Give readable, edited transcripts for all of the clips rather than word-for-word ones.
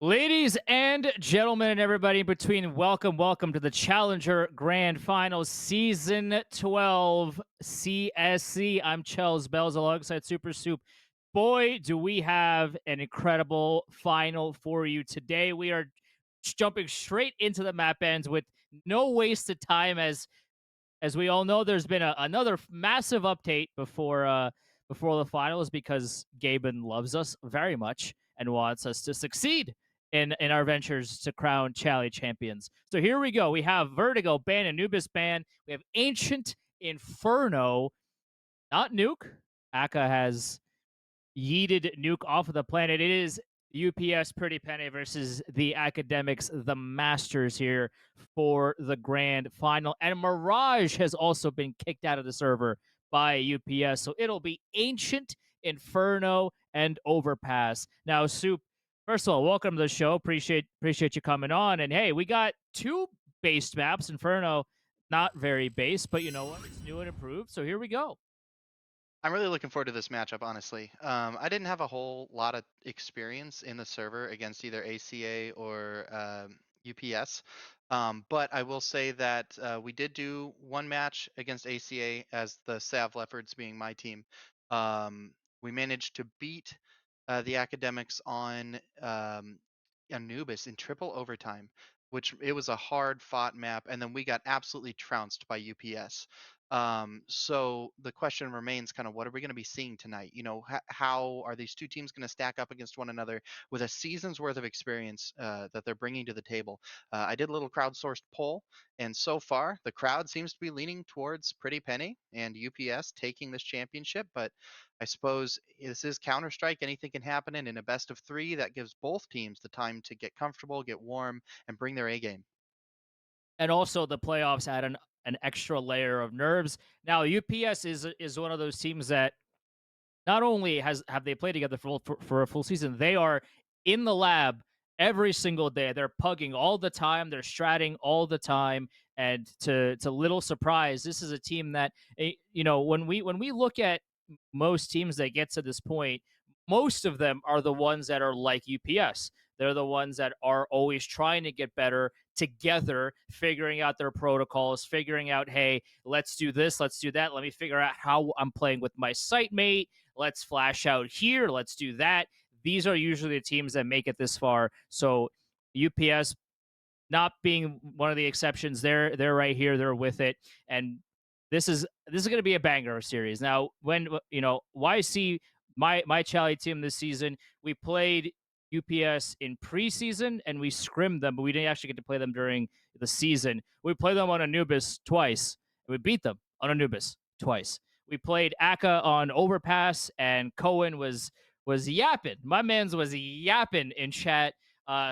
Ladies and gentlemen, and everybody in between, welcome to the Challenger Grand Finals, Season 12 CSC. I'm Charles Bells alongside Super Soup. Boy, do we have an incredible final for you today. We are jumping straight into the map ends with no wasted time as we all know, there's been another massive update before the finals because Gaben loves us very much and wants us to succeed in our ventures to crown Chally champions. So here we go. We have Vertigo ban, Anubis ban. We have Ancient Inferno, not Nuke. ACA has yeeted Nuke off of the planet. It is UPS Pretty Penne versus the Academics, the Masters here for the grand final. And Mirage has also been kicked out of the server by UPS. So it'll be Ancient, Inferno, and Overpass. Now, Soup, first of all, welcome to the show. Appreciate you coming on. And hey, we got two based maps. Inferno, not very base, but you know what? It's new and improved. So here we go. I'm really looking forward to this matchup, honestly. I didn't have a whole lot of experience in the server against either ACA or UPS, but I will say that we did do one match against ACA as the Sav Leopards being my team. We managed to beat the Academics on Anubis in triple overtime, which it was a hard fought map, and then we got absolutely trounced by UPS. So the question remains kind of what are we going to be seeing tonight? How are these two teams going to stack up against one another with a season's worth of experience that they're bringing to the table? I did a little crowdsourced poll, and so far the crowd seems to be leaning towards Pretty Penny and UPS taking this championship. But I suppose this is Counter Strike. Anything can happen, and in a best of three, that gives both teams the time to get comfortable, get warm, and bring their A game. And also the playoffs add an extra layer of nerves. Now UPS is one of those teams that not only have they played together for a full season, they are in the lab every single day. They're pugging all the time. They're stratting all the time. And to little surprise, this is a team that when we look at most teams that get to this point, most of them are the ones that are like UPS. They're the ones that are always trying to get better together, figuring out their protocols, figuring out, hey, let's do this, let's do that. Let me figure out how I'm playing with my site mate. Let's flash out here. Let's do that. These are usually the teams that make it this far. So UPS not being one of the exceptions, they're right here. They're with it, and this is going to be a banger series. Now, when YC my Chally team this season, we played UPS in preseason and we scrimmed them, but we didn't actually get to play them during the season. We played them on Anubis twice, and we beat them on Anubis twice. We played Aka on Overpass, and Cohen was yapping. My man's was yapping in chat.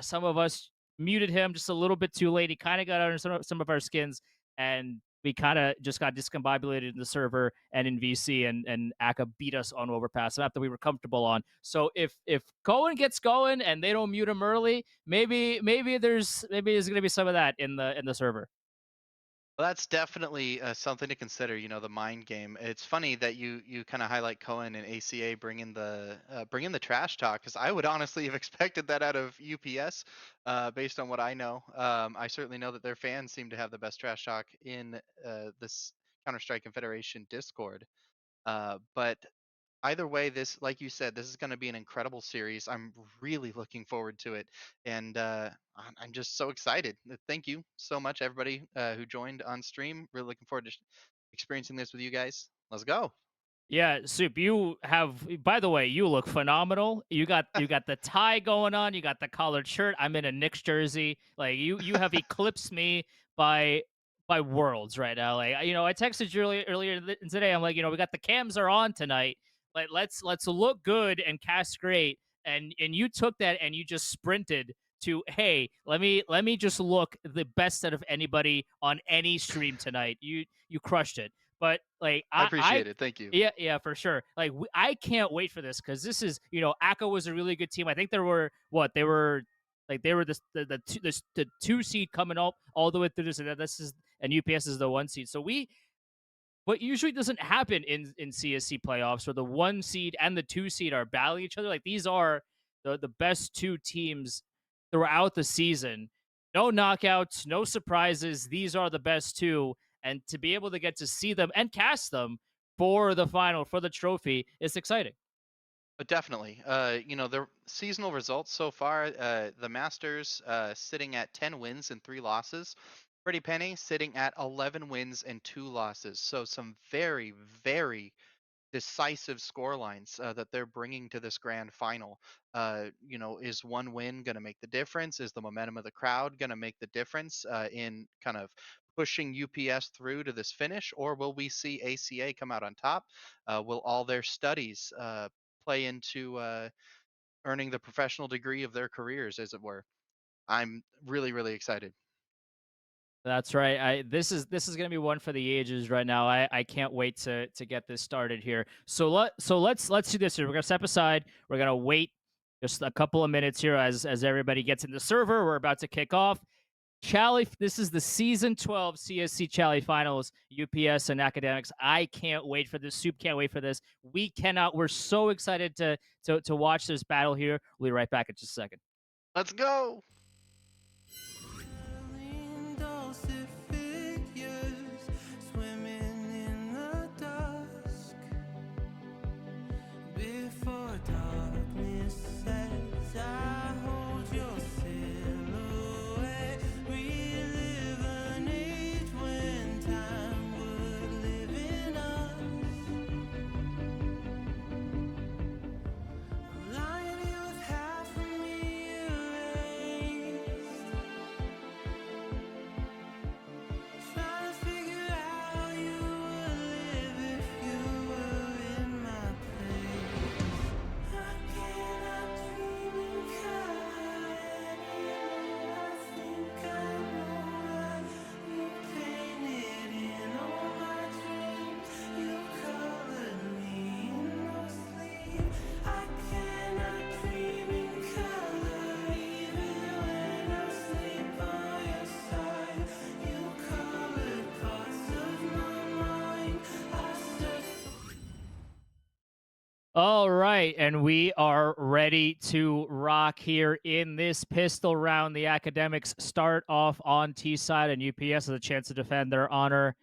Some of us muted him just a little bit too late. He kind of got under some of our skins, and we kind of just got discombobulated in the server and in VC, and Aka beat us on Overpass after we were comfortable on. So if Cohen gets going and they don't mute him early, maybe there's gonna be some of that in the server. Well, that's definitely something to consider. The mind game. It's funny that you kind of highlight Cohen and ACA bringing the trash talk, because I would honestly have expected that out of UPS, based on what I know. I certainly know that their fans seem to have the best trash talk in this Counter Strike Confederation Discord. But either way, this, like you said, this is going to be an incredible series. I'm really looking forward to it, and I'm just so excited. Thank you so much, everybody who joined on stream. Really looking forward to experiencing this with you guys. Let's go. Yeah, Soup, you have by the way, you look phenomenal. You got the tie going on, you got the collared shirt. I'm in a Knicks jersey. Like you have eclipsed me by by worlds right now. Like I texted you earlier today. I'm like, we got the cams are on tonight. Like let's look good and cast great. And you took that and you just sprinted to, hey, let me just look the best out of anybody on any stream tonight. You crushed it. But like I I appreciate it. Thank you. yeah, for sure. Like I can't wait for this because this is, Aka was a really good team. I think there were what they were like they were the two seed coming up all the way through this, and this is and UPS is the one seed. So what usually doesn't happen in CSC playoffs where the one seed and the two seed are battling each other. Like these are the best two teams throughout the season. No knockouts, no surprises. These are the best two. And to be able to get to see them and cast them for the final, for the trophy, is exciting. Definitely. The seasonal results so far, the Masters sitting at 10 wins and 3 losses. Pretty Penny sitting at 11 wins and 2 losses. So some very, very decisive score lines that they're bringing to this grand final. Is one win going to make the difference? Is the momentum of the crowd going to make the difference in kind of pushing UPS through to this finish, or will we see ACA come out on top? Will all their studies play into earning the professional degree of their careers, as it were? I'm really, really excited. That's right. This is gonna be one for the ages right now. I can't wait to get this started here. So let's do this here. We're gonna step aside. We're gonna wait just a couple of minutes here as everybody gets in the server. We're about to kick off. Chally, this is the season 12 CSC Chally finals, UPS and academics. I can't wait for this. Soup can't wait for this. We cannot. We're so excited to watch this battle here. We'll be right back in just a second. Let's go. Dulcet figures swimming in the dusk before darkness sets. I hold your silhouette, relive an age when time would live in us. Lying here with half of me erased, trying to figure out how you would live if you were in my place. I cannot dream in color anymore. I think I know why you painted in all my dreams. You colored me in no sleep. I cannot dream in color even when I sleep by your side. You colored parts of my mind. I searched. All right, and we are ready to rock here in this pistol round. The academics start off on T side, and UPS has a chance to defend their honor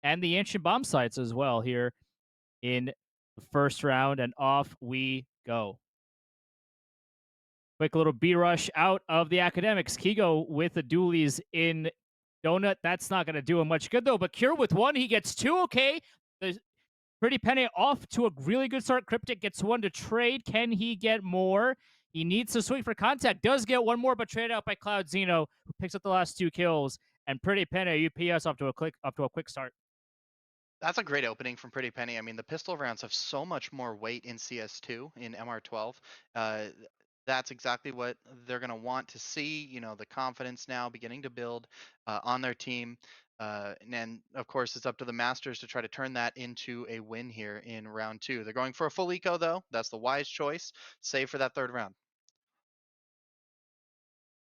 and the ancient bomb sites as well here in the first round. And off we go. Quick little B rush out of the academics. Kigo with the dualies in Donut. That's not going to do him much good though. But Cure with one, he gets two. Okay, the Pretty Penne off to a really good start. Cryptic gets one to trade. Can he get more? He needs to swing for contact. Does get one more, but traded out by Cloud Zeno, who picks up the last two kills. And Pretty Penne UPS off to a quick start. That's a great opening from Pretty Penny. I mean, the pistol rounds have so much more weight in CS2, in MR12. That's exactly what they're going to want to see. The confidence now beginning to build on their team. And then, of course, it's up to the Masters to try to turn that into a win here in round two. They're going for a full eco, though. That's the wise choice. Save for that third round.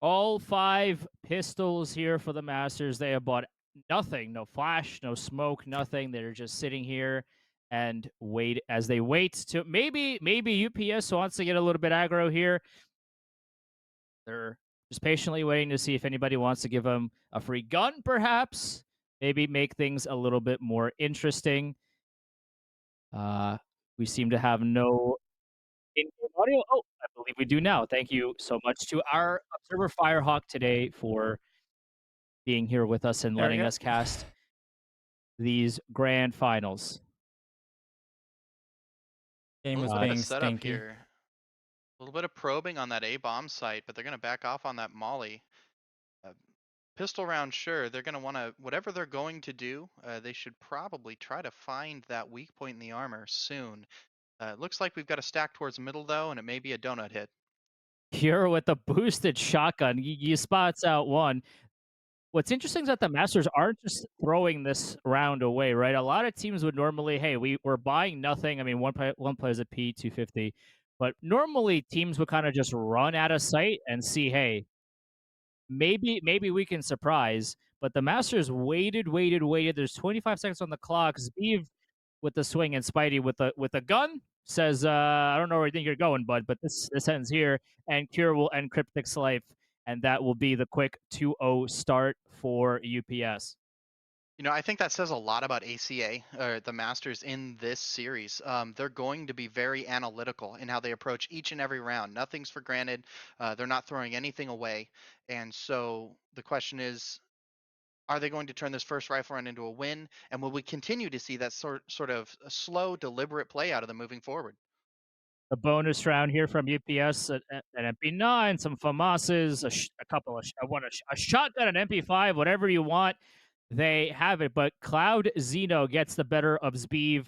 All five pistols here for the Masters. They have bought nothing, no flash, no smoke, nothing. They're just sitting here and wait as they wait to maybe UPS wants to get a little bit aggro here. They're just patiently waiting to see if anybody wants to give them a free gun, perhaps. Maybe make things a little bit more interesting. Uh, we seem to have no in-game audio. Oh, I believe we do now. Thank you so much to our observer Firehawk today for being here with us and There we letting go. us cast these grand finals. Game A was little bit Uh, of being setup stinky. here. A little bit of probing on that A bomb site, but they're going to back off on that molly. Uh, Pistol round, sure. They're going to want to, whatever they're going to do, they should probably try to find that weak point in the armor soon. It looks like we've got a stack towards the middle, though, and it may be a donut hit. Here with the boosted shotgun, you spots out one. What's interesting is that the Masters aren't just throwing this round away, right? A lot of teams would normally, hey, we're buying nothing. I mean, one player's a P250, but normally teams would kind of just run out of sight and see, hey, maybe we can surprise. But the Masters waited. There's 25 seconds on the clock. Zveev with the swing and Spidey with the gun says, I don't know where you think you're going, bud, but this ends here, and Cure will end Cryptic's life and that will be the quick 2-0 start for UPS. I think that says a lot about ACA or the Masters in this series. They're going to be very analytical in how they approach each and every round. Nothing's for granted. They're not throwing anything away. And so the question is, are they going to turn this first rifle run into a win? And will we continue to see that sort of a slow, deliberate play out of them moving forward? The bonus round here from UPS, an MP9, some FAMASs, a couple of, I want a shotgun, an MP5, whatever you want. They have it, but Cloud Zeno gets the better of Zbeev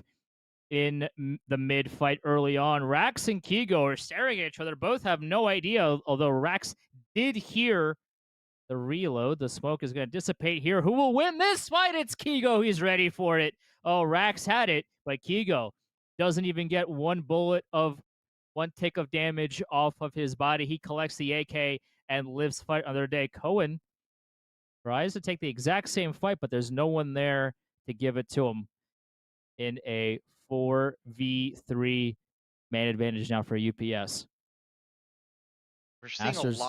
in the mid fight early on. Rax and Kigo are staring at each other. Both have no idea, although Rax did hear the reload. The smoke is going to dissipate here. Who will win this fight? It's Kigo. He's ready for it. Oh, Rax had it, but Kigo doesn't even get one tick of damage off of his body. He collects the AK and lives fight another day. Cohen tries to take the exact same fight, but there's no one there to give it to him in a 4v3 man advantage now for UPS. We're seeing Masters.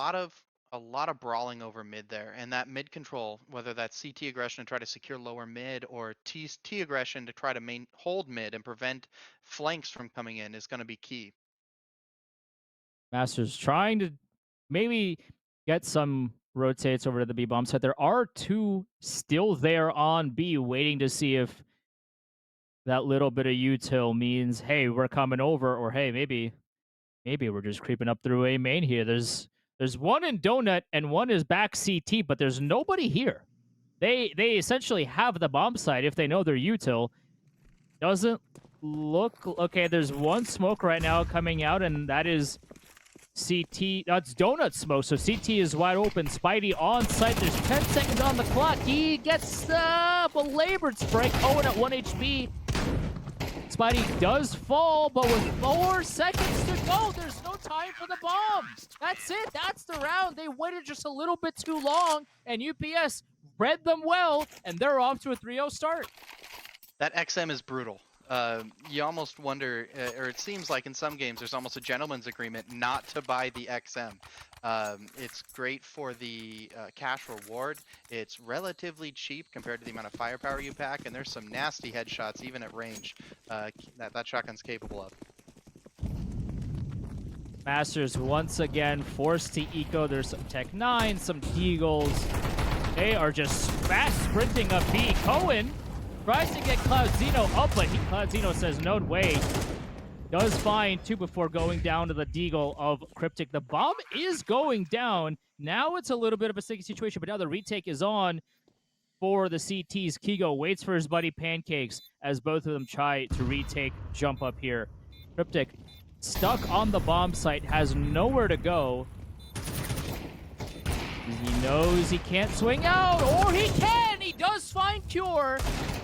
a lot of brawling over mid there, and that mid control, whether that's CT aggression to try to secure lower mid or T aggression to try to hold mid and prevent flanks from coming in, is going to be key. Masters trying to maybe get some rotates over to the B bomb site. There are two still there on B, waiting to see if that little bit of util means, hey, we're coming over, or hey, maybe we're just creeping up through A main here. There's one in Donut and one is back CT, but there's nobody here. They essentially have the bomb site if they know they're util. Doesn't look okay. There's one smoke right now coming out, and that is CT. That's Donut smoke. So CT is wide open. Spidey on site. There's 10 seconds on the clock. He gets the belabored spray. Cohen at 1 HP. Spidey does fall, but with 4 seconds to go, there's no time for the bomb. That's it. That's the round. They waited just a little bit too long, and UPS read them well, and they're off to a 3-0 start. That XM is brutal. You almost wonder, or it seems like in some games, there's almost a gentleman's agreement not to buy the XM. It's great for the cash reward. It's relatively cheap compared to the amount of firepower you pack, and there's some nasty headshots even at range that shotgun's capable of. Masters once again forced to eco. There's some Tech 9, some Deagles. They are just fast sprinting up B. Cohen tries to get Cloud Zeno up, but Cloud Zeno says no way. Does find 2 before going down to the Deagle of Cryptic. The bomb is going down. Now it's a little bit of a sticky situation, but now the retake is on for the CTs. Kigo waits for his buddy Pancakes as both of them try to retake jump up here. Cryptic stuck on the bomb site, has nowhere to go. He knows he can't swing out, or he can! He does find Cure.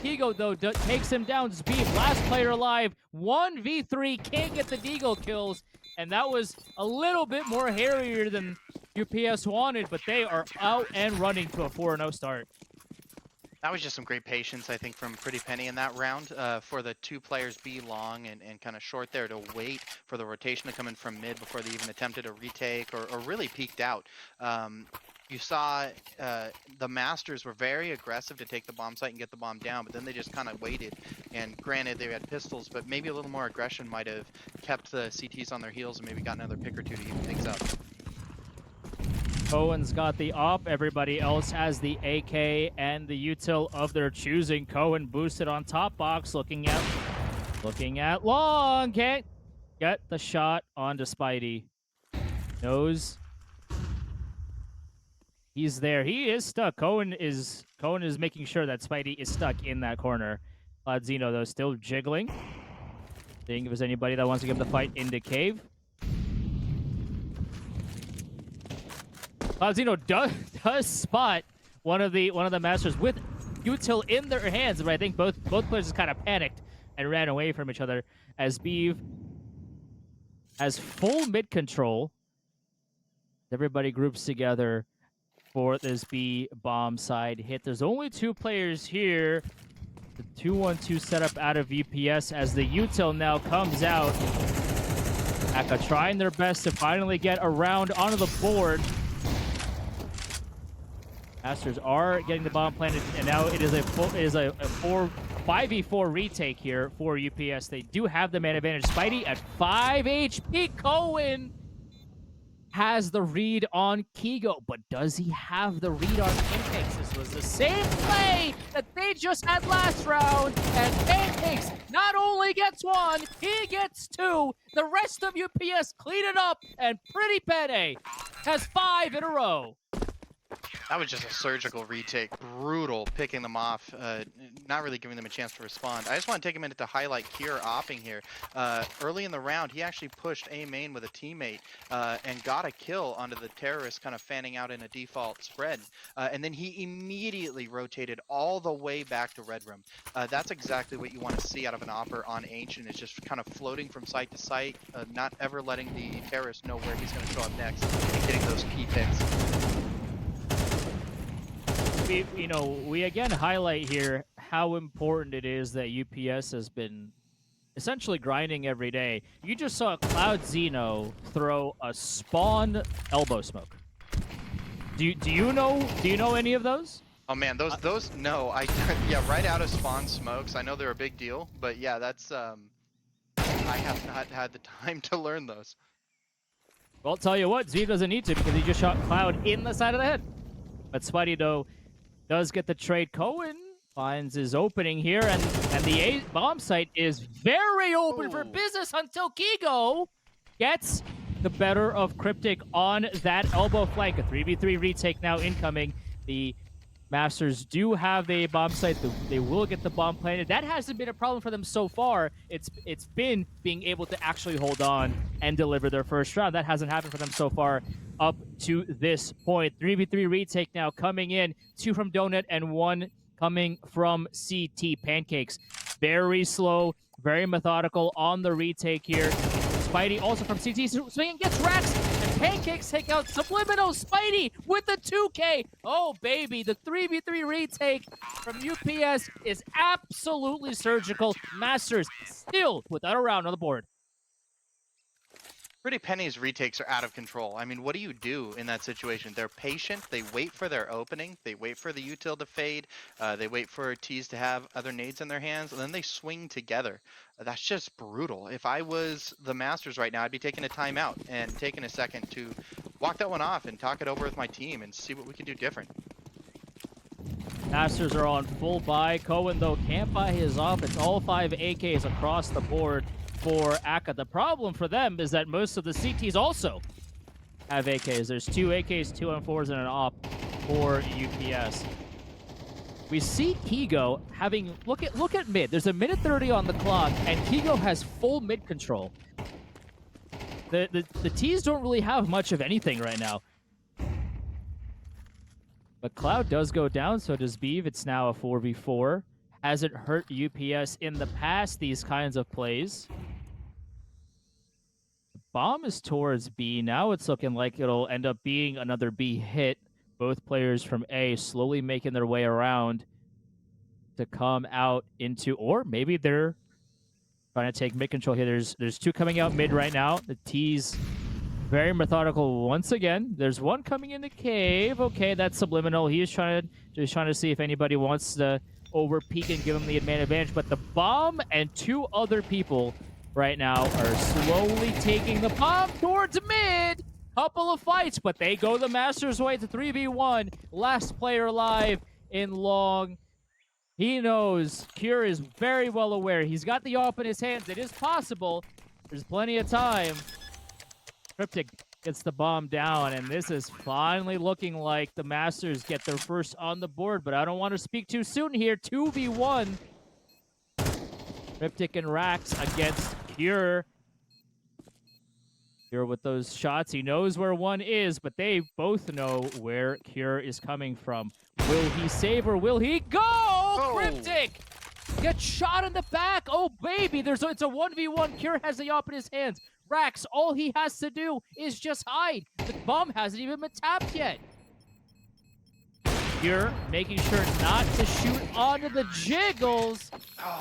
Kigo, though, takes him down. Speed, last player alive. 1v3, can't get the Deagle kills. And that was a little bit more hairier than UPS wanted, but they are out and running to a 4-0 start. That was just some great patience, I think, from Pretty Penny in that round for the 2 players be long and kind of short there to wait for the rotation to come in from mid before they even attempted a retake or really peeked out. You saw the Masters were very aggressive to take the bomb site and get the bomb down, but then they just kind of waited. And granted, they had pistols, but maybe a little more aggression might have kept the CTs on their heels and maybe got another pick or 2 to even things up. Cohen's got the op. Everybody else has the AK and the util of their choosing. Cohen boosted on top box, looking at long. Can't get the shot onto Spidey. Knows he's there. He is stuck. Cohen is making sure that Spidey is stuck in that corner. Cloud Zeno, though, still jiggling. Seeing if there's anybody that wants to give the fight into cave. Cloud Zeno does spot one of the Masters with util in their hands, but I think both players kind of panicked and ran away from each other as Beeve has full mid control. Everybody groups together for this B bomb side hit. There's only 2 players here. The 2-1-2 setup out of UPS as the util now comes out. ACA trying their best to finally get around onto the board. Masters are getting the bomb planted, and now it is a 5v4 retake here for UPS. They do have the man advantage. Spidey at 5 HP. Cohen has the read on Kigo, but does he have the read on Pancakes? This was the same play that they just had last round, and Pancakes not only gets one, he gets two. The rest of UPS clean it up, and Pretty Penne has 5 in a row. That was just a surgical retake. Brutal picking them off. Not really giving them a chance to respond. I just want to take a minute to highlight Kier opping here. Early in the round, he actually pushed A main with a teammate and got a kill onto the terrorist kind of fanning out in a default spread. And then he immediately rotated all the way back to Red Room. That's exactly what you want to see out of an opper on Ancient. It's just kind of floating from site to site, not ever letting the terrorist know where he's going to show up next and getting those key picks. We again highlight here how important it is that UPS has been essentially grinding every day. You just saw Cloud Xeno throw a spawn elbow smoke. Do you know any of those? Oh man, those no, yeah, right out of spawn smokes. I know they're a big deal, but yeah, that's I have not had the time to learn those. Well, I'll tell you what, Z doesn't need to because he just shot Cloud in the side of the head. But Spidey, though, does get the trade. Cohen finds his opening here, and the A bomb site is very open for business until Kigo gets the better of Cryptic on that elbow flank. A 3v3 retake now incoming. The Masters do have the bomb site. They will get the bomb planted. That hasn't been a problem for them so far. It's been being able to actually hold on and deliver their first round. That hasn't happened for them so far up to this point. 3v3 retake now coming in. 2 from Donut and 1 coming from CT. Pancakes very slow, very methodical on the retake here. Spidey also from CT swinging, gets Rax, and Pancakes take out Subliminal. Spidey with the 2K. Oh, baby, the 3v3 retake from UPS is absolutely surgical. Masters still without a round on the board. Pretty Penny's retakes are out of control. I mean, what do you do in that situation? They're patient. They wait for their opening. They wait for the util to fade. They wait for T's to have other nades in their hands, and then they swing together. That's just brutal. If I was the Masters right now, I'd be taking a timeout and taking a second to walk that one off and talk it over with my team and see what we can do different. Masters are on full buy. Cohen, though, can't buy his off. It's all 5 AKs across the board for ACA. The problem for them is that most of the CTs also have AKs. There's 2 AKs, 2 M4s, and an op for UPS. We see Kigo having look at mid. There's a minute 30 on the clock, and Kigo has full mid control. The T's don't really have much of anything right now. But Cloud does go down, so does Beeve. It's now a 4v4. Hasn't hurt UPS in the past, these kinds of plays. Bomb is towards B. Now it's looking like it'll end up being another B hit. Both players from A slowly making their way around to come out into, or maybe they're trying to take mid control here. There's 2 coming out mid right now. The T's very methodical once again. There's 1 coming in the cave. Okay, that's Subliminal. He is trying to see if anybody wants to over peek and give him the advantage. But the bomb and 2 other people right now are slowly taking the bomb towards mid. Couple of fights, but they go the Masters way to 3v1. Last player alive in long. He knows. Cure is very well aware. He's got the AWP in his hands. It is possible. There's plenty of time. Cryptic gets the bomb down, and this is finally looking like the Masters get their first on the board, but I don't want to speak too soon here. 2v1. Cryptic and Rax against Cure. Cure with those shots. He knows where 1 is, but they both know where Cure is coming from. Will he save or will he go? Oh. Cryptic gets shot in the back. Oh, baby. It's a 1v1. Cure has the AWP in his hands. Rax, all he has to do is just hide. The bomb hasn't even been tapped yet. Cure making sure not to shoot onto the jiggles.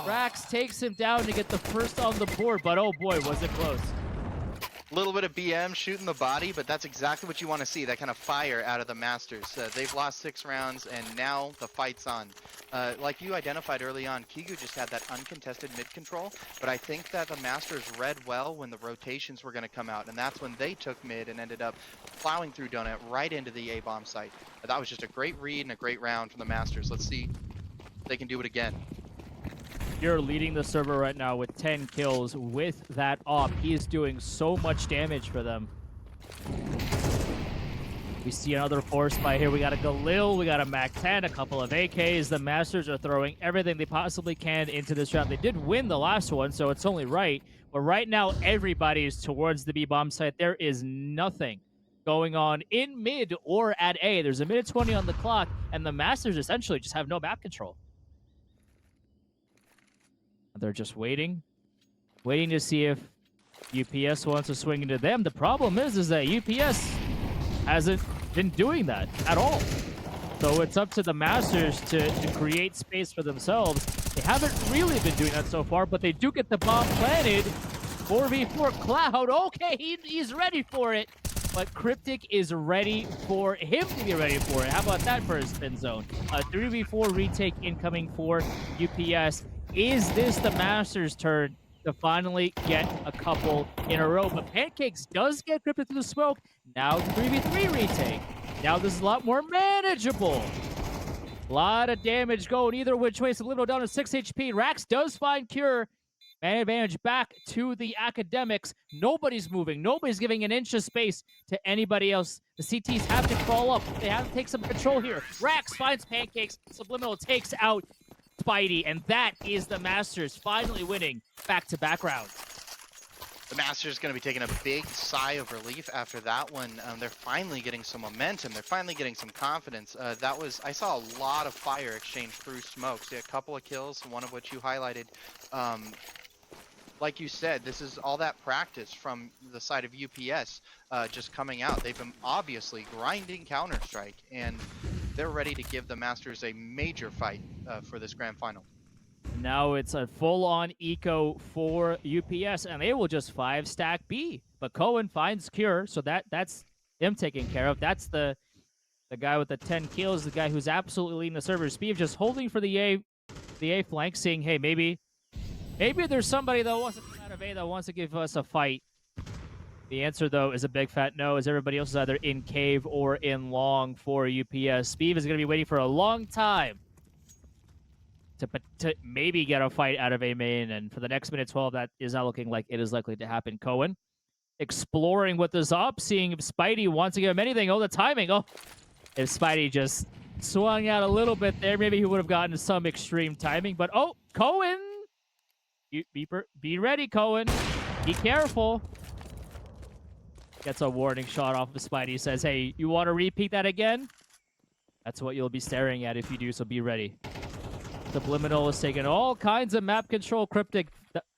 Rax takes him down to get the first on the board, but oh boy, was it close. little bit of BM shooting the body, but that's exactly what you want to see, that kind of fire out of the Masters. They've lost 6 rounds, and now the fight's on. Like you identified early on, Kigu just had that uncontested mid control, but I think that the Masters read well when the rotations were going to come out, and that's when they took mid and ended up plowing through Donut right into the A-bomb site. That was just a great read and a great round from the Masters. Let's see if they can do it again. You're leading the server right now with 10 kills with that op. He is doing so much damage for them. We see another force fight here. We got a Galil, we got a Mac-10, a couple of AKs. The Masters are throwing everything they possibly can into this round. They did win the last one, so it's only right. But right now, everybody is towards the B-bomb site. There is nothing going on in mid or at A. There's a minute 20 on the clock, and the Masters essentially just have no map control. They're just waiting to see if UPS wants to swing into them. The problem is that UPS hasn't been doing that at all. So it's up to the Masters to create space for themselves. They haven't really been doing that so far, but they do get the bomb planted. 4v4 Cloud. Okay, he's ready for it. But Cryptic is ready for him to be ready for it. How about that for a spin zone? A 3v4 retake incoming for UPS. Is this the Masters' turn to finally get a couple in a row? But Pancakes does get Cryptic through the smoke. Now 3v3 retake. Now this is a lot more manageable. A lot of damage going either which way. Subliminal down to 6 HP. Rax does find Cure. Man advantage back to the Academics. Nobody's moving. Nobody's giving an inch of space to anybody else. The CTs have to crawl up. They have to take some control here. Rax finds Pancakes. Subliminal takes out Spidey, and that is the Masters finally winning back-to-back rounds. The Masters going to be taking a big sigh of relief after that one. They're finally getting some momentum. They're finally getting some confidence. I saw a lot of fire exchange through smoke. See a couple of kills, one of which you highlighted. Like you said, this is all that practice from the side of UPS just coming out. They've been obviously grinding Counter-Strike, and they're ready to give the Masters a major fight for this grand final. Now it's a full-on eco for UPS, and they will just 5-stack B. But Cohen finds Cure, so that's him taken care of. That's the guy with the 10 kills, the guy who's absolutely leading the server. Speed just holding for the A flank, saying, hey, maybe there's somebody that wants to come out of A that wants to give us a fight. The answer, though, is a big fat no, as everybody else is either in cave or in long for UPS. Speed is going to be waiting for a long time to maybe get a fight out of A main, and for the next minute 12, that is not looking like it is likely to happen. Cohen exploring with this op, seeing if Spidey wants to give him anything. Oh, the timing. Oh, if Spidey just swung out a little bit there, maybe he would have gotten some extreme timing. But, oh, Cohen! Be ready, Cohen. Be careful. Gets a warning shot off of Spidey. Says, hey, you want to repeat that again? That's what you'll be staring at if you do, so be ready. Subliminal is taking all kinds of map control. Cryptic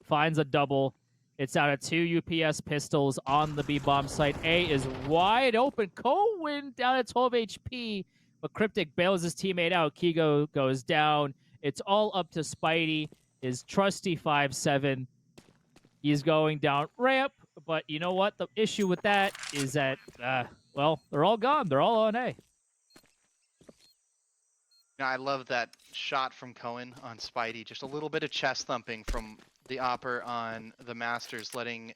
finds a double. It's down to 2 UPS pistols on the B-bomb site. A is wide open. Cohen down at 12 HP, but Cryptic bails his teammate out. Kigo goes down. It's all up to Spidey, his trusty 5-7. He's going down ramp, but you know what? The issue with that is that, well, they're all gone. They're all on A. Now, I love that shot from Cohen on Spidey. Just a little bit of chest thumping from the Opper on the Masters, letting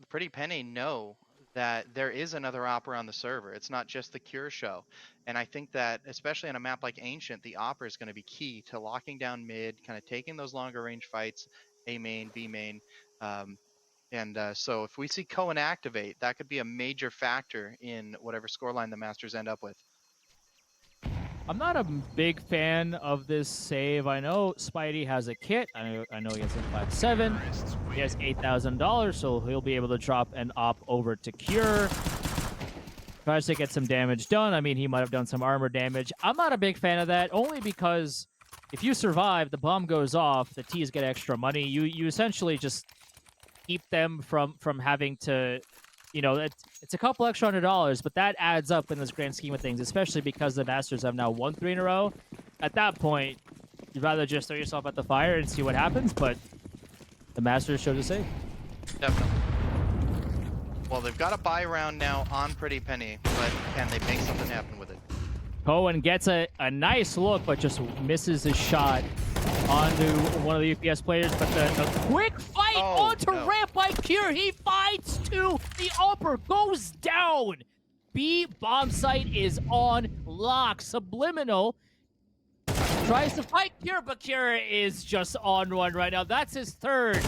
Pretty Penne know that there is another Opper on the server. It's not just the Cure show. And I think that, especially on a map like Ancient, the Opper is going to be key to locking down mid, kind of taking those longer range fights, A main, B main. So if we see Cohen activate, that could be a major factor in whatever scoreline the Masters end up with. I'm not a big fan of this save. I know Spidey has a kit. I know he has a 5-7. He has $8,000, so he'll be able to drop an op over to Cure. Tries to get some damage done. I mean, he might have done some armor damage. I'm not a big fan of that, only because if you survive, the bomb goes off, the T's get extra money. You essentially just keep them from having to, you know, it's a couple extra $100, but that adds up in this grand scheme of things, especially because the Masters have now won 3 in a row. At that point, you'd rather just throw yourself at the fire and see what happens, but the Masters showed a save. Definitely. Well, they've got a buy round now on Pretty Penny, but can they make something happen with it? Cohen gets a nice look, but just misses his shot onto one of the UPS players. But the quick fight onto ramp by Cure. He fights to the upper, goes down. B bomb site is on lock. Subliminal tries to fight Cure, but Cure is just on one right now. That's his third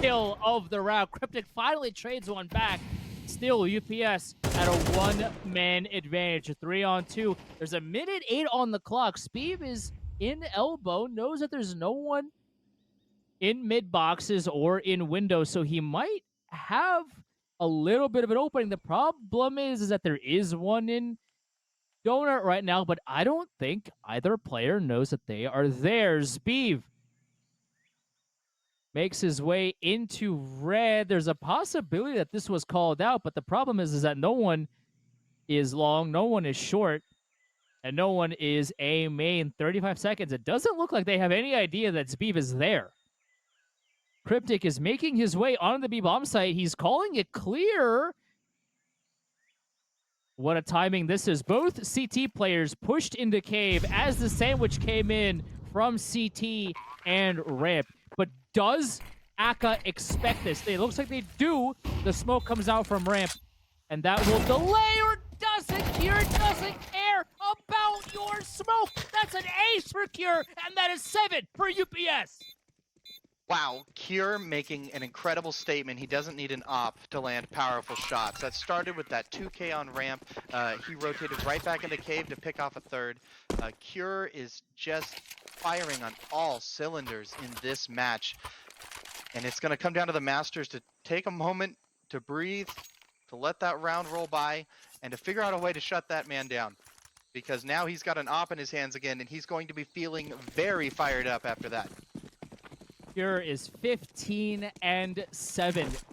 kill of the round. Cryptic finally trades one back. Still, UPS at a one-man advantage, a 3-on-2. There's a minute 8 on the clock. Speed is in elbow, knows that there's no one in mid boxes or in windows, so he might have a little bit of an opening. The problem is that there is one in donut right now, but I don't think either player knows that they are there. Speed makes his way into red. There's a possibility that this was called out, but the problem is that no one is long, no one is short, and no one is A main. 35 seconds. It doesn't look like they have any idea that Zbeev is there. Cryptic is making his way onto the B bomb site. He's calling it clear. What a timing this is. Both CT players pushed into cave as the sandwich came in from CT and ramp. But does ACA expect this? It looks like they do. The smoke comes out from ramp, and that will delay, or doesn't. Cure doesn't care about your smoke. That's an ace for Cure, and that is 7 for UPS. Wow, Cure making an incredible statement. He doesn't need an op to land powerful shots. That started with that 2K on ramp. He rotated right back into cave to pick off a third. Cure is just firing on all cylinders in this match. And it's going to come down to the Masters to take a moment to breathe, to let that round roll by, and to figure out a way to shut that man down. Because now he's got an op in his hands again, and he's going to be feeling very fired up after that. Cure is 15-7,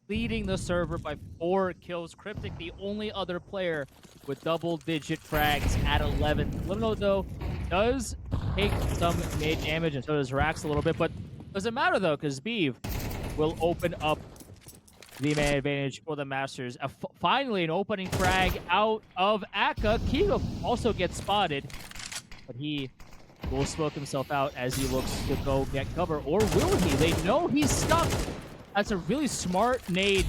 leading the server by 4 kills. Cryptic, the only other player with double-digit frags at 11. Subliminal, though, does take some mid damage, and so does Rax a little bit, but doesn't matter, though, because Beeve will open up the man advantage for the Masters. Finally, an opening frag out of ACA. Kigo also gets spotted, but he will smoke himself out as he looks to go get cover. Or will he? They know he's stuck. That's a really smart nade,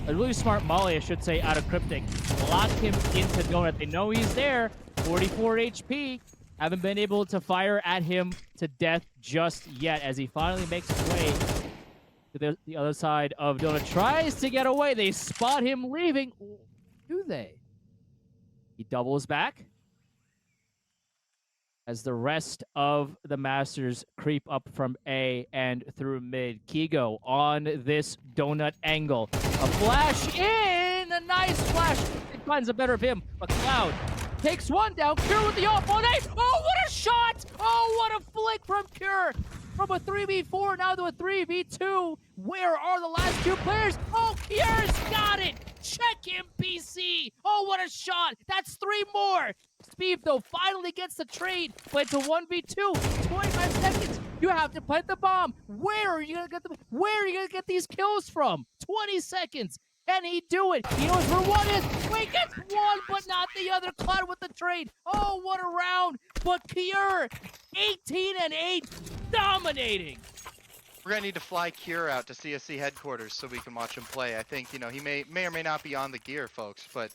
a really smart molly, I should say, out of Cryptic. Lock him into donut. They know he's there. 44 HP. Haven't been able to fire at him to death just yet as he finally makes his way to the other side of donut. Tries to get away. They spot him leaving. Do they? He doubles back as the rest of the Masters creep up from A and through mid. Kigo on this donut angle. A flash in! A nice flash! It finds a better of him, but Cloud takes one down. Cure with the off on A. Oh, what a shot! Oh, what a flick from Cure! From a 3v4 now to a 3v2. Where are the last 2 players? Oh, Cure's got it! Check him, PC! Oh, what a shot! That's 3 more! Speed, though, finally gets the trade, but it's a 1v2. 25 seconds. You have to plant the bomb. Where are you gonna get these kills from? 20 seconds. Can he do it? He knows where one is. Wait, gets one, but not the other. Cloud with the trade. Oh, what a round! But Cure, 18-8, dominating. We're gonna need to fly Cure out to CSC headquarters so we can watch him play. I think, you know, he may or may not be on the gear, folks, but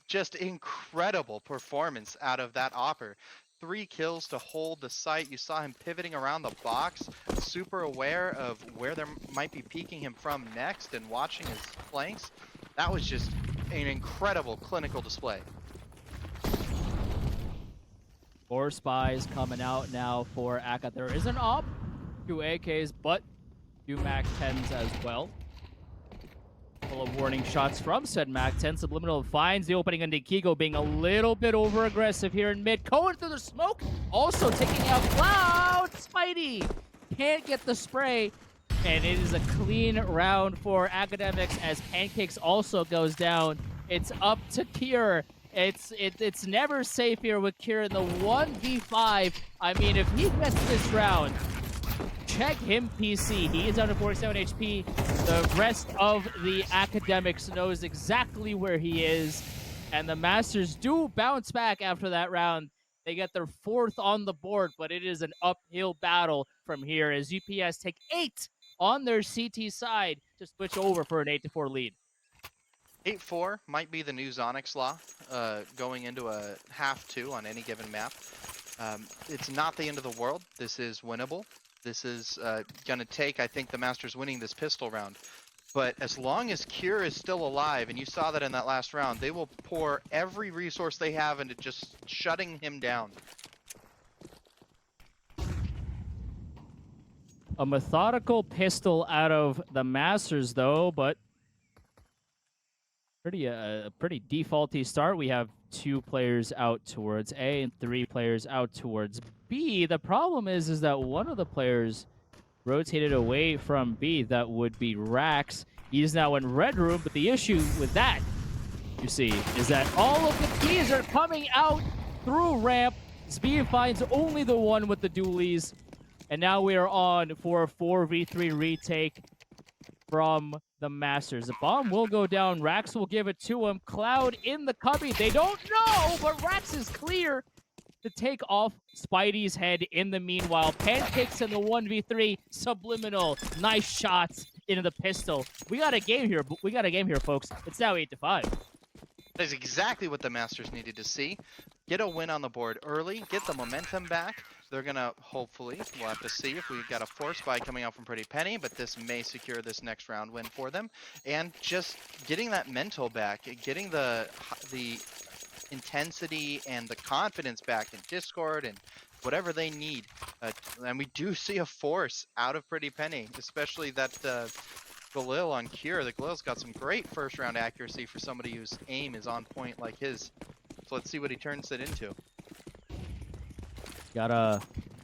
just incredible performance out of that opper. 3 kills to hold the site. You saw him pivoting around the box, super aware of where they might be peeking him from next and watching his flanks. That was just an incredible clinical display. 4 spies coming out now for ACA. There is an op, 2 AKs, but 2 Mac 10s as well. Full of warning shots from said Mac 10. Subliminal finds the opening on Kigo, being a little bit over aggressive here in mid. Cohen through the smoke, also taking out Cloud. Spidey can't get the spray, and it is a clean round for Academics as Pancakes also goes down. It's up to Cure. It's never safe here with Cure in the 1v5. I mean, if he gets this round, check him, PC. He is down to 47 HP. The rest of the academics knows exactly where he is. And the Masters do bounce back after that round. They get their 4th on the board, but it is an uphill battle from here as UPS take 8 on their CT side to switch over for an 8-4 lead. 8-4 might be the new Zonix law going into a half 2 on any given map. It's not the end of the world. This is winnable. This is going to take, I think, the Masters winning this pistol round. But as long as Cure is still alive, and you saw that in that last round, they will pour every resource they have into just shutting him down. A methodical pistol out of the Masters, though, but a pretty defaulty start. We have 2 players out towards A and 3 players out towards B. The problem is that one of the players rotated away from B. That would be Rax. He's now in red room, but the issue with that, you see, is that all of the keys are coming out through ramp. Speed finds only the one with the dualies, and now we are on for a 4v3 retake from the Masters. The bomb will go down. Rax will give it to him. Cloud in the cubby. They don't know, but Rax is clear to take off Spidey's head in the meanwhile. Pancakes in the 1v3. Subliminal. Nice shots into the pistol. We got a game here. We got a game here, folks. It's now 8-5. That is exactly what the Masters needed to see. Get a win on the board early. Get the momentum back. They're going to, hopefully, we'll have to see if we got a force buy coming out from Pretty Penny, but this may secure this next round win for them. And just getting that mental back, getting the intensity and the confidence back in Discord and whatever they need. And we do see a force out of Pretty Penny, especially that Galil on Cure. The Galil's got some great first round accuracy for somebody whose aim is on point like his. So let's see what he turns it into. Got a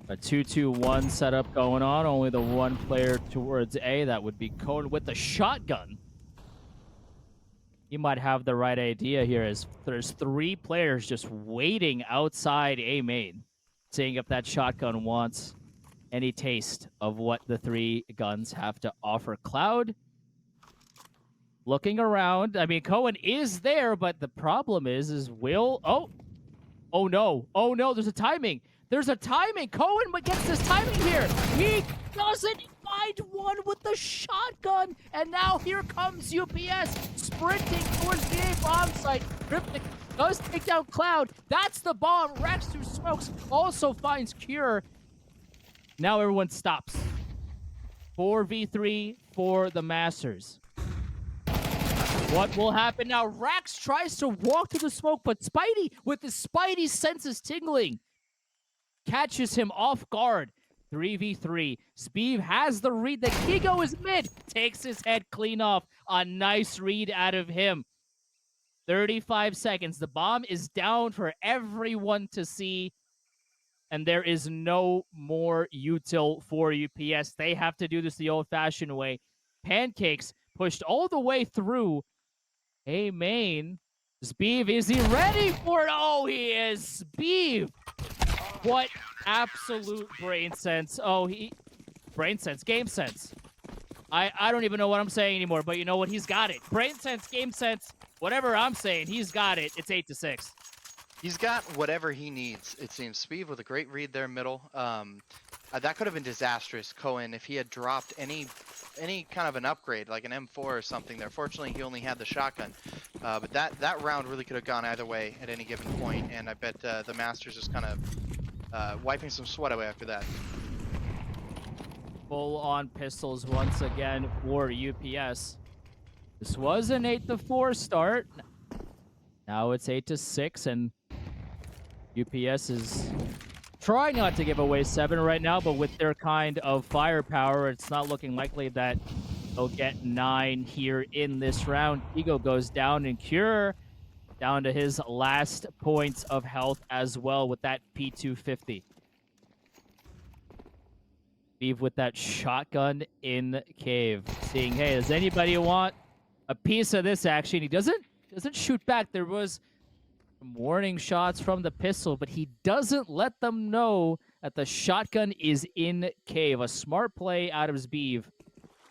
2-2-1 setup going on. Only the one player towards A. That would be Cohen with the shotgun. He might have the right idea here as there's 3 players just waiting outside A main, seeing if that shotgun wants any taste of what the 3 guns have to offer. Cloud looking around. I mean, Cohen is there, but the problem is Will... Oh no. Oh no, there's a timing. There's a timing. Cohen gets this timing here. He doesn't find one with the shotgun. And now here comes UPS sprinting towards the A bomb site. Cryptic does take down Cloud. That's the bomb. Rex through smokes also finds Cure. Now everyone stops. 4v3 for the Masters. What will happen now? Rax tries to walk through the smoke, but Spidey, with his Spidey senses tingling, catches him off guard. 3v3. Speed has the read. The Kigo is mid. Takes his head clean off. A nice read out of him. 35 seconds. The bomb is down for everyone to see. And there is no more util for UPS. They have to do this the old-fashioned way. Pancakes pushed all the way through. Hey, main. Speed, is he ready for it? Oh, he is. Speed. What absolute brain sense. Oh, brain sense, game sense. I don't even know what I'm saying anymore, but you know what? He's got it. Brain sense, game sense, whatever I'm saying, he's got it. It's 8-6. He's got whatever he needs, it seems. Speed with a great read there middle. That could have been disastrous, Cohen, if he had dropped any kind of an upgrade, like an M4 or something there. Fortunately, he only had the shotgun. But that round really could have gone either way at any given point, and I bet the Masters just kind of wiping some sweat away after that. Full-on pistols once again for UPS. This was an 8-4 start. Now it's 8-6, and UPS is trying not to give away 7 right now, but with their kind of firepower, it's not looking likely that they'll get 9 here in this round. Ego goes down, and Cure down to his last points of health as well with that P250. Steve with that shotgun in cave, seeing, hey, does anybody want a piece of this action? He doesn't shoot back. There was Warning shots from the pistol, but he doesn't let them know that the shotgun is in cave. A smart play out of Zbeev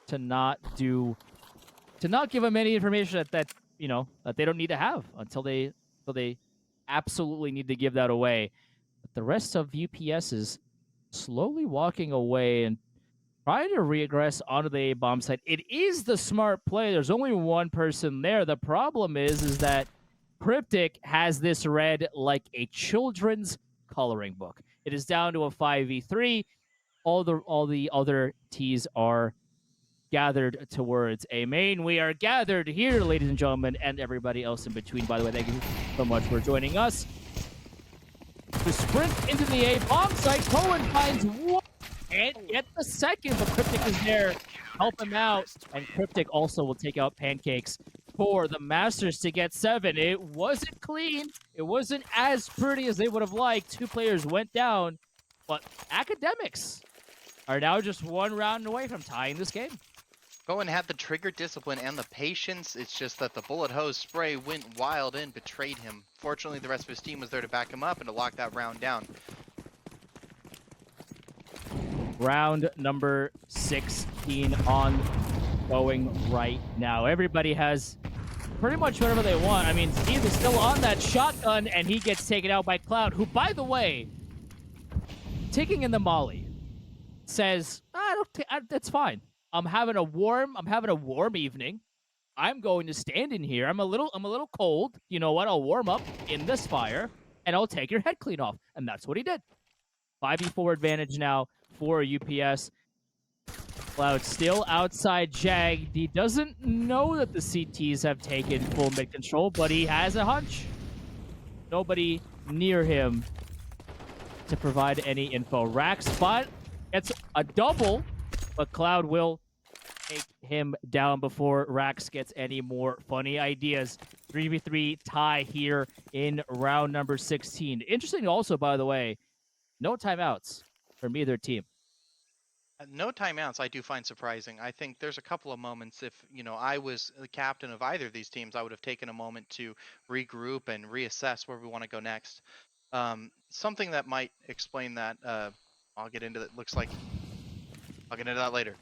to not give him any information that that they don't need to have until they absolutely need to give that away. But the rest of UPS is slowly walking away and trying to regress onto the A bomb site. It is the smart play. There's only one person there. The problem is that Cryptic has this read like a children's coloring book. It is down to a 5v3. All the other T's are gathered towards a main. We are gathered here, ladies and gentlemen, and everybody else in between. By the way, thank you so much for joining us. To sprint into the A bomb site, Cohen finds one and get the second, but Cryptic is there, help him out, and Cryptic also will take out Pancakes for the Masters to get 7. It wasn't clean. It wasn't as pretty as they would have liked. 2 players went down, but Academics are now just 1 round away from tying this game. Cohen had the trigger discipline and the patience. It's just that the bullet hose spray went wild and betrayed him. Fortunately, the rest of his team was there to back him up and to lock that round down. Round number 16 going right now. Everybody has pretty much whatever they want. I mean, Steve is still on that shotgun, and he gets taken out by Cloud, who, by the way, taking in the molly, says, that's fine. I'm having a warm evening. I'm going to stand in here. I'm a little cold. You know what? I'll warm up in this fire, and I'll take your head clean off. And that's what he did. 5v4 advantage now for UPS. Cloud still outside Jag. He doesn't know that the CTs have taken full mid control, but he has a hunch. Nobody near him to provide any info. Rack spot gets a double, but Cloud will take him down before Rax gets any more funny ideas. 3v3 tie here in round number 16. Interesting also, by the way, no timeouts from either team. No timeouts I do find surprising. I think there's a couple of moments if, I was the captain of either of these teams, I would have taken a moment to regroup and reassess where we want to go next. Something that might explain that, I'll get into that. I'll get into that later.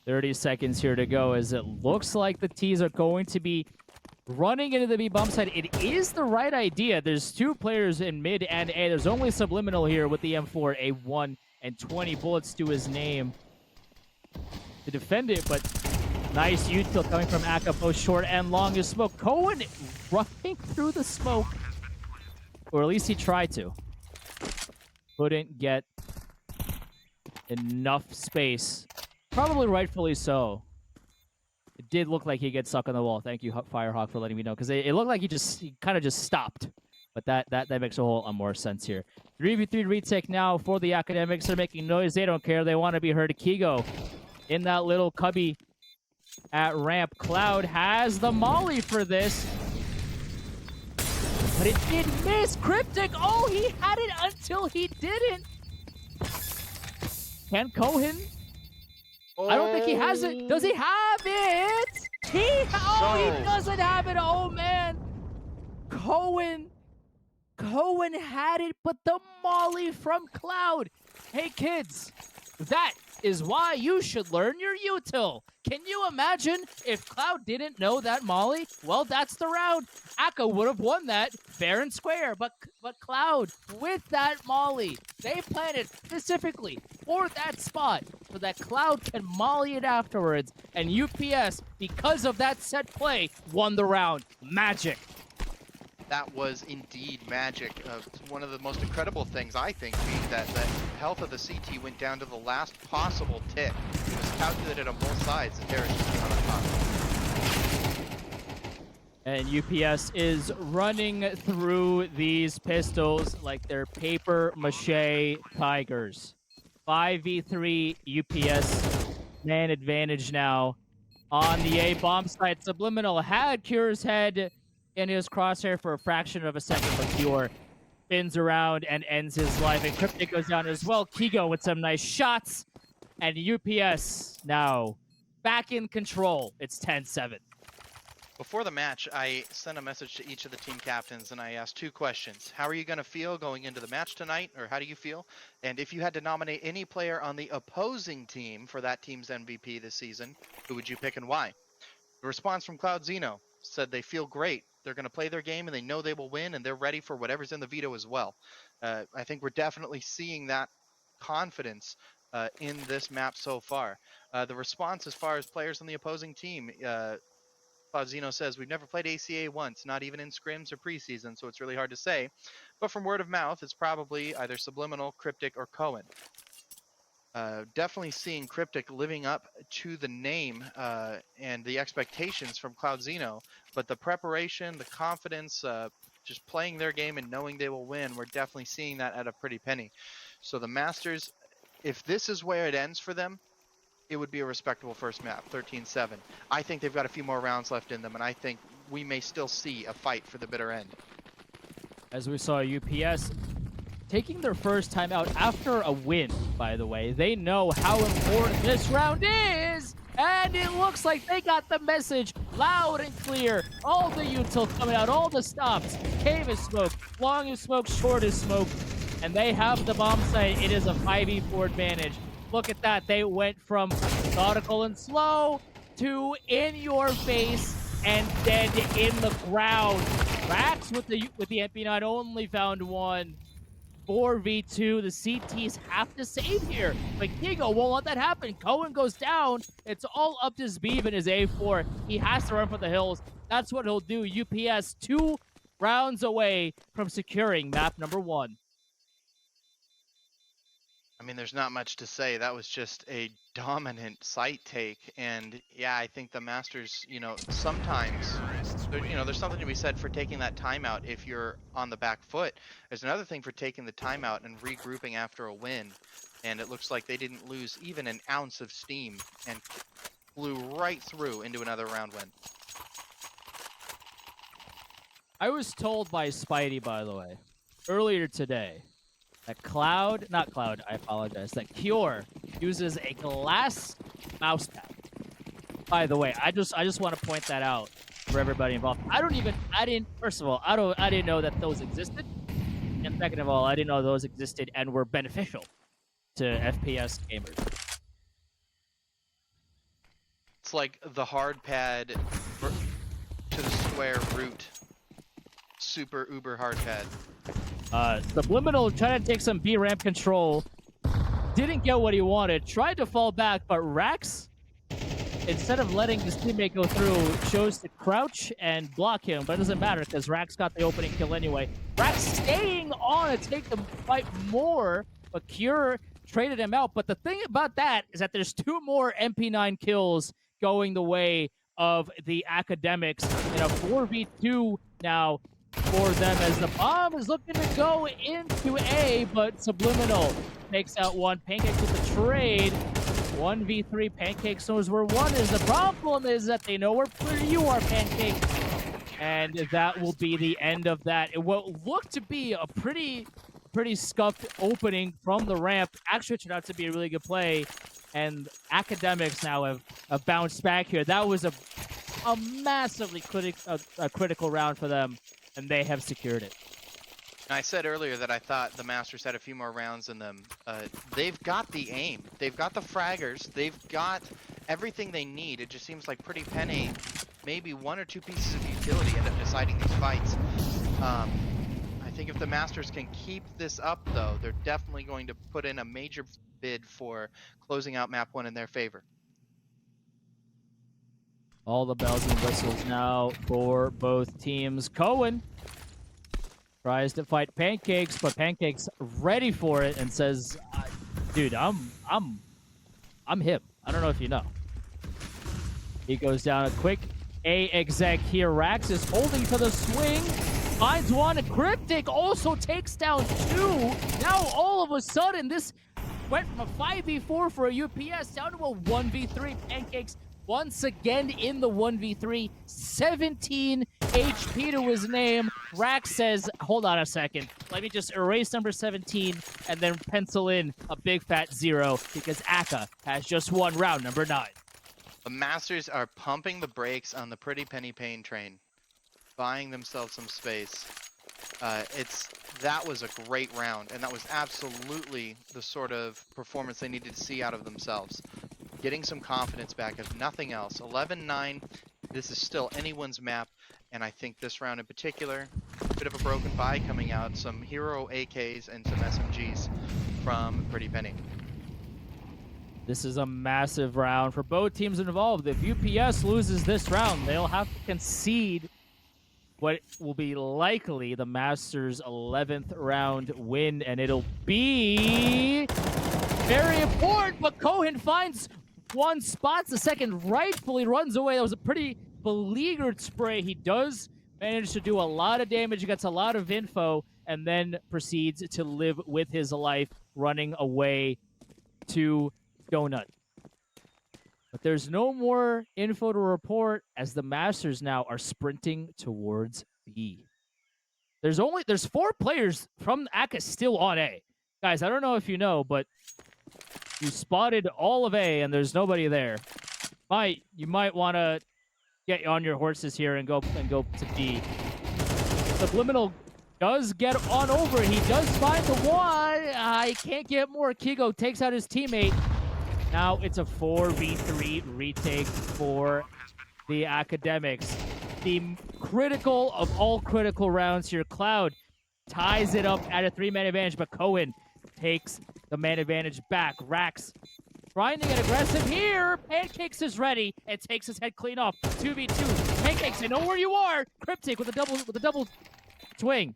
30 seconds here to go as it looks like the T's are going to be running into the B bomb side. It is the right idea. There's 2 players in mid and A. There's only Subliminal here with the M4, a 1 and 20 bullets to his name to defend it, but nice util coming from ACA, both short and long as smoke. Cohen running through the smoke, or at least he tried to. Couldn't get enough space. Probably rightfully so. It did look like he gets stuck on the wall. Thank you, Firehawk, for letting me know, because it looked like he kind of just stopped. But that makes a whole lot more sense here. 3v3 retake now for the Academics. They're making noise. They don't care. They want to be heard. Kigo in that little cubby at ramp. Cloud has the molly for this. But it did miss. Cryptic. Oh, he had it until he didn't. Can Cohen? I don't think he has it. Does he have it? He doesn't have it. Oh, man. Cohen had it, but the molly from Cloud. Hey, kids, that is why you should learn your util. Can you imagine if Cloud didn't know that molly? Well, that's the round. ACA would have won that fair and square, but Cloud, with that molly, they planned it specifically for that spot so that Cloud can molly it afterwards, and UPS, because of that set play, won the round. Magic. That was indeed magic. One of the most incredible things, I think, being that the health of the CT went down to the last possible tick. It was calculated on both sides. The terrorist came out on top. And UPS is running through these pistols like they're paper mache tigers. 5v3 UPS man advantage now on the A bomb site. Subliminal had Cure's head in his crosshair for a fraction of a second, but Cure spins around and ends his life. And Cryptic goes down as well. Kigo with some nice shots. And UPS now back in control. It's 10-7. Before the match, I sent a message to each of the team captains and I asked 2 questions. How are you going to feel going into the match tonight, or how do you feel? And if you had to nominate any player on the opposing team for that team's MVP this season, who would you pick and why? The response from Cloud Zeno said they feel great. They're going to play their game and they know they will win, and they're ready for whatever's in the veto as well. I think we're definitely seeing that confidence in this map so far. The response as far as players on the opposing team, Cloud Zeno says, we've never played ACA once, not even in scrims or preseason, so it's really hard to say. But from word of mouth, it's probably either Subliminal, Cryptic, or Cohen. Definitely seeing Cryptic living up to the name and the expectations from Cloud Zeno, but the preparation, the confidence, just playing their game and knowing they will win, we're definitely seeing that at a pretty penny. So the Masters, if this is where it ends for them, it would be a respectable first map, 13-7. I think they've got a few more rounds left in them, and I think we may still see a fight for the bitter end. As we saw UPS taking their first time out after a win, by the way. They know how important this round is, and it looks like they got the message loud and clear. All the util coming out, all the stops. Cave is smoke, long is smoke, short is smoke, and they have the bomb site. It is a 5v4 advantage. Look at that. They went from methodical and slow to in your face and dead in the ground. Rax with the MP9 only found one. 4v2. The CTs have to save here, but Kigo won't let that happen. Cohen goes down. It's all up to Zbeev and his A4. He has to run for the hills. That's what he'll do. UPS 2 rounds away from securing map number 1. I mean, there's not much to say. That was just a dominant site take. And yeah, I think the Masters, sometimes, there's something to be said for taking that timeout if you're on the back foot. There's another thing for taking the timeout and regrouping after a win. And it looks like they didn't lose even an ounce of steam and flew right through into another round win. I was told by Spidey, by the way, earlier today, that that Cure uses a glass mouse pad. By the way, I just want to point that out for everybody involved. First of all, I didn't know that those existed. And second of all, I didn't know those existed and were beneficial to FPS gamers. It's like the hard pad to the square root. Super uber hard pad. Subliminal trying to take some B ramp control. Didn't get what he wanted. Tried to fall back, but Rax, instead of letting his teammate go through, chose to crouch and block him. But it doesn't matter because Rax got the opening kill anyway. Rax staying on to take the fight more, but Cure traded him out. But the thing about that is that there's 2 more MP9 kills going the way of the Academics in a 4v2 now for them, as the bomb is looking to go into A, but Subliminal takes out one. Pancakes with the trade. 1v3. Pancakes knows where 1 is. The problem is that they know where you are, Pancake. And that will be the end of that. It will look to be a pretty scuffed opening from the ramp. Actually turned out to be a really good play. And Academics now have bounced back here. That was a massively critical round for them, and they have secured it. I said earlier that I thought the Masters had a few more rounds in them. They've got the aim. They've got the fraggers. They've got everything they need. It just seems like Pretty Penne, maybe 1 or 2 pieces of utility end up deciding these fights. I think if the Masters can keep this up, though, they're definitely going to put in a major bid for closing out map 1 in their favor. All the bells and whistles now for both teams. Cohen tries to fight Pancakes, but Pancakes ready for it and says, "Dude, I'm him. I don't know if you know." He goes down a quick A exec here. Rax is holding to the swing, finds one. Cryptic also takes down 2. Now all of a sudden, this went from a 5v4 for a UPS down to a 1v3. Pancakes once again in the 1v3, 17 HP to his name. Rax says, hold on a second. Let me just erase number 17 and then pencil in a big fat 0 because ACA has just won round number 9. The Masters are pumping the brakes on the Pretty Penny Pain train, buying themselves some space. That was a great round, and that was absolutely the sort of performance they needed to see out of themselves. Getting some confidence back, if nothing else. 11-9, this is still anyone's map, and I think this round in particular, bit of a broken buy coming out, some hero AKs and some SMGs from Pretty Penny. This is a massive round for both teams involved. If UPS loses this round, they'll have to concede what will be likely the Masters' 11th round win, and it'll be very important. But Cohen finds one, spots the second, rightfully runs away. That was a pretty beleaguered spray. He does manage to do a lot of damage, gets a lot of info, and then proceeds to live with his life, running away to Donut. But there's no more info to report as the Masters now are sprinting towards B. There's 4 players from ACA still on A. Guys, I don't know if you know, but you spotted all of A and there's nobody there. You might want to get on your horses here and go to B. Subliminal does get on over. He does find the one. He can't get more. Kigo takes out his teammate. Now it's a 4v3 retake for the Academics. The critical of all critical rounds here. Cloud ties it up at a 3-man advantage, but Cohen takes the man advantage back. Rax trying to get aggressive here. Pancakes is ready and takes his head clean off. 2v2. Pancakes, I know where you are. Cryptic with a double swing.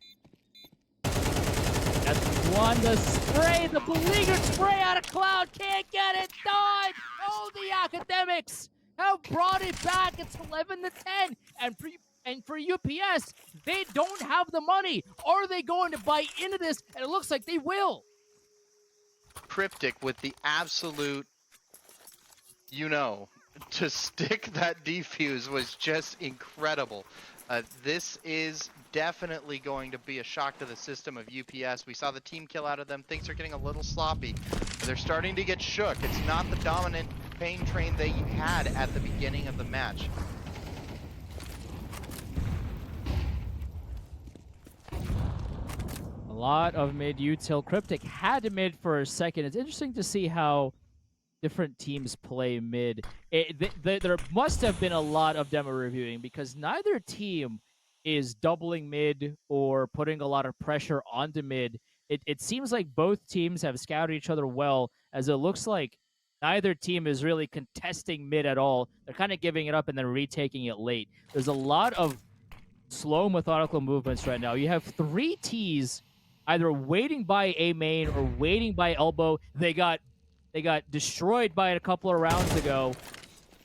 That's one. The spray, the beleaguered spray out of Cloud. Can't get it done. Oh, the Academics have brought it back. It's 11-10. And for UPS, they don't have the money. Are they going to bite into this? And it looks like they will. Cryptic with the absolute, to stick that defuse was just incredible. This is definitely going to be a shock to the system of UPS. We saw the team kill out of them. Things are getting a little sloppy. They're starting to get shook. It's not the dominant pain train they had at the beginning of the match. A lot of mid util. Cryptic had to mid for a second. It's interesting to see how different teams play mid. There must have been a lot of demo reviewing because neither team is doubling mid or putting a lot of pressure onto mid. It seems like both teams have scouted each other well, as it looks like neither team is really contesting mid at all. They're kind of giving it up and then retaking it late. There's a lot of slow, methodical movements right now. You have 3 Ts either waiting by A main or waiting by elbow. They got destroyed by it a couple of rounds ago.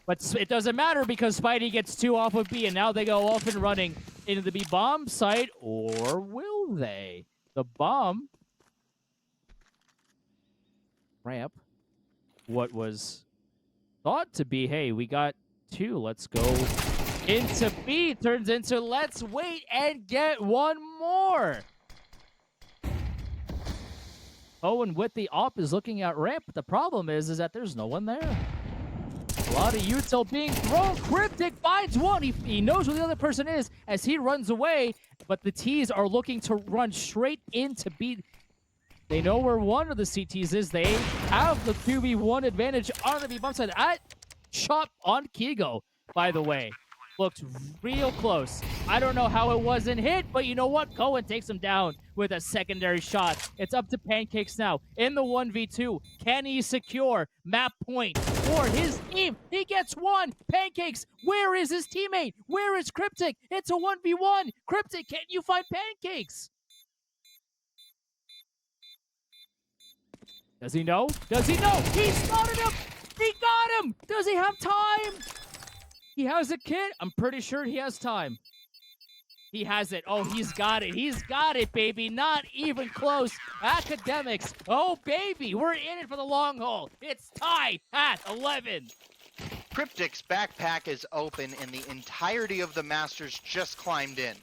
But it doesn't matter because Spidey gets 2 off of B, and now they go off and running into the B bomb site. Or will they? The bomb ramp, what was thought to be, hey, we got 2, let's go into B, turns into let's wait and get one more. Owen with the op is looking at ramp, but the problem is that there's no one there. A lot of util being thrown. Cryptic finds one. He knows where the other person is as he runs away, but the Ts are looking to run straight into B. They know where one of the CTs is. They have the 2v1 advantage on the B bump side. Shot on Kigo, by the way. Looked real close. I don't know how it wasn't hit, but you know what? Cohen takes him down with a secondary shot. It's up to Pancakes now in the 1v2. Can he secure map point for his team? He gets one. Pancakes, where is his teammate? Where is Cryptic? It's a 1v1. Cryptic, can you find Pancakes? Does he know? Does he know? He spotted him! He got him! Does he have time? He has a kit. I'm pretty sure he has time. He has it. Oh, he's got it. He's got it, baby. Not even close. Academics. Oh, baby. We're in it for the long haul. It's tied at 11. Cryptic's backpack is open and the entirety of the Masters just climbed in.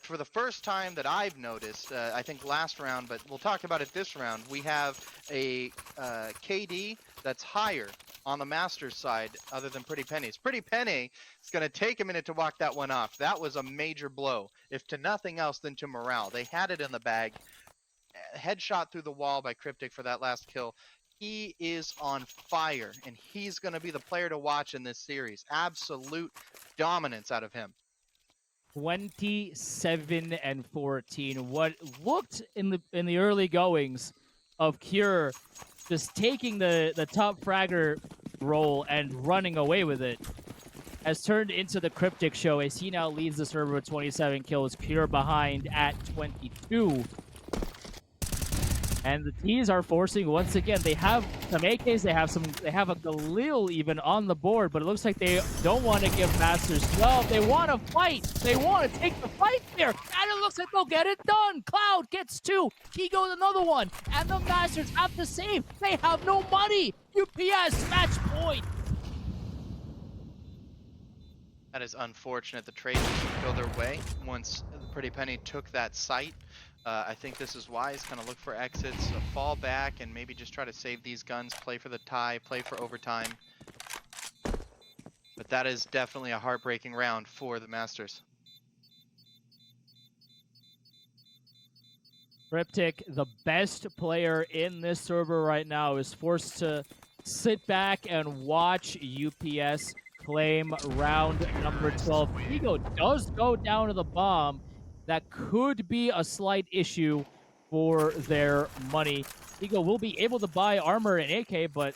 for the first time that I've noticed, I think last round, but we'll talk about it this round, we have a KD that's higher on the Masters side other than Pretty Penny's. Pretty Penny is going to take a minute to walk that one off. That was a major blow, if to nothing else than to morale. They had it in the bag. Headshot through the wall by Cryptic for that last kill. He is on fire, and he's going to be the player to watch in this series. Absolute dominance out of him. 27 and 14. What looked in the early goings of Cure just taking the top fragger role and running away with it has turned into the Cryptic show as he now leads the server with 27 kills. Cure behind at 22. And the T's are forcing once again. They have some AKs, they have a Galil even on the board, but it looks like they don't want to give Masters 12. They want to fight. They want to take the fight there. And it looks like they'll get it done. Cloud gets 2. He goes another one. And the Masters have the same. They have no money. UPS match point. That is unfortunate. The trade didn't go their way once Pretty Penny took that site. I think this is wise. Kind of look for exits, fall back, and maybe just try to save these guns, play for the tie, play for overtime. But that is definitely a heartbreaking round for the Masters. Cryptic, the best player in this server right now, is forced to sit back and watch UPS claim round number 12. Ego does go down to the bomb. That could be a slight issue for their money. Ego will be able to buy armor and AK, but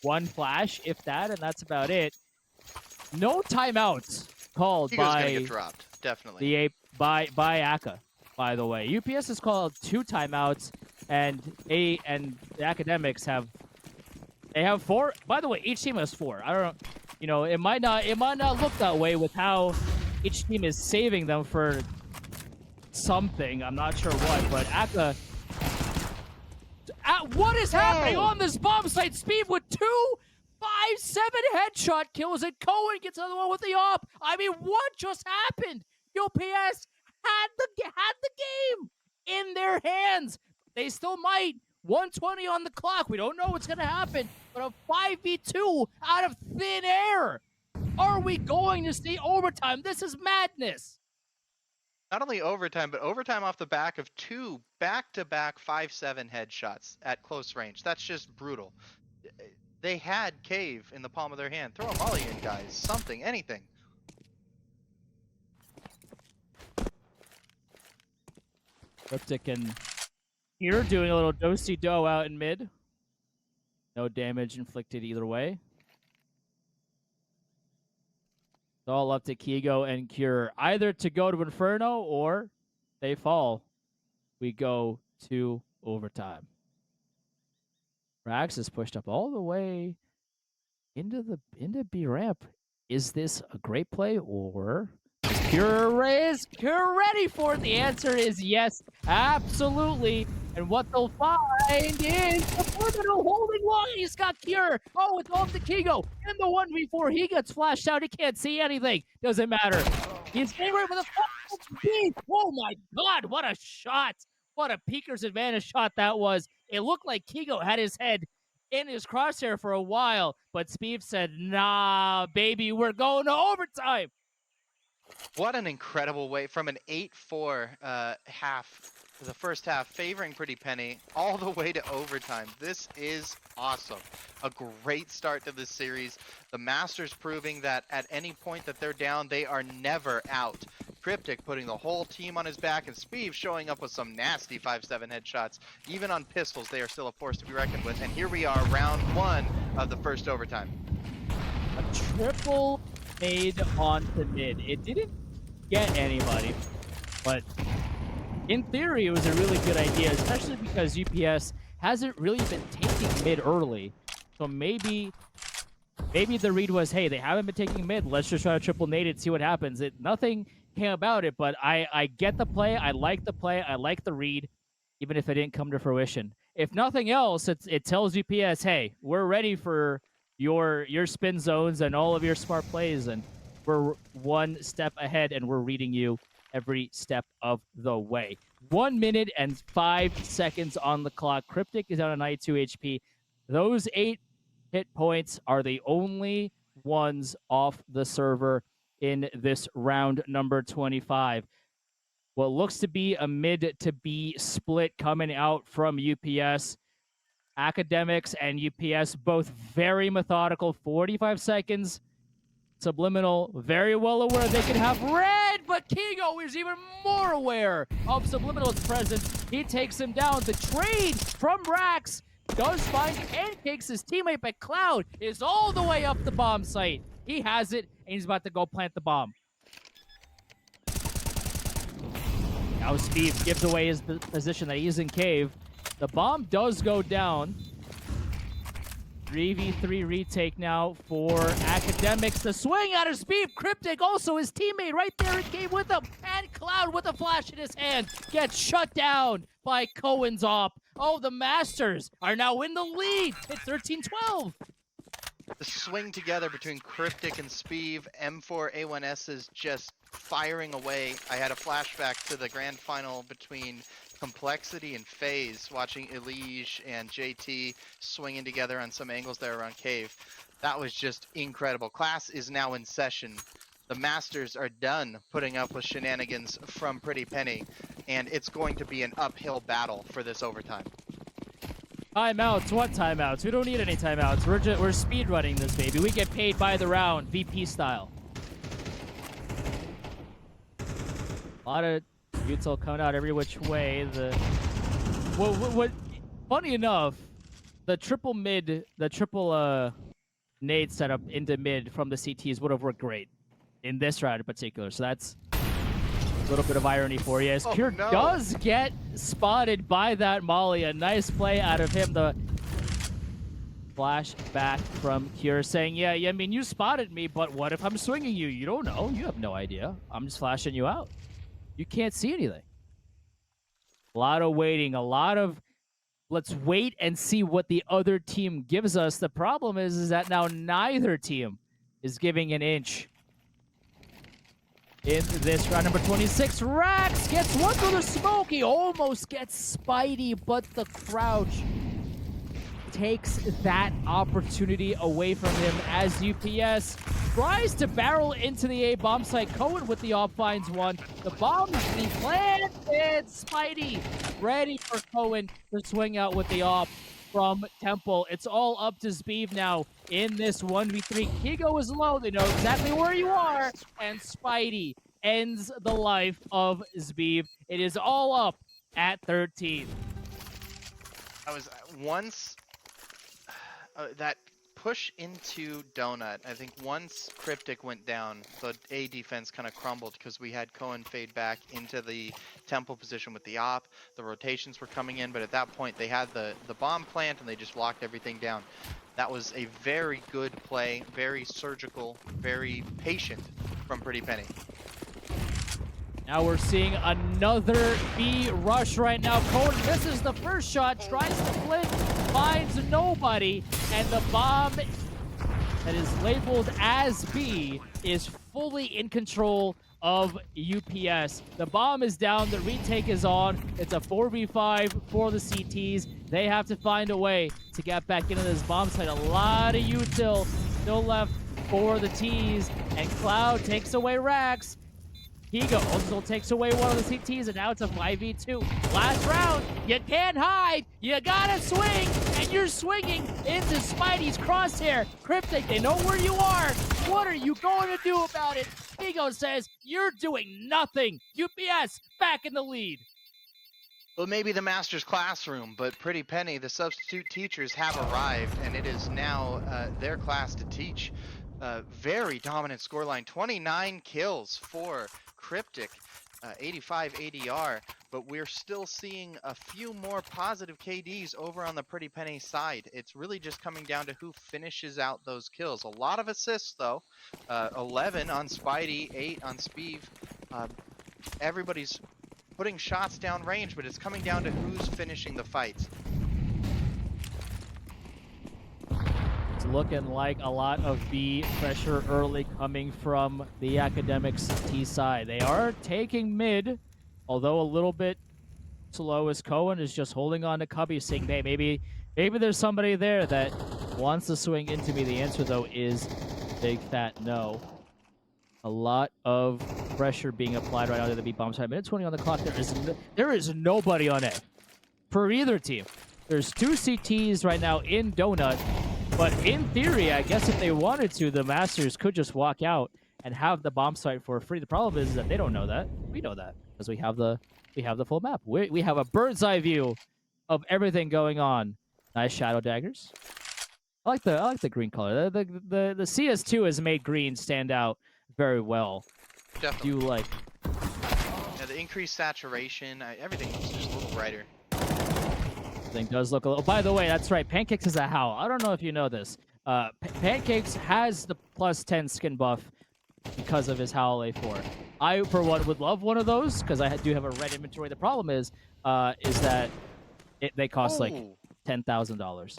one flash, if that, and that's about it. No timeouts called Ego's by gonna get dropped, definitely. by ACA, by the way. UPS has called 2 timeouts, and the Academics have 4. By the way, each team has 4. I don't know, you know, it might not look that way with how each team is saving them for something. I'm not sure what, but ACA. What is happening on this bomb site? Speed with 2 5-7 headshot kills, and Cohen gets another one with the op. I mean, what just happened? UPS had the game in their hands. They still might. 120 on the clock. We don't know what's going to happen, but a 5v2 out of thin air. Are we going to see overtime? This is madness. Not only overtime, but overtime off the back of 2 back-to-back 5-7 headshots at close range. That's just brutal. They had Cave in the palm of their hand. Throw a molly in, guys. Something, anything. Cryptic and here doing a little do-si-do out in mid. No damage inflicted either way. It's all up to Kigo and Cure. Either to go to Inferno or they fall. We go to overtime. Rax is pushed up all the way into B ramp. Is this a great play, or is Cure ready for it? The answer is yes, absolutely. And what they'll find is the criminal holding long. He's got Cure. Oh, it's off to Kigo. In the 1v4, he gets flashed out. He can't see anything. Doesn't matter. He's getting right with a oh my God, what a shot. What a Peaker's advantage shot that was. It looked like Kigo had his head in his crosshair for a while, but Speed said, nah, baby, we're going to overtime. What an incredible way from an 8-4 half, the first half, favoring Pretty Penny, all the way to overtime. This is awesome. A great start to this series. The Masters proving that at any point that they're down, they are never out. Cryptic putting the whole team on his back, and Speed showing up with some nasty 5-7 headshots. Even on pistols, they are still a force to be reckoned with. And here we are, round 1 of the first overtime. A triple made onto mid. It didn't get anybody, but in theory, it was a really good idea, especially because UPS hasn't really been taking mid early. So maybe the read was, hey, they haven't been taking mid. Let's just try to triple nade it, see what happens. Nothing came about it, but I get the play. I like the play. I like the read, even if it didn't come to fruition. If nothing else, it tells UPS, hey, we're ready for your spin zones and all of your smart plays, and we're one step ahead, and we're reading you every step of the way. 1 minute and 5 seconds on the clock. Cryptic is down to 92 HP. Those 8 hit points are the only ones off the server in this round number 25. What looks to be a mid to B split coming out from UPS. Academics and UPS both very methodical. 45 seconds. Subliminal, very well aware they can have red, but Kigo is even more aware of Subliminal's presence. He takes him down. The trade from Rax does find Pancakes, his teammate, but Cloud is all the way up the bomb site. He has it, and he's about to go plant the bomb. Now Speed gives away his position that he's in cave. The bomb does go down. 3v3 retake now for Academics. The swing out of Speed. Cryptic, also his teammate right there in cave with him. And Cloud with a flash in his hand gets shut down by Cohen's op. Oh, the Masters are now in the lead. It's 13-12. The swing together between Cryptic and Speev, M4A1S is just firing away. I had a flashback to the grand final between Complexity and FaZe, watching Elige and JT swinging together on some angles there around cave. That was just incredible. Class is now in session. The Masters are done putting up with shenanigans from Pretty Penny, and it's going to be an uphill battle for this overtime. Timeouts? What timeouts? We don't need any timeouts. We're speed running this, baby. We get paid by the round, VP style. A lot of util coming out every which way. What funny enough, the triple nade setup into mid from the CTs would have worked great in this round in particular. So that's a little bit of irony for you. As Cure does get spotted by that Molly. A nice play out of him. The flash back from Cure saying, yeah, I mean, you spotted me, but what if I'm swinging you? You don't know. You have no idea. I'm just flashing you out. You can't see anything. A lot of waiting, a lot of let's wait and see what the other team gives us. The problem is that now neither team is giving an inch. In this round number 26, Rax gets one through the smoke. He almost gets Spidey, but the crouch takes that opportunity away from him as UPS tries to barrel into the A bomb site. Cohen with the op finds one. The bomb is being planted. Spidey ready for Cohen to swing out with the op from Temple. It's all up to Zbeev now in this 1v3. Kigo is low. They know exactly where you are. And Spidey ends the life of Zbeev. It is all up at 13. I was once that push into Donut. I think once Cryptic went down, the A defense kind of crumbled because we had Cohen fade back into the Temple position with the op. The rotations were coming in, but at that point they had the bomb plant and they just locked everything down. That was a very good play, very surgical, very patient from Pretty Penny. Now we're seeing another B rush right now. Cohen misses the first shot, tries to flip, finds nobody, and the bomb that is labeled as B is fully in control of UPS. The bomb is down, the retake is on. It's a 4v5 for the CTs. They have to find a way to get back into this bomb site. A lot of util still left for the Ts, and Cloud takes away Rax. Kigo also takes away one of the CTs, and now it's a 5v2. Last round, you can't hide, you gotta swing, and you're swinging into Spidey's crosshair. Cryptic, they know where you are. What are you going to do about it? Kigo says, you're doing nothing. UPS back in the lead. Well, maybe the Master's classroom, but Pretty Penny, the substitute teachers have arrived, and it is now their class to teach. Very dominant scoreline, 29 kills for Cryptic, 85 ADR, but we're still seeing a few more positive KDs over on the Pretty Penny side. It's really just coming down to who finishes out those kills. A lot of assists though, 11 on Spidey, 8 on Speev. Everybody's putting shots down range, but it's coming down to who's finishing the fights. looking like a lot of B pressure early coming from the Academics T side. They are taking mid, although a little bit slow as Cohen is just holding on to Cubby, saying, hey, maybe there's somebody there that wants to swing into me. The answer, though, is big fat no. A lot of pressure being applied right now to the B bomb side. Minute 20 on the clock. There is nobody on it for either team. There's 2 CTs right now in Donut, but in theory, I guess if they wanted to, the Masters could just walk out and have the bomb site for free. The problem is that they don't know that. We know that because we have the full map. We have a bird's eye view of everything going on. Nice shadow daggers. I like the green color. The CS2 has made green stand out very well. Definitely. Do you like? Yeah, the increased saturation, everything looks just a little brighter. Thing does look a little. By the way, that's right. Pancakes is a howl. I don't know if you know this. Pancakes has the +10 skin buff because of his Howl A4. I, for one, would love one of those because I do have a red inventory. The problem is that they cost like Ooh. $10,000.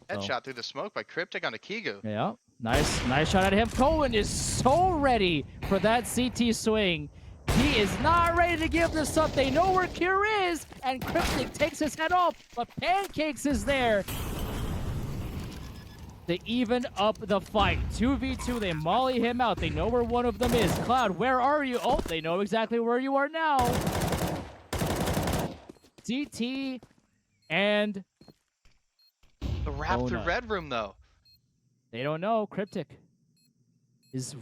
Headshot through the smoke by Cryptic onto Kigo. Yeah, nice shot at him. Cohen is so ready for that CT swing. He is not ready to give this up. They know where Cure is, and Cryptic takes his head off, but Pancakes is there to even up the fight. 2v2, they molly him out. They know where one of them is. Cloud, where are you? Oh, they know exactly where you are now. CT and The Raptor Donut. Red Room, though. They don't know. Cryptic is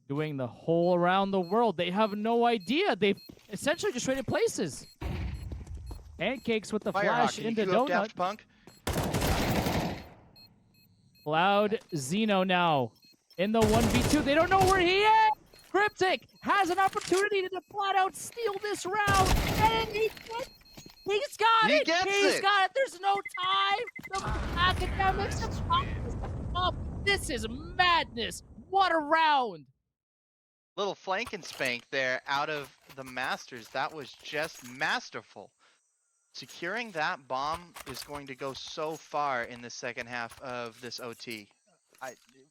doing the whole around the world. They have no idea. They've essentially just traded places. Pancakes with the flash Firehawk, into you go up Donut. Daft Punk. Cloud Zeno now in the 1v2. They don't know where he is. Cryptic has an opportunity to flat out steal this round, and he's got He it. gets He's it. got it. There's no time. The Academics have popped this up. This is madness. What a round. Little flank and spank there out of the Masters. That was just masterful. Securing that bomb is going to go so far in the second half of this OT.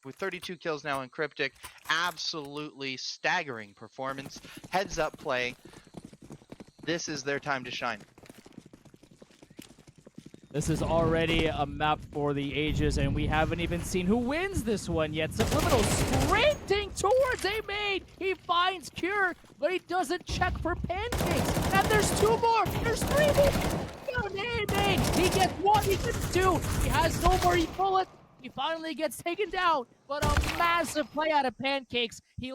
With 32 kills now in Cryptic, absolutely staggering performance. Heads up play. This is their time to shine. This is already a map for the ages, and we haven't even seen who wins this one yet. Subliminal sprinting towards A-Main. He finds Cure, but he doesn't check for Pancakes. And there's 2 more. There's 3 more. Down A-Main. He gets 1. He gets 2. He has no more bullets. He finally gets taken down, but a massive play out of Pancakes. He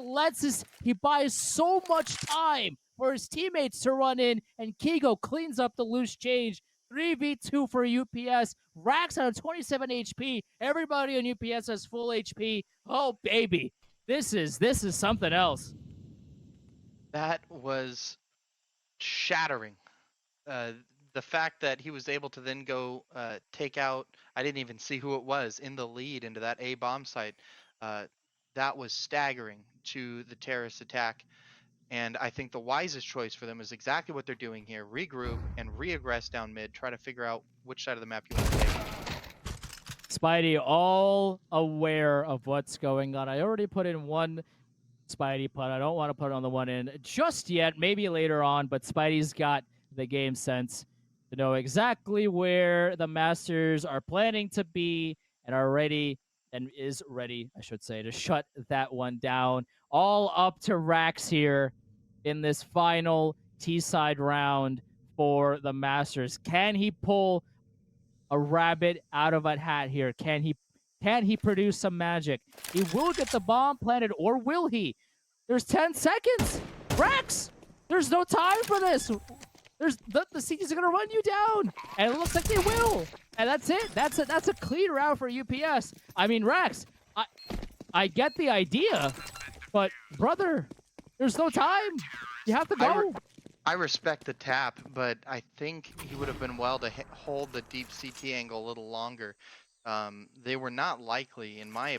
buys so much time for his teammates to run in, and Kigo cleans up the loose change. 3v2 for UPS. Rax out of 27 HP. Everybody on UPS has full HP. Oh baby, this is something else. That was shattering. The fact that he was able to then go take out, I didn't even see who it was, in the lead into that A bomb site. That was staggering to the terrorist attack. And I think the wisest choice for them is exactly what they're doing here. Regroup and re-aggress down mid. Try to figure out which side of the map you want to take. Spidey all aware of what's going on. I already put in one Spidey putt. I don't want to put on the one in just yet. Maybe later on, but Spidey's got the game sense to know exactly where the Masters are planning to be and are ready, and is ready, I should say, to shut that one down. All up to Rax here in this final T-side round for the Masters. Can he pull a rabbit out of a hat here? Can he produce some magic? He will get the bomb planted, or will he? There's 10 seconds. Rax, there's no time for this. There's the CTs are gonna run you down, and it looks like they will. And that's it. That's a clean round for UPS. I mean, Rax, I get the idea, but brother, there's no time. You have to go. I respect the tap, but I think he would have been well to hold the deep CT angle a little longer. They were not likely, in my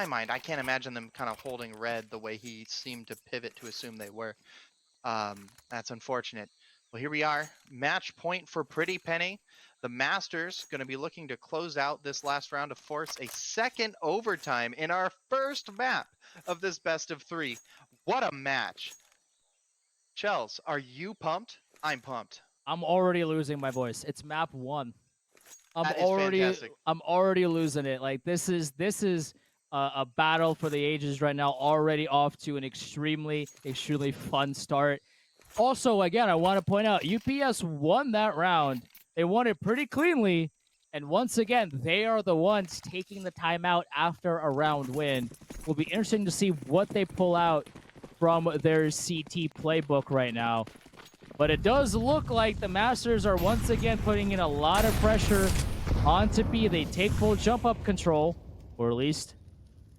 mind. I can't imagine them kind of holding red the way he seemed to pivot to assume they were. That's unfortunate. Well, here we are. Match point for Pretty Penny. The Masters going to be looking to close out this last round to force a second overtime in our first map of this best of 3. What a match. Chels, are you pumped? I'm pumped. I'm already losing my voice. It's map 1. That is fantastic. I'm already losing it. Like this is a battle for the ages right now. Already off to an extremely fun start. Also, again, I want to point out UPS won that round. They won it pretty cleanly, and once again, they are the ones taking the timeout after a round win. Will be interesting to see what they pull out from their CT playbook right now. But it does look like the Masters are once again putting in a lot of pressure onto B. They take full jump-up control, or at least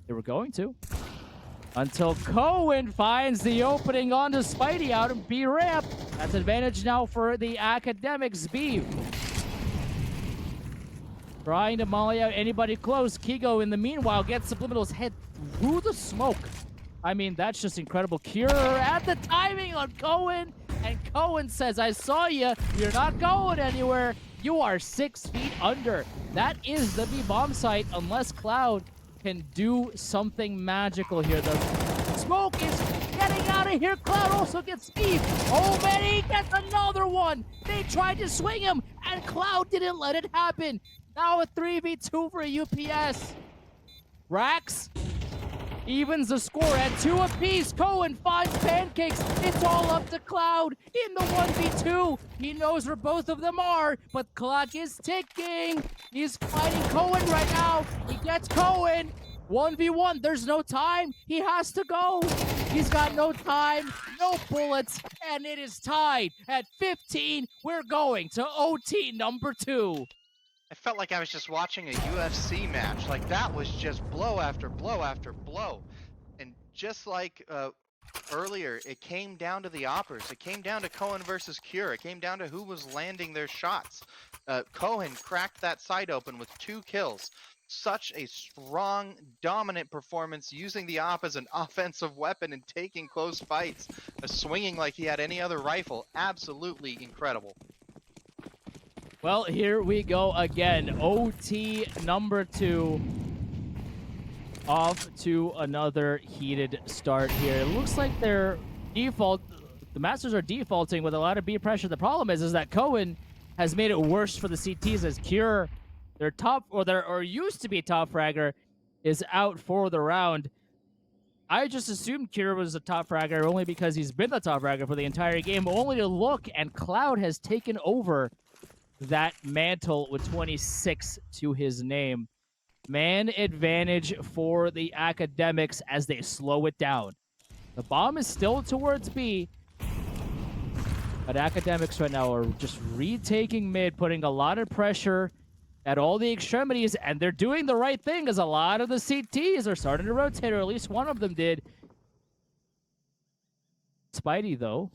they were going to. Until Cohen finds the opening onto Spidey out of B ramp. That's advantage now for the Academics B. Trying to molly out anybody close. Kigo, in the meanwhile, gets Subliminal's head through the smoke. I mean, that's just incredible. Cure at the timing on Cohen. And Cohen says, I saw you. You're not going anywhere. You are 6 feet under. That is the B bomb site, unless Cloud can do something magical here. The smoke is getting out of here. Cloud also gets speed. Oh, man, he gets another one. They tried to swing him, and Cloud didn't let it happen. Now a 3v2 for UPS. Rax evens the score at 2 apiece. Cohen finds Pancakes. It's all up to Cloud in the 1v2. He knows where both of them are, but clock is ticking. He's fighting Cohen right now. He gets Cohen. 1v1. There's no time. He has to go. He's got no time, no bullets, and it is tied at 15. We're going to OT number 2. I felt like I was just watching a UFC match. Like, that was just blow after blow after blow. And just like earlier, it came down to the Oppers. It came down to Cohen versus Cure. It came down to who was landing their shots. Cohen cracked that side open with 2 kills. Such a strong, dominant performance, using the Opp as an offensive weapon and taking close fights. Swinging like he had any other rifle. Absolutely incredible. Well, here we go again. OT number 2. Off to another heated start here. It looks like the Masters are defaulting with a lot of B pressure. The problem is that Cohen has made it worse for the CTs as Cure, their top, or used to be top fragger, is out for the round. I just assumed Cure was a top fragger only because he's been the top fragger for the entire game, only to look, and Cloud has taken over that mantle with 26 to his name. Man advantage for the Academics as they slow it down. The bomb is still towards B, but Academics right now are just retaking mid, putting a lot of pressure at all the extremities, and they're doing the right thing as a lot of the CTs are starting to rotate, or at least one of them did. Spidey, though,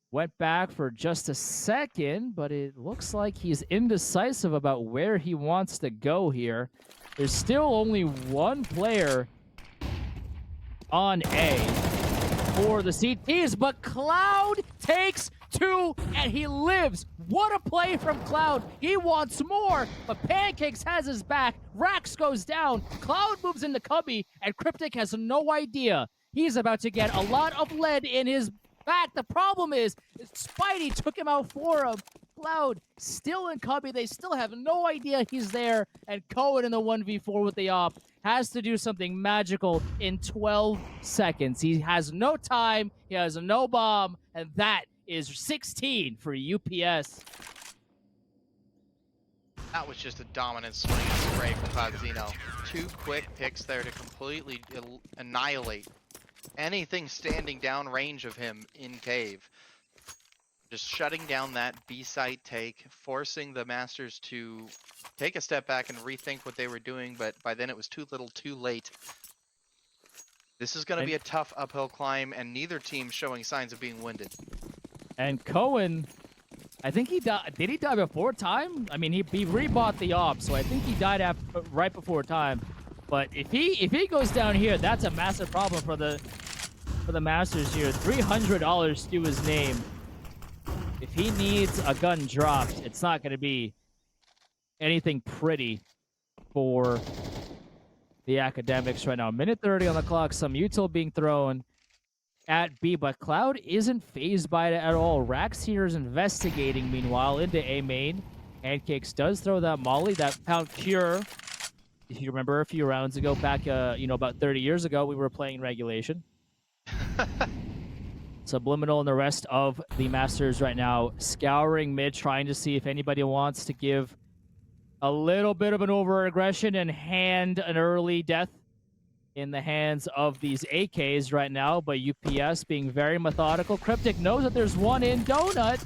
went back for just a second, but it looks like he's indecisive about where he wants to go here. There's still only one player on A for the CTs, but Cloud takes 2, and he lives. What a play from Cloud. He wants more, but Pancakes has his back. Rax goes down. Cloud moves into Cubby, and Cryptic has no idea. He's about to get a lot of lead in his back. The problem is Spidey took him out for him. Cloud still in Cubby. They still have no idea he's there. And Cohen in the 1v4 with the Op has to do something magical in 12 seconds. He has no time. He has no bomb. And that is 16 for UPS. That was just a dominant swing and spray from Cloud Zeno. 2 quick picks there to completely annihilate anything standing downrange of him in cave. Just shutting down that B site take, forcing the Masters to take a step back and rethink what they were doing, but by then it was too little too late. This is going to be a tough uphill climb, and neither team showing signs of being winded. And Cohen, I think he died. Did he die before time? I mean, he rebought the Op, so I think he died right before time. But if he goes down here, that's a massive problem for the Masters here. $300 to his name. if he needs a gun dropped, it's not going to be anything pretty for the academics right now. Minute 30 on the clock. Some util being thrown at B, but Cloud isn't phased by it at all. Rax here is investigating, meanwhile, into A main. Pancakes does throw that molly, that found Cure. If you remember a few rounds ago, back, about 30 years ago, we were playing regulation. Subliminal and the rest of the Masters right now scouring mid, trying to see if anybody wants to give a little bit of an over-aggression and hand an early death in the hands of these AKs right now, but UPS being very methodical. Cryptic knows that there's one in Donut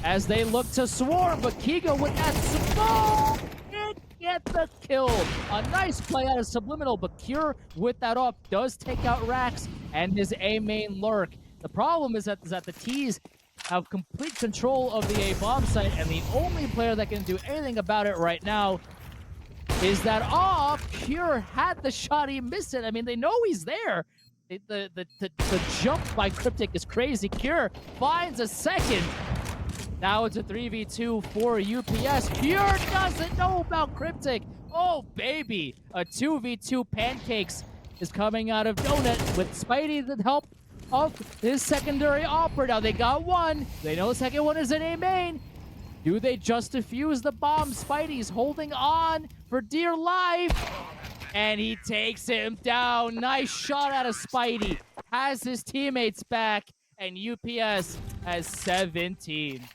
as they look to swarm, but Kigo with that smoke can't get the kill. A nice play out of Subliminal, but Cure with that off does take out Rax and his A main lurk. The problem is that the T's have complete control of the A bomb site, and the only player that can do anything about it right now is that Cure had the shot, he missed it. I mean, they know he's there. The jump by Cryptic is crazy. Cure finds a second. Now it's a 3v2 for UPS. Cure doesn't know about Cryptic. Oh, baby. A 2v2 Pancakes is coming out of Donut with Spidey the help of his secondary opera. Now they got one. They know the second one is in A main. Do they just defuse the bomb? Spidey's holding on for dear life. And he takes him down. Nice shot out of Spidey. Has his teammates back. And UPS has 17.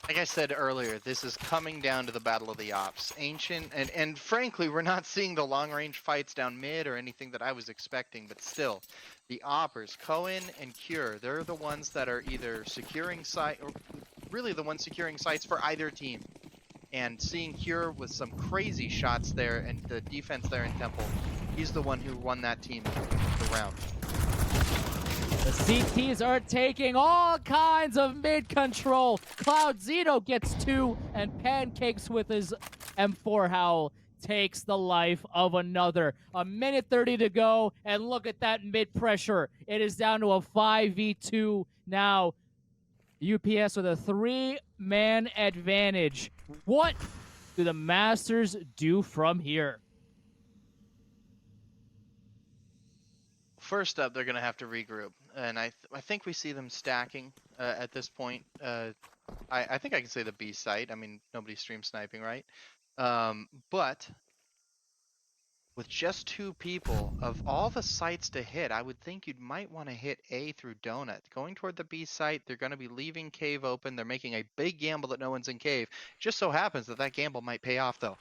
Like I said earlier, this is coming down to the battle of the ops. Ancient, and frankly, we're not seeing the long-range fights down mid or anything that I was expecting, but still, the oppers, Cohen and Cure, they're the ones that are either securing site, or really the ones securing sites for either team. And seeing Cure with some crazy shots there and the defense there in Temple, he's the one who won that team the round. The CTs are taking all kinds of mid-control. Cloud Zeno gets 2, and Pancakes with his M4 Howl takes the life of another. A minute 30 to go, and look at that mid-pressure. It is down to a 5v2 now. UPS with a 3-man advantage. What do the Masters do from here? First up, they're going to have to regroup, and I think we see them stacking at this point. I think I can say the B site. I mean, nobody's stream sniping, right? But with just 2 people, of all the sites to hit, I would think you might want to hit A through Donut. Going toward the B site, they're going to be leaving Cave open. They're making a big gamble that no one's in Cave. Just so happens that gamble might pay off, though.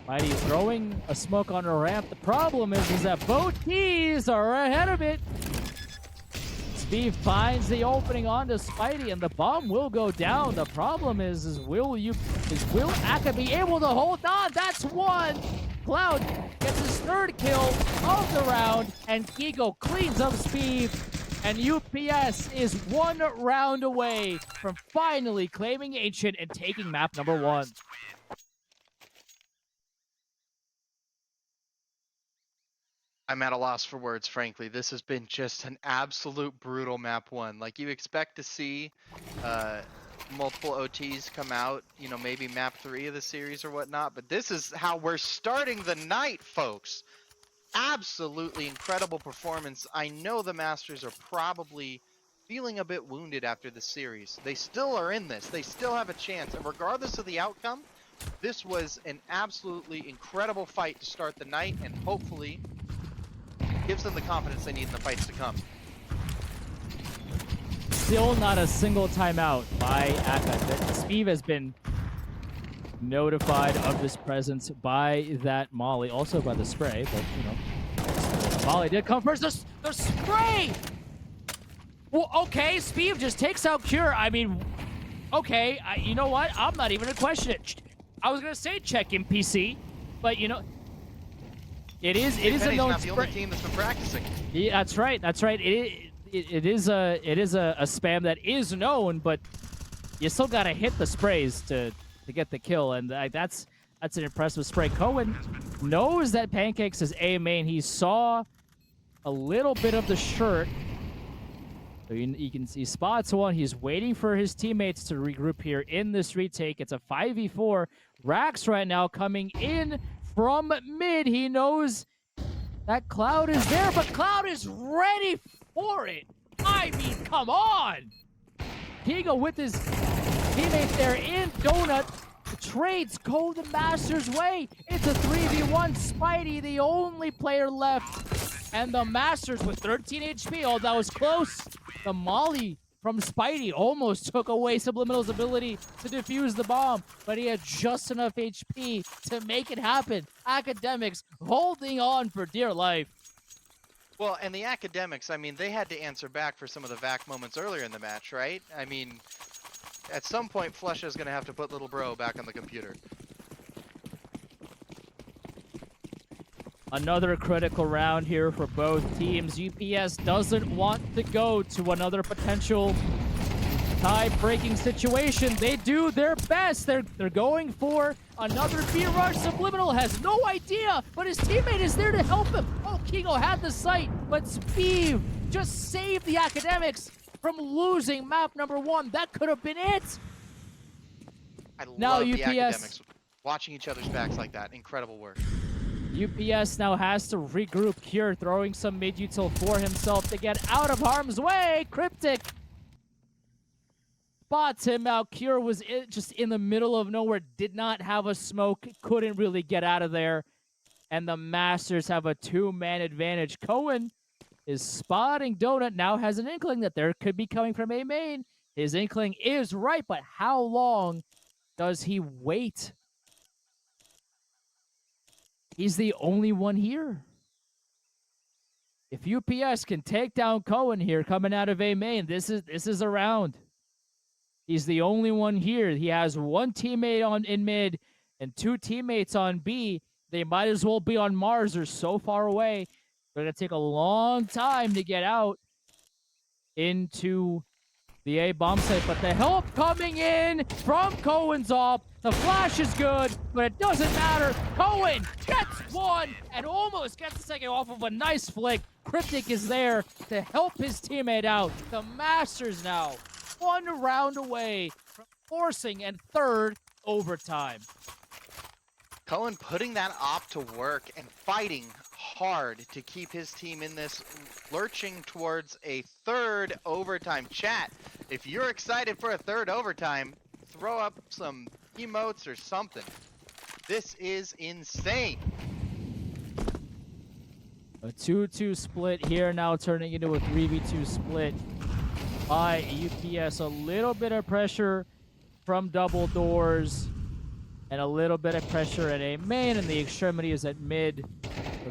Mighty throwing a smoke on a ramp. The problem is that both T's are ahead of it. Steve finds the opening onto Spidey, and the bomb will go down. The problem is will ACA be able to hold on? That's one. Cloud gets his 3rd kill of the round, and Gigo cleans up Speed, and UPS is 1 round away from finally claiming Ancient and taking map number 1. I'm at a loss for words, frankly. This has been just an absolute brutal map 1. Like, you expect to see multiple OTs come out, maybe map 3 of the series or whatnot, but this is how we're starting the night, folks. Absolutely incredible performance. I know the Masters are probably feeling a bit wounded after the series. They still are in this. They still have a chance, and regardless of the outcome, this was an absolutely incredible fight to start the night, and hopefully gives them the confidence they need in the fights to come. Still not a single timeout by ACA. Speeve has been notified of his presence by that molly, also by the spray, but, molly did come first. The spray! Well, okay, Speeve just takes out Cure. I mean, okay, you know what? I'm not even going to question it. I was going to say check in PC, but, it is a known not the only team that's been practicing. Yeah, that's right. It is a spam that is known, but you still gotta hit the sprays to get the kill, and that's an impressive spray. Cohen knows that Pancakes is A main. He saw a little bit of the shirt. So you can see spots one. He's waiting for his teammates to regroup here in this retake. It's a 5v4. Rax right now coming in from mid. He knows that Cloud is there, but Cloud is ready for it. I mean, come on. Kigo with his teammate there in Donut. The trades go the Masters' way. It's a 3v1. Spidey, the only player left. And the Masters with 13 HP. Oh, that was close. The Molly from Spidey almost took away Subliminal's ability to defuse the bomb, but he had just enough HP to make it happen. Academics holding on for dear life. Well, and the Academics, I mean, they had to answer back for some of the vac moments earlier in the match, right? I mean, at some point, Flush is going to have to put little bro back on the computer. Another critical round here for both teams. UPS doesn't want to go to another potential tie-breaking situation. They do their best. They're going for another B rush. Subliminal has no idea, but his teammate is there to help him. Oh, Kigo had the sight, but Speed just saved the Academics from losing map number 1. That could have been it. I Now love the UPS Academics watching each other's backs like that. Incredible work. UPS now has to regroup. Cure throwing some mid-util for himself to get out of harm's way. Cryptic spots him out. Cure was just in the middle of nowhere, did not have a smoke, couldn't really get out of there. And the Masters have a 2-man advantage. Cohen is spotting Donut, now has an inkling that there could be coming from A main. His inkling is right, but how long does he wait? He's the only one here. If UPS can take down Cohen here coming out of A main, this is a round. He's the only one here. He has one teammate in mid and 2 teammates on B. They might as well be on Mars. They're so far away. They're going to take a long time to get out into the A bomb site, but the help coming in from Cohen's off. The flash is good, but it doesn't matter. Cohen gets one and almost gets the second off of a nice flick. Cryptic is there to help his teammate out. The Masters now 1 round away from forcing and 3rd overtime. Cohen putting that op to work and fighting hard to keep his team in this, lurching towards a 3rd overtime. Chat, if you're excited for a 3rd overtime, throw up some emotes or something. This is insane. A 2-2 split here, now turning into a 3v2 split by UPS. A little bit of pressure from double doors and a little bit of pressure at A main, and the extremities at mid.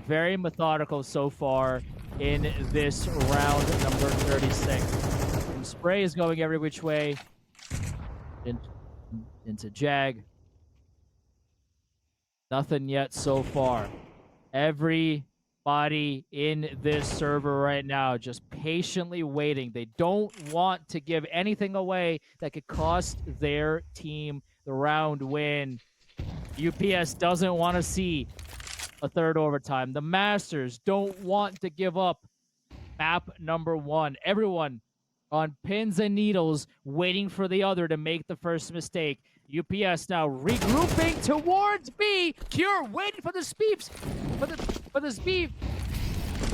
Very methodical so far in this round number 36. And spray is going every which way into Jag. Nothing yet so far. Everybody in this server right now just patiently waiting. They don't want to give anything away that could cost their team the round win. UPS doesn't want to see a 3rd overtime. The Masters don't want to give up map number 1. Everyone on pins and needles waiting for the other to make the first mistake. UPS now regrouping towards B. Cure waiting for the speeps, for the speed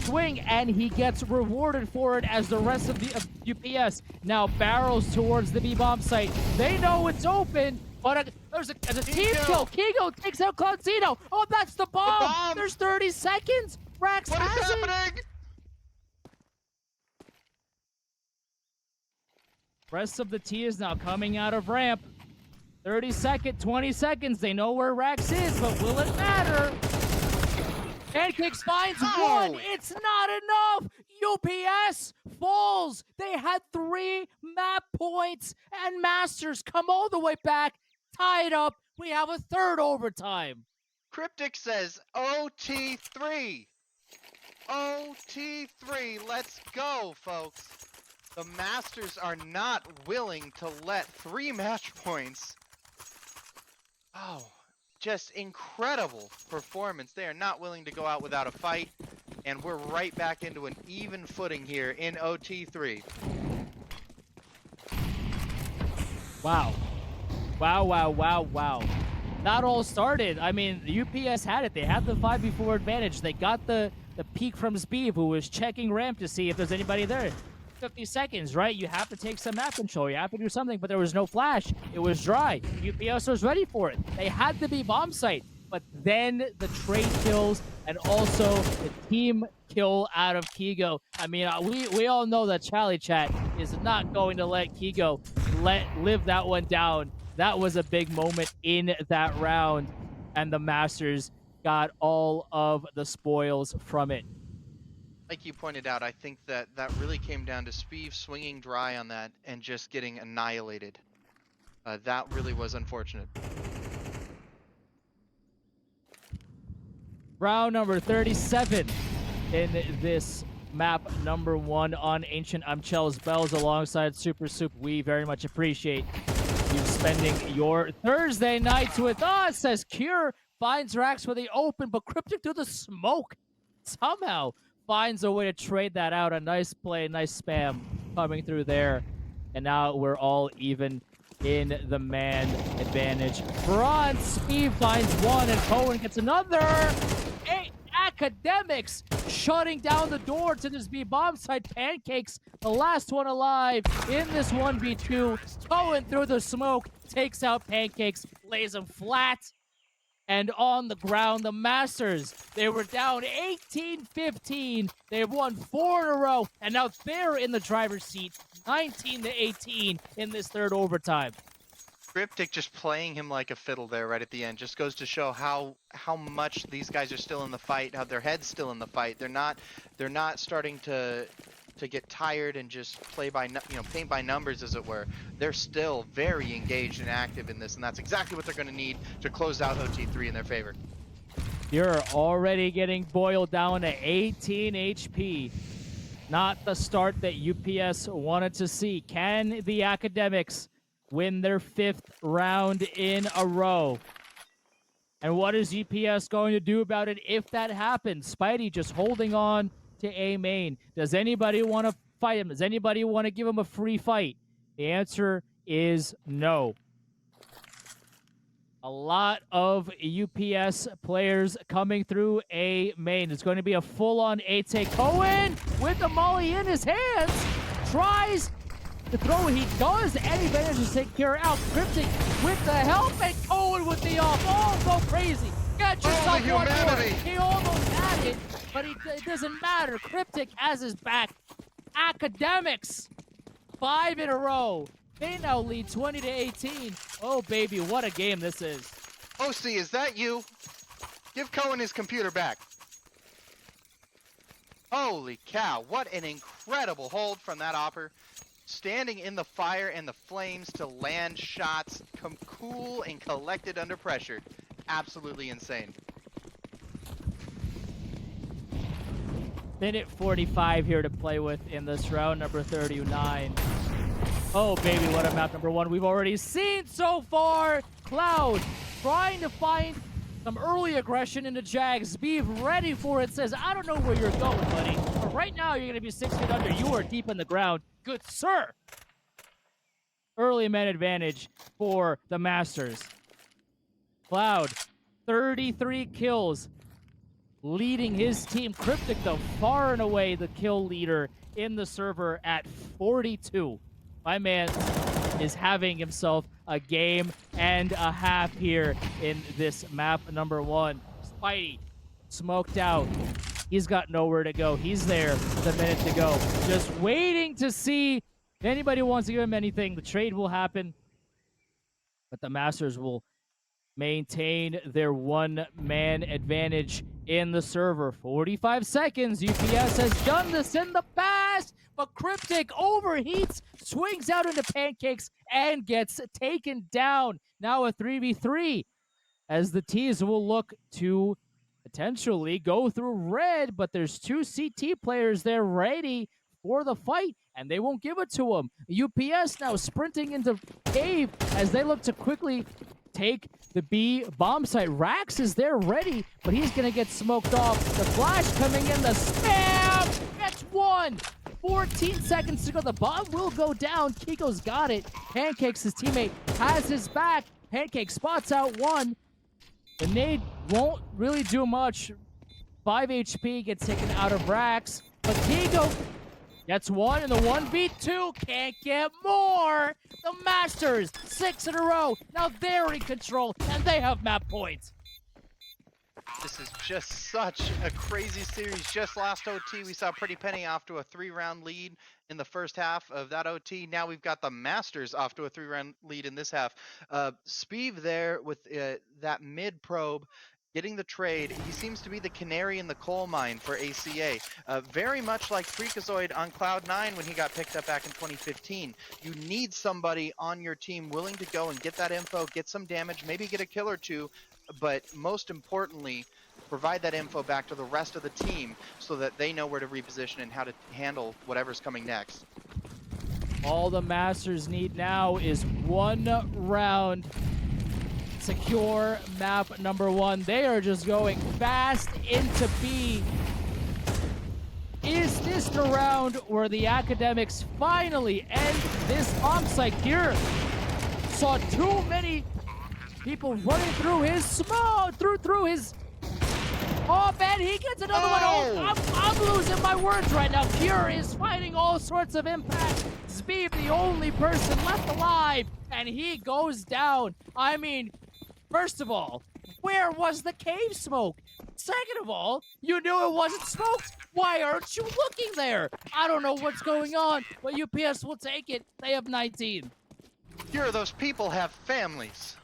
swing, and he gets rewarded for it as the rest of the UPS now barrels towards the B bomb site. They know it's open. But there's a team kill. Kigo takes out Cloudino. Oh, that's the bomb. There's 30 seconds. Rax What is has it. happening? Rest of the T is now coming out of ramp. 20 seconds. They know where Rax is, but will it matter? Pancakes finds one. It's not enough. UPS falls. They had 3 map points, and Masters come all the way back. Tied up. We have a 3rd overtime. Cryptic says OT3. OT3. Let's go, folks. The Masters are not willing to let 3 match points. Oh, just incredible performance. They are not willing to go out without a fight. And we're right back into an even footing here in OT3. Wow. Wow, wow, wow, wow. That all started. I mean, UPS had it. They had the 5v4 advantage. They got the peek from Speed, who was checking ramp to see if there's anybody there. 50 seconds, right? You have to take some map control. You have to do something, but there was no flash. It was dry. UPS was ready for it. They had to be bomb site. But then the trade kills and also the team kill out of Kigo. I mean, we all know that Charlie Chat is not going to let Kigo live that one down. That was a big moment in that round, and the Masters got all of the spoils from it. Like you pointed out, I think that that really came down to Speeve swinging dry on that and just getting annihilated. That really was unfortunate. Round number 37 in this map number 1 on Ancient. I'm Chels Bells alongside Super Soup. We very much appreciate you spending your Thursday nights with us. As Cure finds Rax for the open, but Cryptic through the smoke somehow finds a way to trade that out. A nice play, nice spam coming through there. And now we're all even in the man advantage front. Speed finds one, and Cohen gets another. Academics shutting down the door to this B bomb site. Pancakes, the last one alive in this 1v2. Cohen through the smoke takes out Pancakes, lays him flat. And on the ground, the Masters, they were down 18-15. They've won 4 in a row, and now they're in the driver's seat, 19-18 in this third overtime. Cryptic just playing him like a fiddle there right at the end just goes to show how much these guys are still in the fight, how their head's still in the fight. They're not starting to get tired and just play by paint by numbers, as it were. They're still very engaged and active in this, and that's exactly what they're going to need to close out OT3 in their favor. You're already getting boiled down to 18 HP. Not the start that UPS wanted to see. Can the Academics win their 5th round in a row? And what is UPS going to do about it if that happens? Spidey just holding on to A main. Does anybody want to fight him? Does anybody want to give him a free fight? The answer is no. A lot of UPS players coming through A main. It's going to be a full-on AT. Cohen with the molly in his hands tries to throw. He does, and he manages to take care out. Cryptic with the help, and Cohen with the off. Oh, go crazy. Get yourself one more. He almost had it, but it doesn't matter. Cryptic has his back. Academics, 5 in a row. They now lead 20-18. Oh, baby, what a game this is. OC, is that you? Give Cohen his computer back. Holy cow, what an incredible hold from that Opper. Standing in the fire and the flames to land shots, cool and collected under pressure. Absolutely insane. Minute 45 here to play with in this round number 39. Oh, baby, what a map number 1 we've already seen so far. Cloud trying to find some early aggression into Jags. Be ready for it. Says, I don't know where you're going, buddy, but right now you're going to be 6 feet under. You are deep in the ground. Good sir. Early man advantage for the Masters. Cloud, 33 kills, leading his team. Cryptic, though, far and away the kill leader in the server at 42. My man is having himself a game and a half here in this map number 1. Spidey, smoked out. He's got nowhere to go. He's there with a minute to go. Just waiting to see if anybody wants to give him anything. The trade will happen, but the Masters will maintain their 1-man advantage in the server. 45 seconds. UPS has done this in the past, but Cryptic overheats, swings out into Pancakes, and gets taken down. Now a 3v3 as the T's will look to potentially go through red, but there's 2 CT players there ready for the fight, and they won't give it to him. UPS now sprinting into cave as they look to quickly take the B bomb site. Rax is there ready, but he's going to get smoked off. The flash coming in, the spam gets one. 14 seconds to go. The bomb will go down. Kiko's got it. Pancakes, his teammate, has his back. Pancake spots out one. The nade won't really do much. 5 HP gets taken out of Rax. But Kiko gets one in the 1v2. Can't get more. The Masters, 6 in a row. Now they're in control, and they have map points. This is just such a crazy series. Just last OT, we saw Pretty Penny off to a 3-round lead in the first half of that OT. Now we've got the Masters off to a 3-round lead in this half. Speeve there with that mid probe, getting the trade. He seems to be the canary in the coal mine for ACA. Very much like Freakazoid on Cloud9 when he got picked up back in 2015. You need somebody on your team willing to go and get that info, get some damage, maybe get a kill or two, but most importantly, provide that info back to the rest of the team so that they know where to reposition and how to handle whatever's coming next. All the Masters need now is 1 round. Secure map number 1. They are just going fast into B. Is this the round where the Academics finally end this bomb site here? Saw too many people running through his smoke, through his... Oh, man, he gets another one. Oh, I'm losing my words right now. Pure is finding all sorts of impact. Speed, the only person left alive, and he goes down. I mean, first of all, where was the cave smoke? Second of all, you knew it wasn't smoked. Why aren't you looking there? I don't know what's going on, but UPS will take it. They have 19. Here, those people have families.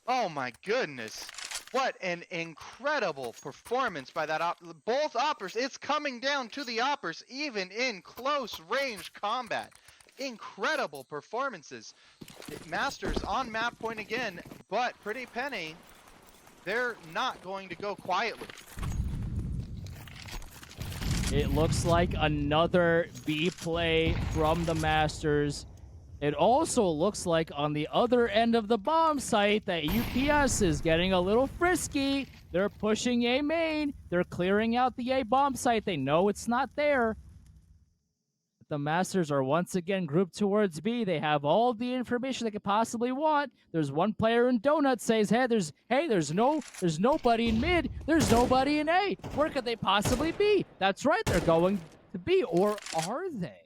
Oh my goodness. What an incredible performance by that both oppers. It's coming down to the oppers, even in close range combat. Incredible performances. Masters on map point again, but Pretty Penny, they're not going to go quietly. It looks like another B play from the Masters. It also looks like on the other end of the bomb site that UPS is getting a little frisky. They're pushing A main. They're clearing out the A bomb site. They know it's not there. The Masters are once again grouped towards B. They have all the information they could possibly want. There's one player in Donut says, there's nobody in mid. There's nobody in A. Where could they possibly be? That's right, they're going to B. Or are they?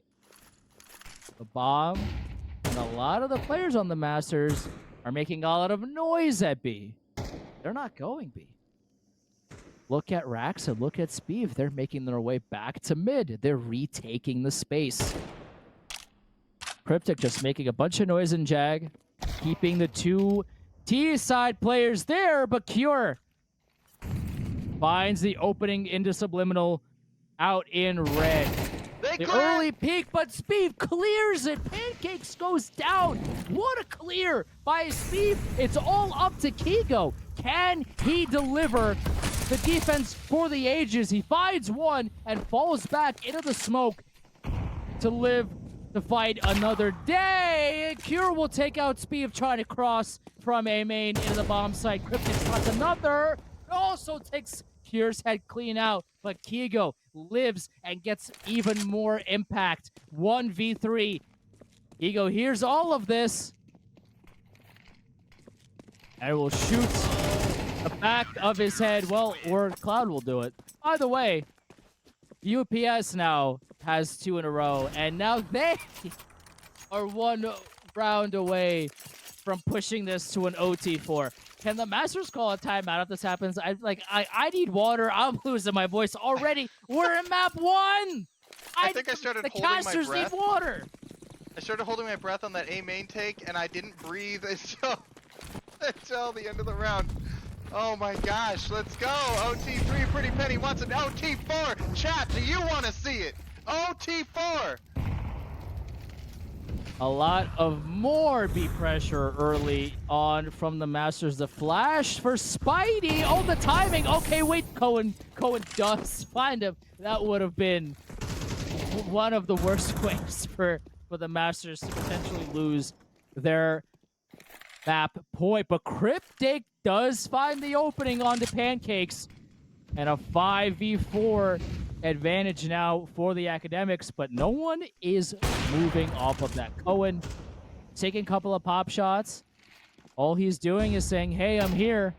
The bomb and a lot of the players on the Masters are making a lot of noise at B. They're not going B. Look at Rax and look at Speeve. They're making their way back to mid. They're retaking the space. Cryptic just making a bunch of noise in Jag, keeping the 2 T side players there, but Cure finds the opening into Subliminal out in red. The early peek, but Speeve clears it. Pancakes goes down. What a clear by Speeve. It's all up to Kiko. Can he deliver the defense for the ages? He finds one and falls back into the smoke to live to fight another day. Cure will take out Speeve trying to cross from A main into the bomb site. Cryptic spots another. Also takes Cure's head clean out, but Kigo lives and gets even more impact. 1v3. Kigo hears all of this and will shoot the back of his head. Well, or Cloud will do it. By the way, UPS now has 2 in a row, and now they are 1 round away from pushing this to an OT4. Can the Masters call a timeout if this happens? I need water. I'm losing my voice already. We're in map 1. I think I started holding my breath. The casters need water. I started holding my breath on that A main take, and I didn't breathe until the end of the round. Oh my gosh, let's go. OT3, Pretty Penny wants an OT4. Chat, do you want to see it? OT4. A lot of more B pressure early on from the Masters. The flash for Spidey. Oh, the timing. Okay, wait. Cohen does find him. That would have been one of the worst ways for the Masters to potentially lose their map point. But Cryptic does find the opening onto Pancakes. And a 5v4 advantage now for the Academics, but no one is moving off of that. Cohen taking a couple of pop shots. All he's doing is saying, hey, I'm here.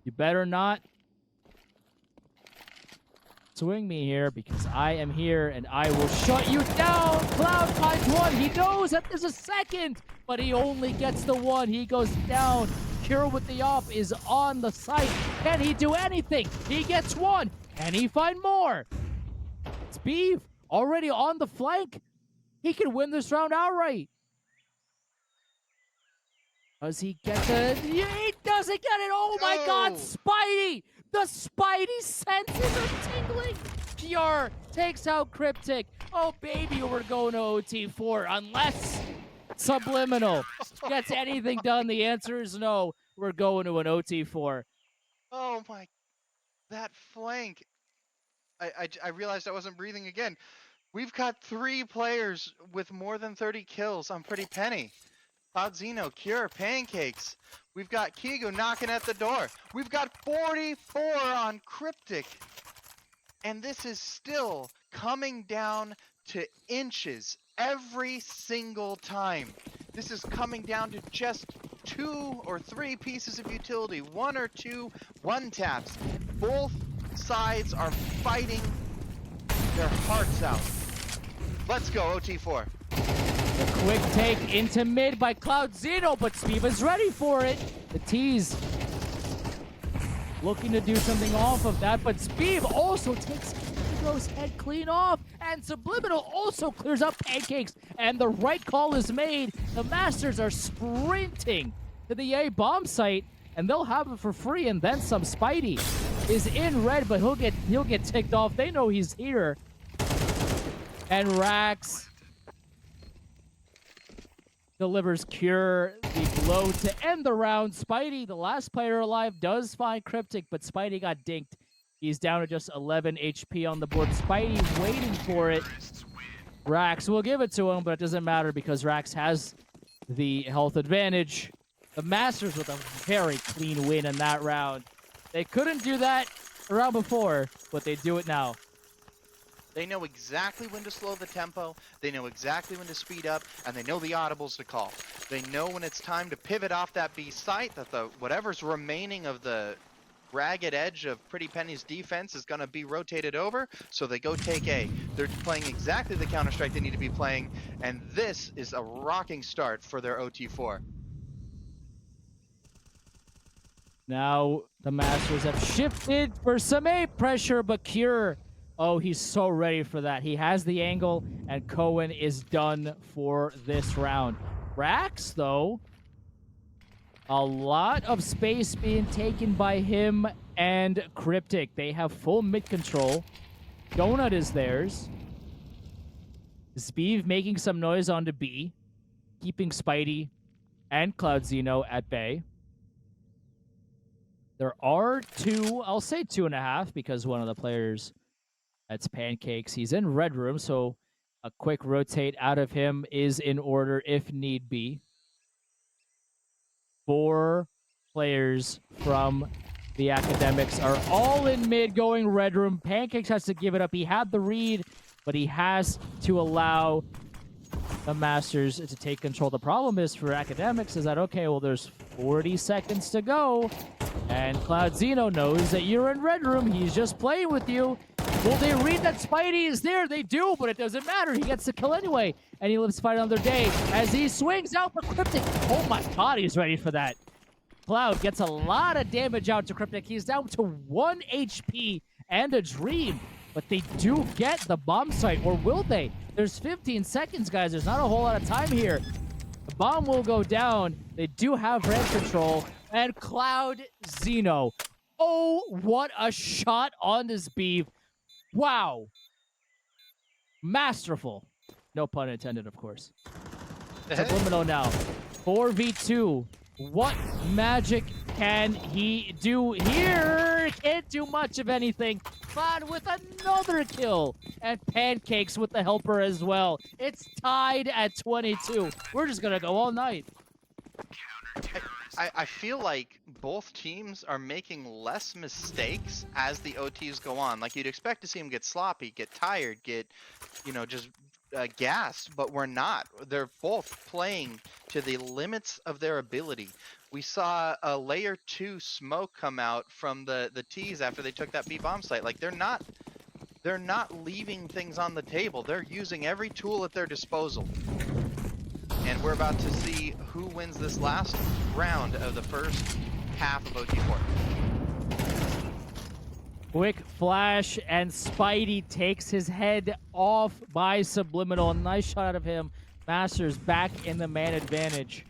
You better not swing me here because I am here and I will shut you down. Cloud finds one. He knows that there's a second, but he only gets the one. He goes down. Cure with the op is on the site. Can he do anything? He gets one. Can he find more? Speeve already on the flank. He can win this round outright. Does he get the... He doesn't get it! Oh my god, Spidey! The Spidey senses are tingling! Pure takes out Cryptic. Oh baby, we're going to OT4. Unless Subliminal gets anything done, the answer is no. We're going to an OT4. Oh my, that flank. I realized I wasn't breathing again. We've got 3 players with more than 30 kills on Pretty Penny. Cloudzino, Cure, Pancakes. We've got Kigo knocking at the door. We've got 44 on Cryptic. And this is still coming down to inches every single time. This is coming down to just 2 or 3 pieces of utility. 1 or 2 one-taps. Both sides are fighting their hearts out. Let's go, OT4. The quick take into mid by Cloudzino, but Spiva's ready for it. The tease looking to do something off of that, but Spiv also takes Kigo's head clean off, and Subliminal also clears up Pancakes, and the right call is made. The Masters are sprinting to the A bomb site, and they'll have it for free, and then some. Spidey is in red, but he'll get ticked off. They know he's here. And Rax delivers Cure the blow to end the round. Spidey, the last player alive, does find Cryptic, but Spidey got dinked. He's down to just 11 HP on the board. Spidey waiting for it. Rax will give it to him, but it doesn't matter because Rax has the health advantage. The Masters with a very clean win in that round. They couldn't do that the round before, but they do it now. They know exactly when to slow the tempo, they know exactly when to speed up, and they know the audibles to call. They know when it's time to pivot off that B site, that the whatever's remaining of the ragged edge of Pretty Penny's defense is going to be rotated over, so they go take A. They're playing exactly the Counter-Strike they need to be playing, and this is a rocking start for their OT4. Now the Masters have shifted for some A pressure, but Cure, oh, he's so ready for that. He has the angle, and Cohen is done for this round. Rax, though, a lot of space being taken by him and Cryptic. They have full mid control. Donut is theirs. Speeve making some noise onto B, keeping Spidey and Cloudzino at bay. There are 2, I'll say 2.5, because one of the players, that's Pancakes, he's in red room, so a quick rotate out of him is in order if need be. 4 players from the Academics are all in mid going red room. Pancakes has to give it up. He had the read, but he has to allow the Masters to take control. The problem is for Academics is that, okay, well, there's 40 seconds to go, and Cloudzino knows that you're in red room. He's just playing with you. Will they read that Spidey is there? They do, but it doesn't matter. He gets the kill anyway, and he lives to fight another day as he swings out for Cryptic. Oh my god, he's ready for that. Cloud gets a lot of damage out to Cryptic. He's down to 1 HP and a dream, but they do get the bomb site, or will they? There's 15 seconds, guys. There's not a whole lot of time here. The bomb will go down. They do have red control, and Cloudzino. Oh, what a shot on this beef. Wow. Masterful. No pun intended, of course. Subliminal now. 4v2. What magic can he do here? Can't do much of anything. Cloud with another kill. And Pancakes with the helper as well. It's tied at 22. We're just going to go all night. I feel like both teams are making less mistakes as the OTs go on. Like you'd expect to see them get sloppy, get tired, get, just gassed, but we're not. They're both playing to the limits of their ability. We saw a layer 2 smoke come out from the T's after they took that B bomb site. Like they're not leaving things on the table. They're using every tool at their disposal. And we're about to see who wins this last round of the first half of OT4. Quick flash, and Spidey takes his head off by Subliminal. Nice shot out of him. Masters back in the man advantage.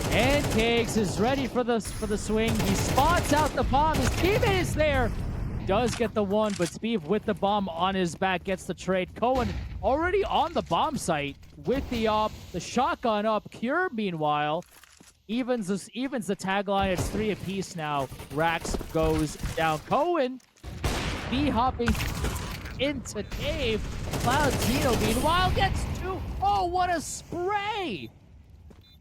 And Cakes is ready for the swing. He spots out the bomb. His teammate is there. Does get the one, but Speed with the bomb on his back gets the trade. Cohen already on the bomb site with the op. The shotgun up. Cure, meanwhile, evens the tagline. It's 3 apiece now. Rax goes down. Cohen B-hopping into cave. Cloud Zeno, meanwhile, gets 2. Oh, what a spray!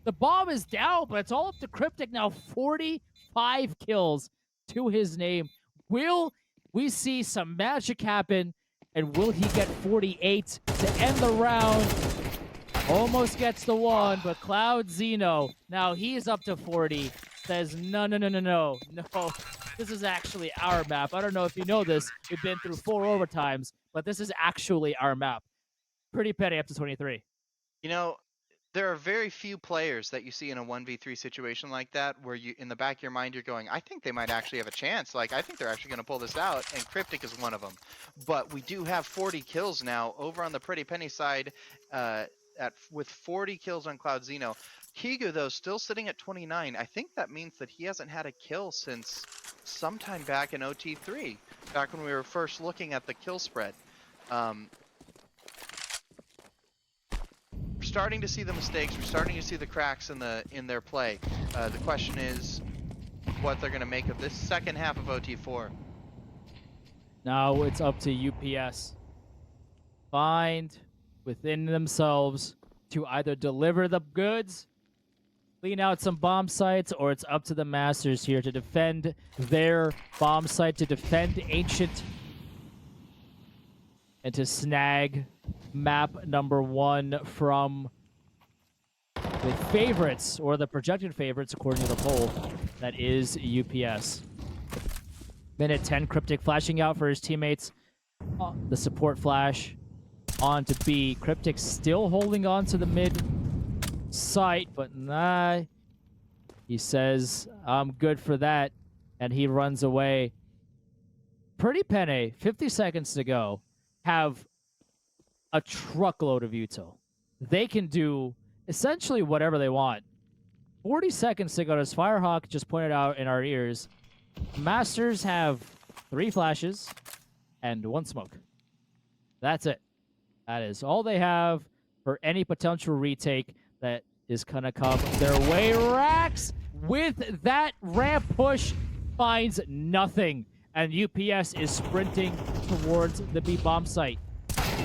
The bomb is down, but it's all up to Cryptic now. 45 kills to his name. Will we see some magic happen? And will he get 48 to end the round? Almost gets the one, but Cloud Zeno, now he's up to 40. Says, no. This is actually our map. I don't know if you know this. We've been through 4 overtimes, but this is actually our map. Pretty petty up to 23. There are very few players that you see in a 1v3 situation like that where you, in the back of your mind, you're going, I think they might actually have a chance. Like, I think they're actually going to pull this out, and Cryptic is one of them. But we do have 40 kills now over on the Pretty Penny side with 40 kills on Cloud Zeno. Higu, though, still sitting at 29. I think that means that he hasn't had a kill since sometime back in OT3, back when we were first looking at the kill spread. We're starting to see the mistakes. We're starting to see the cracks in their play. The question is what they're going to make of this second half of OT4. Now it's up to UPS. Find within themselves to either deliver the goods, clean out some bomb sites, or it's up to the Masters here to defend their bomb site, to defend Ancient, and to snag map number 1 from the favorites, or the projected favorites according to the poll. That is UPS. Minute 10, Cryptic flashing out for his teammates. The support flash on to B. Cryptic still holding on to the mid site, but nah. He says, I'm good for that, and he runs away. Pretty Penne, 50 seconds to go, have a truckload of util. They can do essentially whatever they want. 40 seconds to go, as Firehawk just pointed out in our ears. Masters have 3 flashes and 1 smoke. That's it. That is all they have for any potential retake that is going to come their way. Rax, with that ramp push, finds nothing. And UPS is sprinting towards the B bomb site.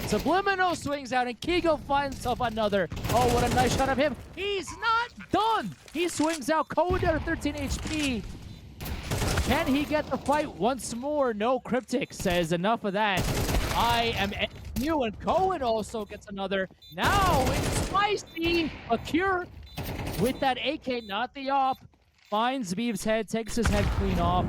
Subliminal swings out, and Kigo finds himself another. Oh, what a nice shot of him. He's not done. He swings out. Cohen down to 13 HP. Can he get the fight once more? No. Cryptic says, enough of that. I am you, and Cohen also gets another. Now it's spicy. A cure with that AK, not the op. Finds Beeve's head, takes his head clean off.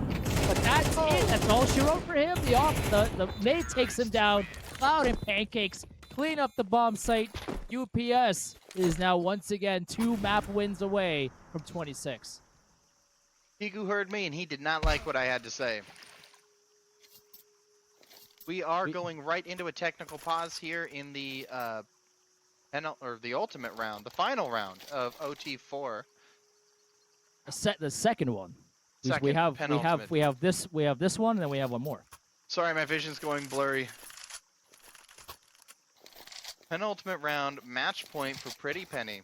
But that's it. That's all she wrote for him. The op, the nade takes him down. Cloud and Pancakes clean up the bomb site. UPS is now once again 2 map wins away from 26. Higu heard me, and he did not like what I had to say. We are going right into a technical pause here in the the ultimate round, the final round of OT4. The second one. Second, we have this one, and then we have one more. Sorry, my vision's going blurry. Penultimate round, match point for Pretty Penny.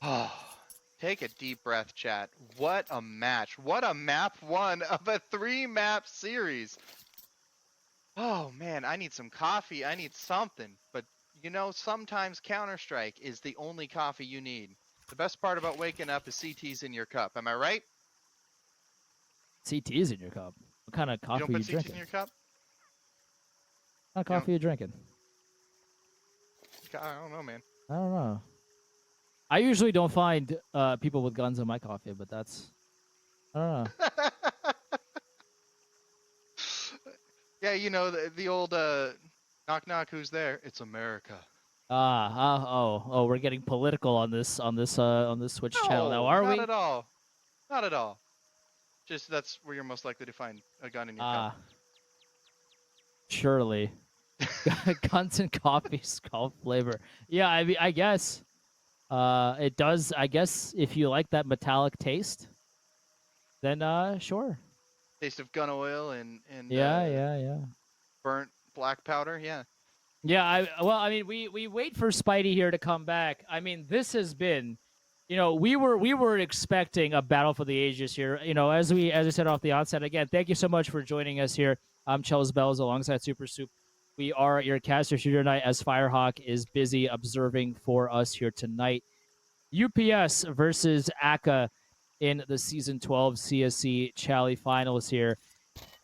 Oh, take a deep breath, chat. What a match. What a map 1 of a 3-map series. Oh, man, I need some coffee. I need something. But Sometimes Counter-Strike is the only coffee you need. The best part about waking up is CT's in your cup. Am I right? CT is in your cup. What kind of You don't coffee are put you CT's drinking? in your cup? What kind of You don't. coffee are you drinking? I don't know, man. I don't know. I usually don't find people with guns in my coffee, but that's I don't know. Yeah, the old knock knock. Who's there? It's America. We're getting political on this Switch channel now, No, are not we? at all. Not at all. Just that's where you're most likely to find a gun in your cup. Ah, surely. Guns and coffee skull flavor. Yeah, I mean, I guess it does. I guess if you like that metallic taste, then sure. Taste of gun oil and Yeah. burnt black powder. Yeah. Yeah, I mean we wait for Spidey here to come back. I mean, this has been, we were expecting a battle for the ages here. As I said off the onset, again, thank you so much for joining us here. I'm Chels Bells alongside Super Soup. We are your caster shooter tonight as Firehawk is busy observing for us here tonight. UPS versus ACA in the season 12 CSC Chally finals here.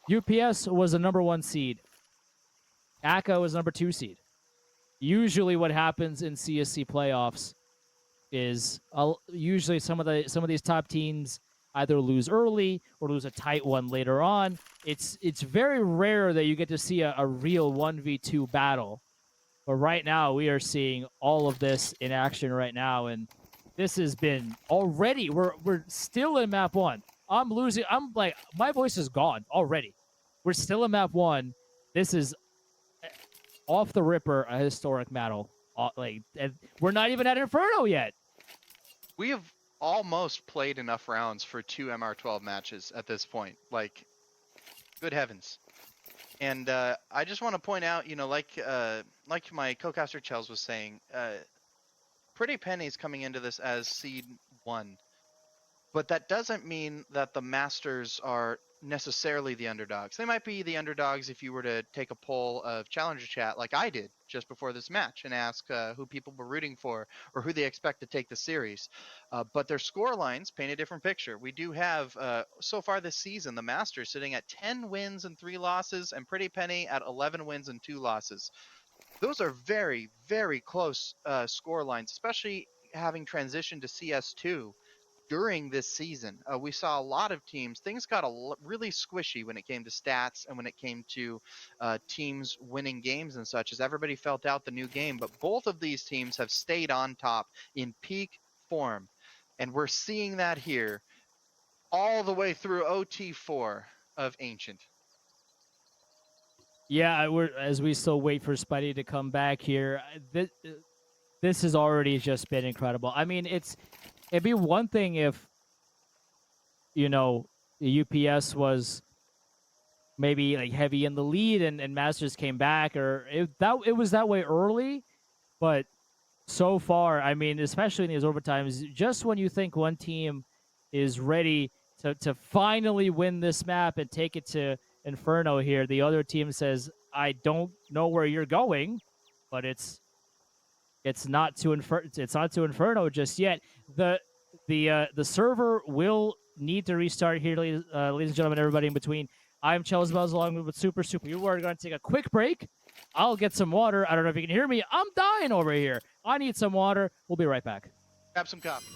UPS was the number 1 seed. ACA was number 2 seed. Usually what happens in CSC playoffs is usually some of these top teams either lose early or lose a tight one later on. It's very rare that you get to see a real 1v2 battle. But right now we are seeing all of this in action right now, and this has been already we're still in map 1. I'm losing. I'm like, my voice is gone already. We're still in map 1. This is off the ripper a historic battle. And we're not even at Inferno yet. We have almost played enough rounds for 2 MR12 matches at this point. Like, good heavens. And I just want to point out, like my co-caster Chels was saying, Pretty Penny's coming into this as seed 1. But that doesn't mean that the Masters are necessarily the underdogs. They might be the underdogs if you were to take a poll of Challenger Chat like I did just before this match and ask who people were rooting for or who they expect to take the series. But their score lines paint a different picture. We do have, so far this season, the Masters sitting at 10 wins and 3 losses and Pretty Penny at 11 wins and 2 losses. Those are very, very close score lines, especially having transitioned to CS2 during this season. We saw a lot of teams, things got really squishy when it came to stats and when it came to teams winning games and such, as everybody felt out the new game. But both of these teams have stayed on top in peak form. And we're seeing that here all the way through OT4 of Ancient. Yeah, as we still wait for Spidey to come back here. This has already just been incredible. I mean, it'd be one thing if the UPS was maybe like heavy in the lead and Masters came back, or it was that way early, but so far, I mean, especially in these overtimes, just when you think one team is ready to finally win this map and take it to Inferno here, the other team says, I don't know where you're going, but it's not to Inferno just yet. The server will need to restart here, ladies and gentlemen, everybody in between. I'm Chels Bells along with Super Super. You are going to take a quick break. I'll get some water. I don't know if you can hear me. I'm dying over here. I need some water. We'll be right back. Grab some coffee.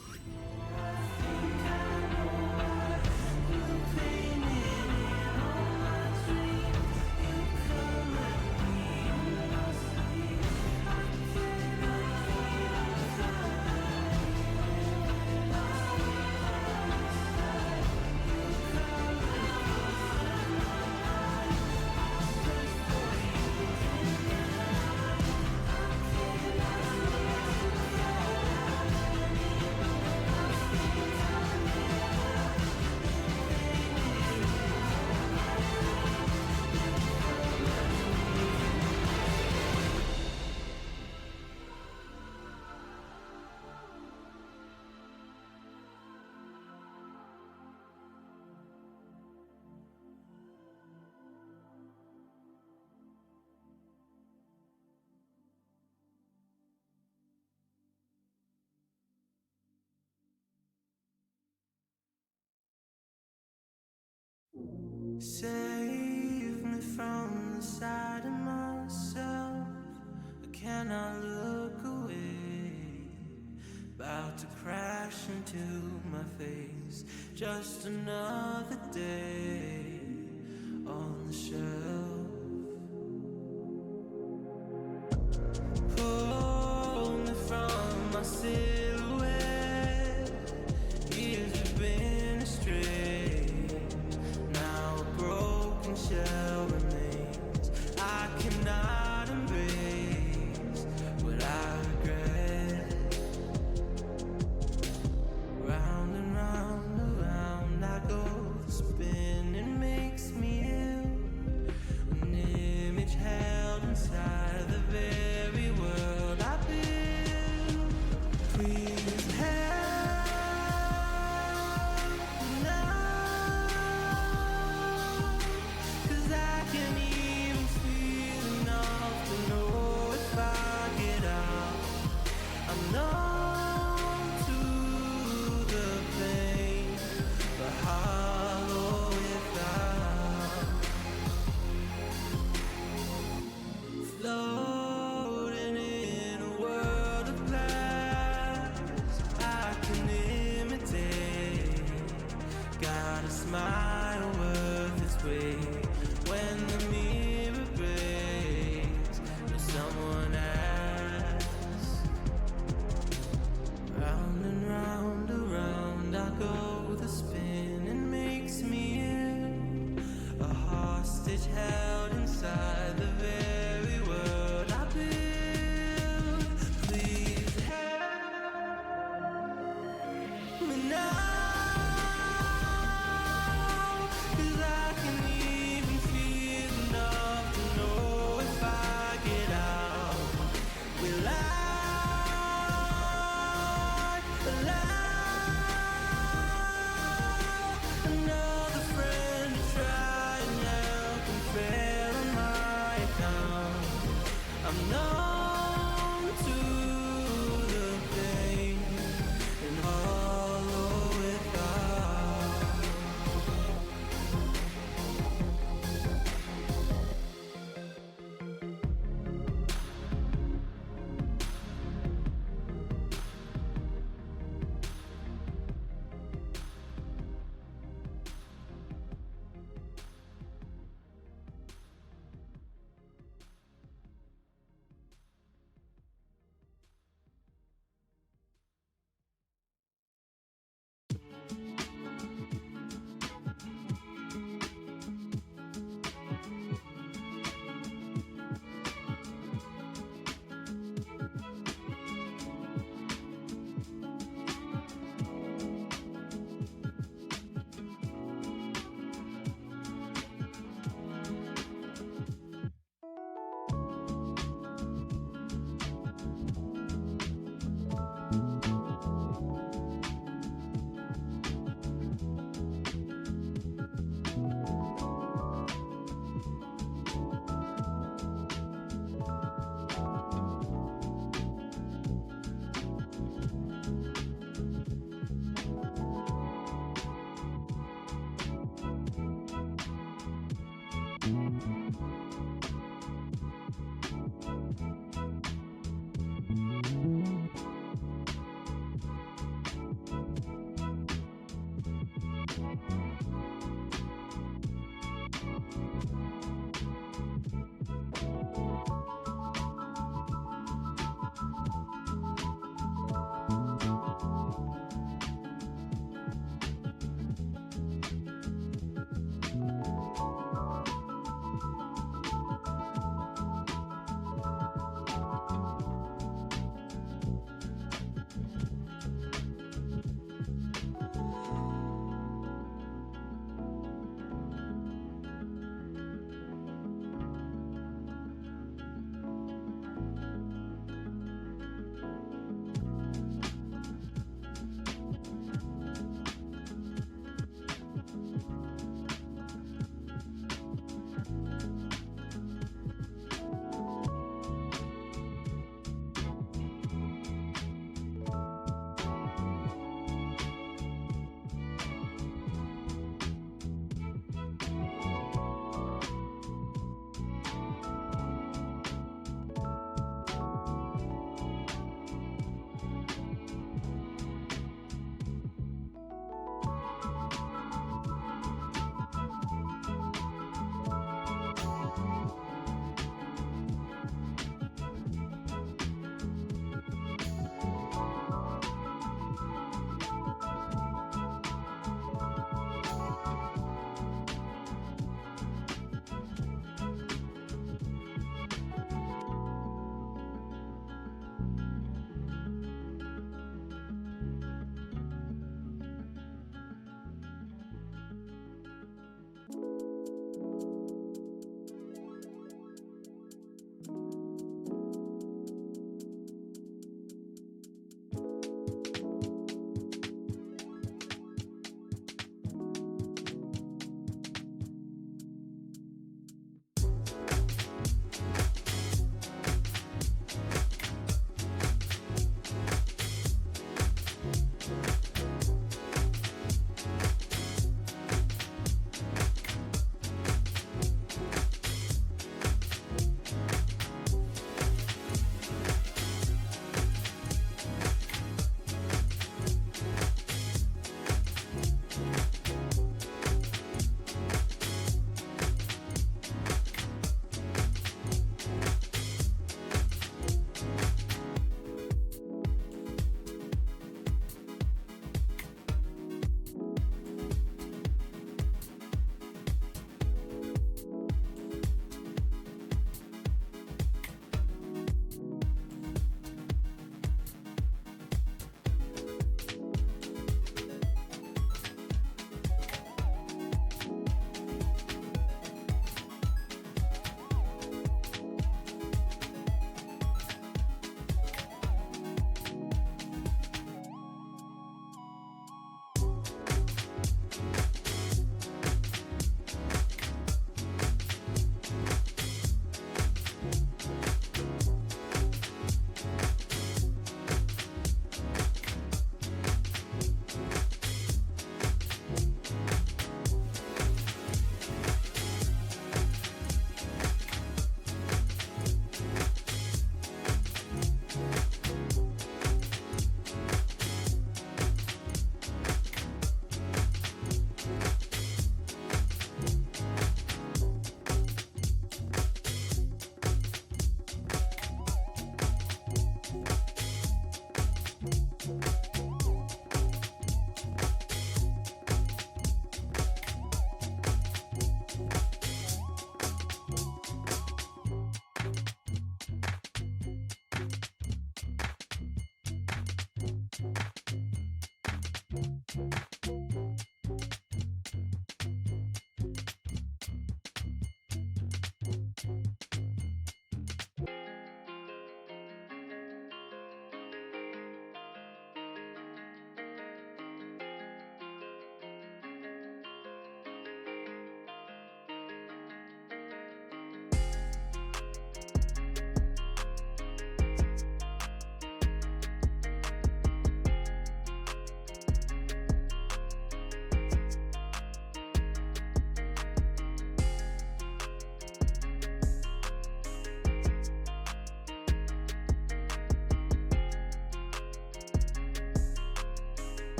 Save me from the side of myself. I cannot look away. About to crash into my face. Just another day on the shelf. Pull me from my silhouette. Years have been astray. Now a broken shell remains. I cannot embrace what I regret. Round and round, around I go. The spinning makes me ill. An image held inside the very world I build. Please help me now, 'cause I can't even feel enough to know if I get out. I'm numb to the pain, but hollow without. Floating in a world of glass, I can imitate. Got a smile worth its weight when the mirror breaks. Will someone asks? Round and round, around I go. The spinning makes me ill. A hostage held inside the very world I build. Please help me now, 'cause I can't even feel enough to know if I get out. Will I allow another friend to try and help and fail on my account? I'm numb to the pain and hollow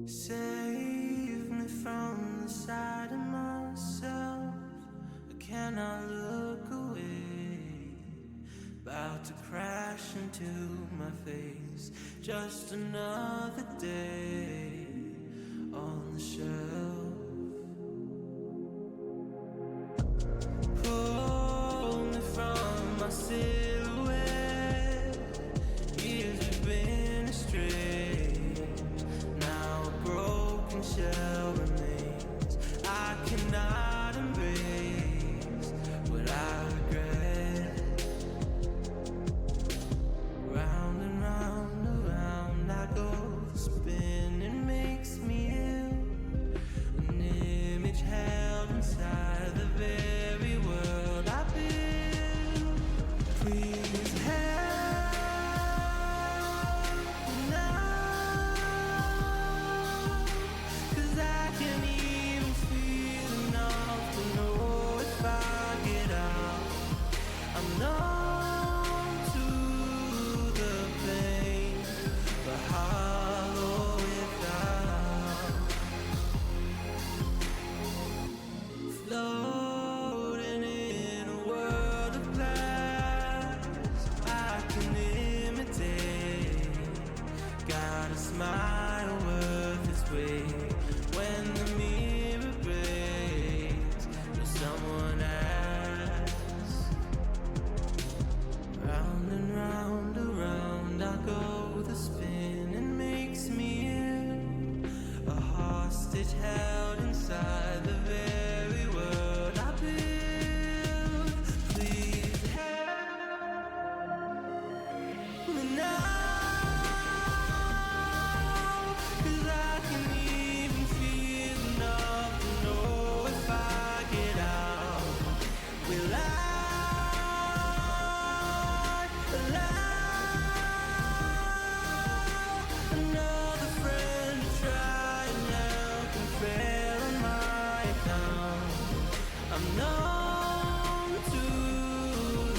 Save me from the side of myself. I cannot look away. About to crash into my face. Just another day on the shelf. Pull me from my silhouette. Years we've been astray. Now a broken shell remains. I cannot embrace what I regret. Round and round, around I go. The spinning makes me ill. An image held inside the very world I build. Please help me now, 'cause I can't even feel enough to know if I get out. I'm numb to the pain, but hollow without. Floating in a world of glass, I can imitate. Got a smile worth its weight. When the mirror breaks, will someone ask? Round and round, around I go. The spinning makes me ill. A hostage held inside the very world I build. Please help me now, 'cause I can't even feel enough to know if I get out. Will I allow another friend to try and help and fail on my account? I'm numb to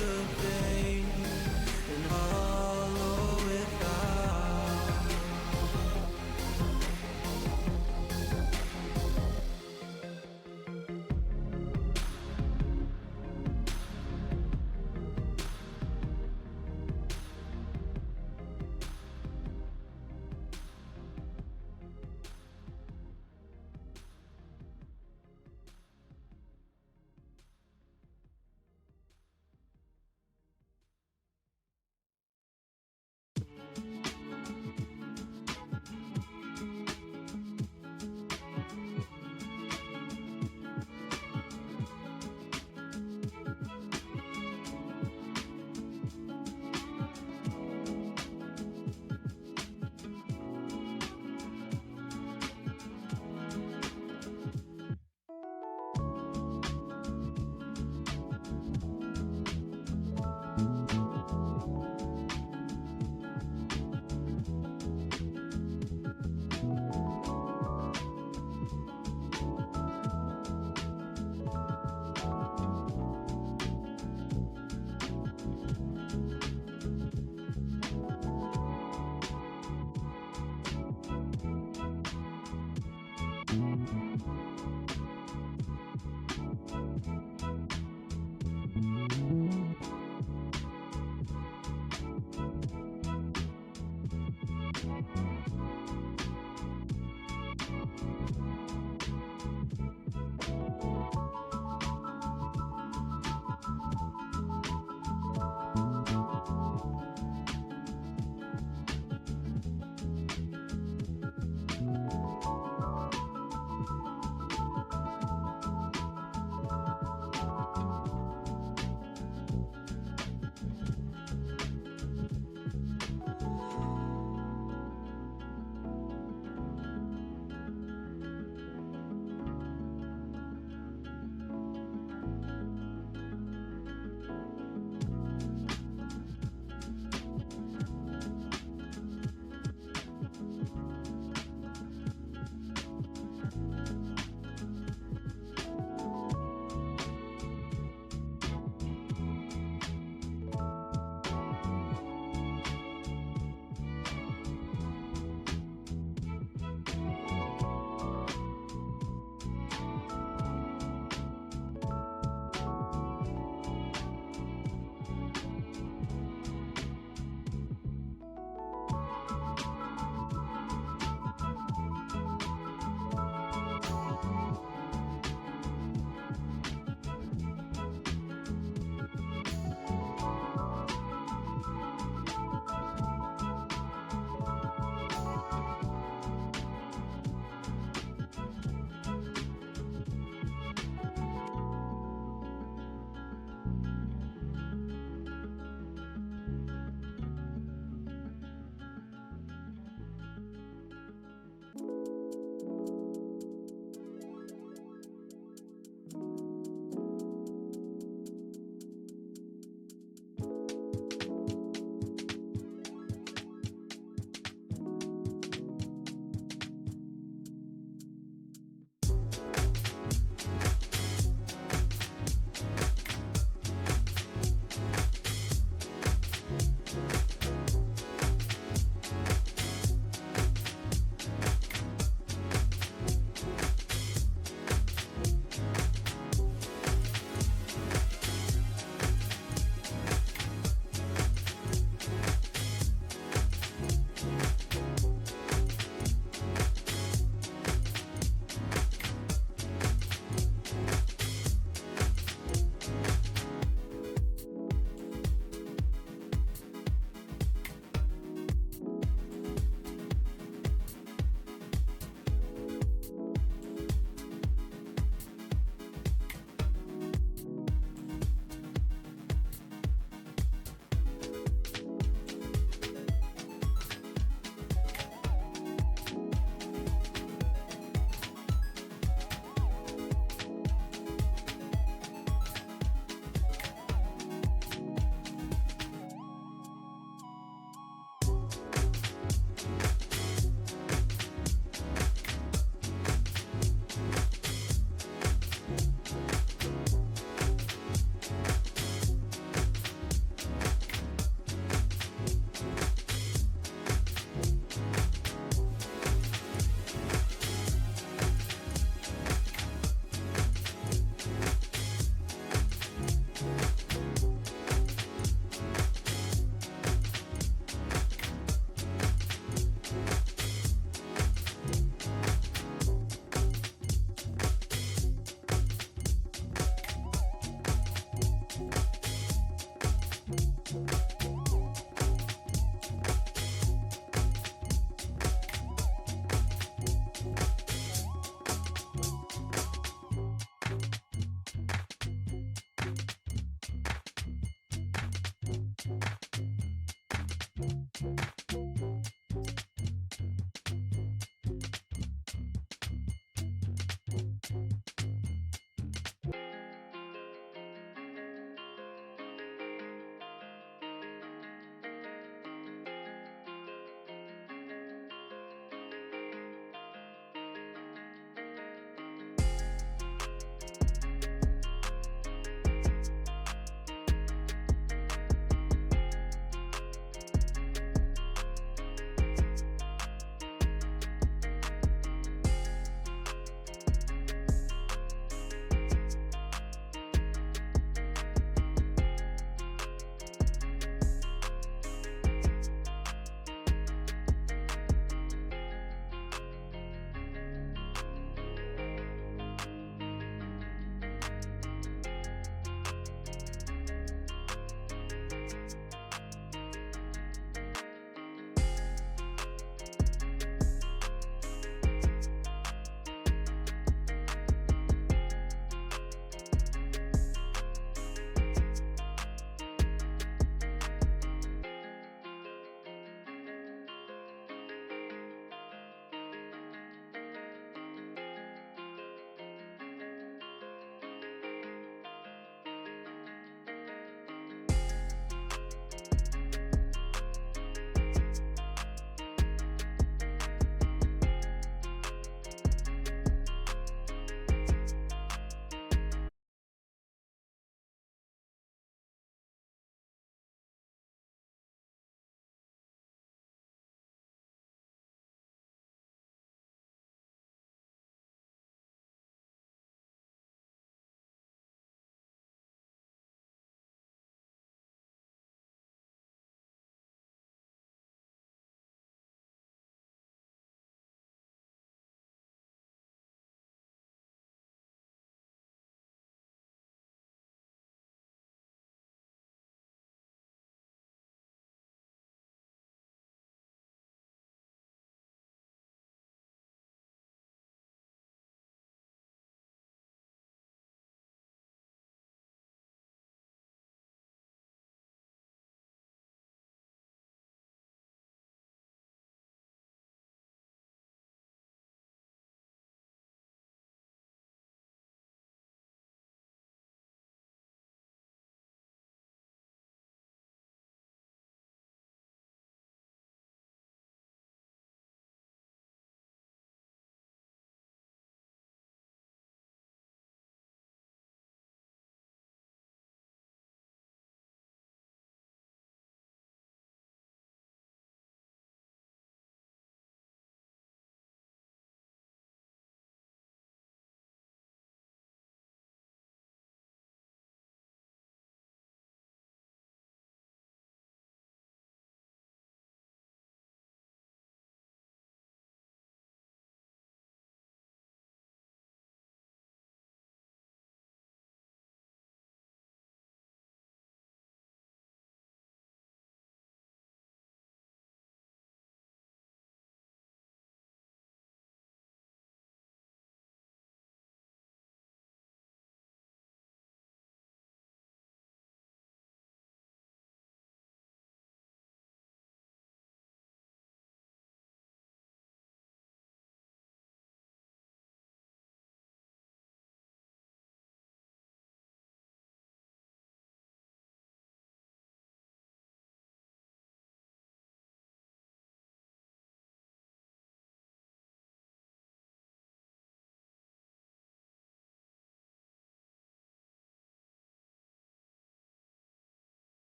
the pain and hollow without.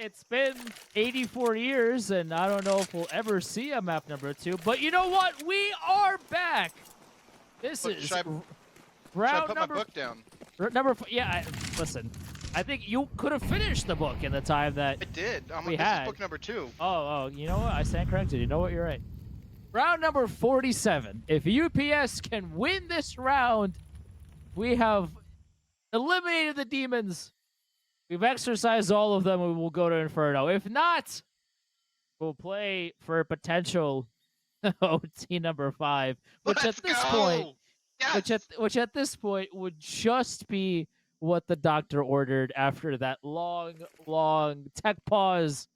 it's been 84 years, and I don't know if we'll ever see a map number 2. But you know what? We are back. This Look, is should I round put my book down? Yeah, listen. I think you could have finished the book in the time that I did. we This is had. book number 2. Oh, you know what? I stand corrected. You know what? You're right. Round number 47. If UPS can win this round, we have eliminated the demons. We've exercised all of them, and we will go to Inferno. If not, we'll play for potential OT number 5, which Let's at this point, go! Yes! which at this point would just be what the doctor ordered after that long tech pause.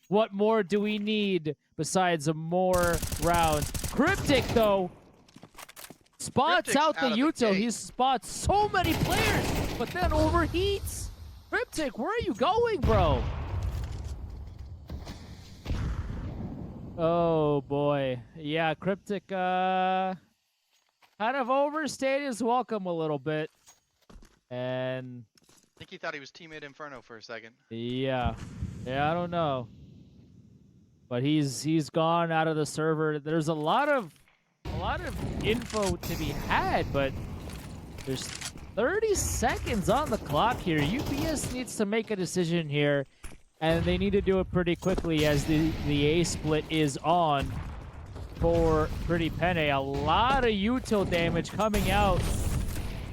What more do we need besides a more round? Cryptic though spots Cryptic's out the out of the Util. gate. He spots so many players, but then overheats. Cryptic, where are you going, bro? Oh boy. Yeah, Cryptic kind of overstayed his welcome a little bit. And I think he thought he was teammate Inferno for a second. yeah. Yeah, I don't know. But he's gone out of the server. There's a lot of info to be had, but there's 30 seconds on the clock here. UPS needs to make a decision here, and they need to do it pretty quickly as the A split is on for Pretty Penne. A lot of util damage coming out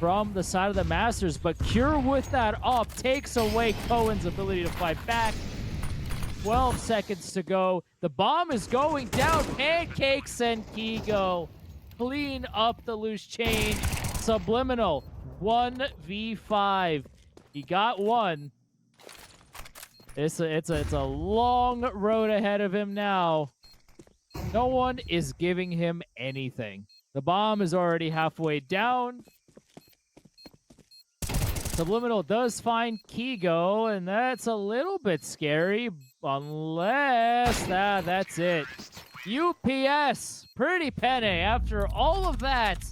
from the side of the Masters, but Cure with that up takes away Cohen's ability to fight back. 12 seconds to go. The bomb is going down. Pancakes and Kigo clean up the loose change. Subliminal 1v5. He got one. It's a long road ahead of him now. No one is giving him anything. The bomb is already halfway down. Subliminal does find Kigo, and that's a little bit scary, unless that's it. UPS, Pretty Penne, after all of that,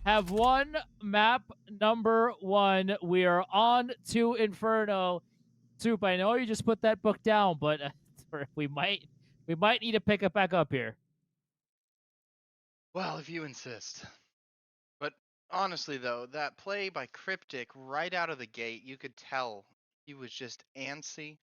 have won map number 1. We are on to Inferno. Soup, I know you just put that book down, but we might need to pick it back up here. Well, if you insist. But honestly, though, that play by Cryptic right out of the gate, you could tell he was just antsy,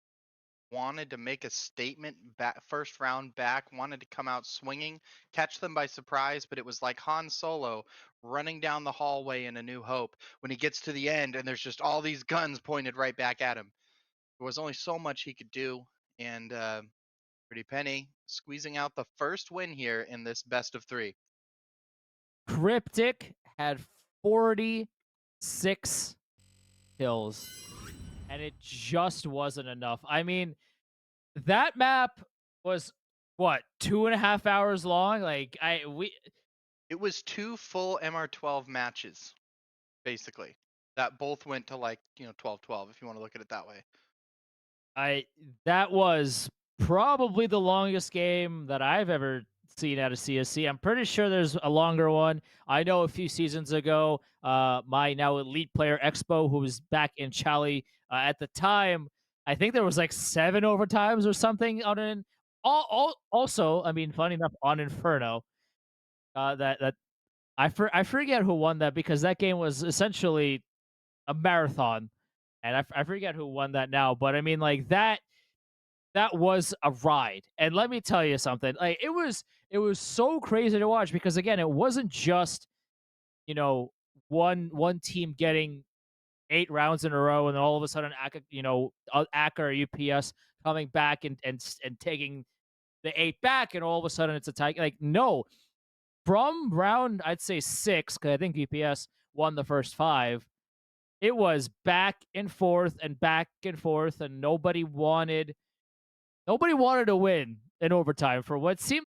wanted to make a statement back, first round back, wanted to come out swinging, catch them by surprise, but it was like Han Solo running down the hallway in A New Hope when he gets to the end and there's just all these guns pointed right back at him. There was only so much he could do, and Pretty Penny squeezing out the first win here in this best of 3. Cryptic had 46 kills, and it just wasn't enough. I mean, that map was what, 2.5 hours long? Like It was 2 full MR12 matches, basically. That both went to 12-12 if you want to look at it that way. that was probably the longest game that I've ever seen out of CSC. I'm pretty sure there's a longer one. I know a few seasons ago, my now elite player Expo, who was back in Chali at the time, I think there was like 7 overtimes or something on an. Also, I mean, funny enough, on Inferno, that I forget who won that because that game was essentially a marathon, and I forget who won that now. But I mean, like that was a ride. And let me tell you something. Like it was so crazy to watch because again, it wasn't just, you know, one team getting 8 rounds in a row and then all of a sudden ACA, ACA or UPS coming back and taking the 8 back and all of a sudden it's a tie. Like no, from round I'd say 6 cuz I think UPS won the first 5. It was back and forth and nobody wanted to win in overtime for what seemed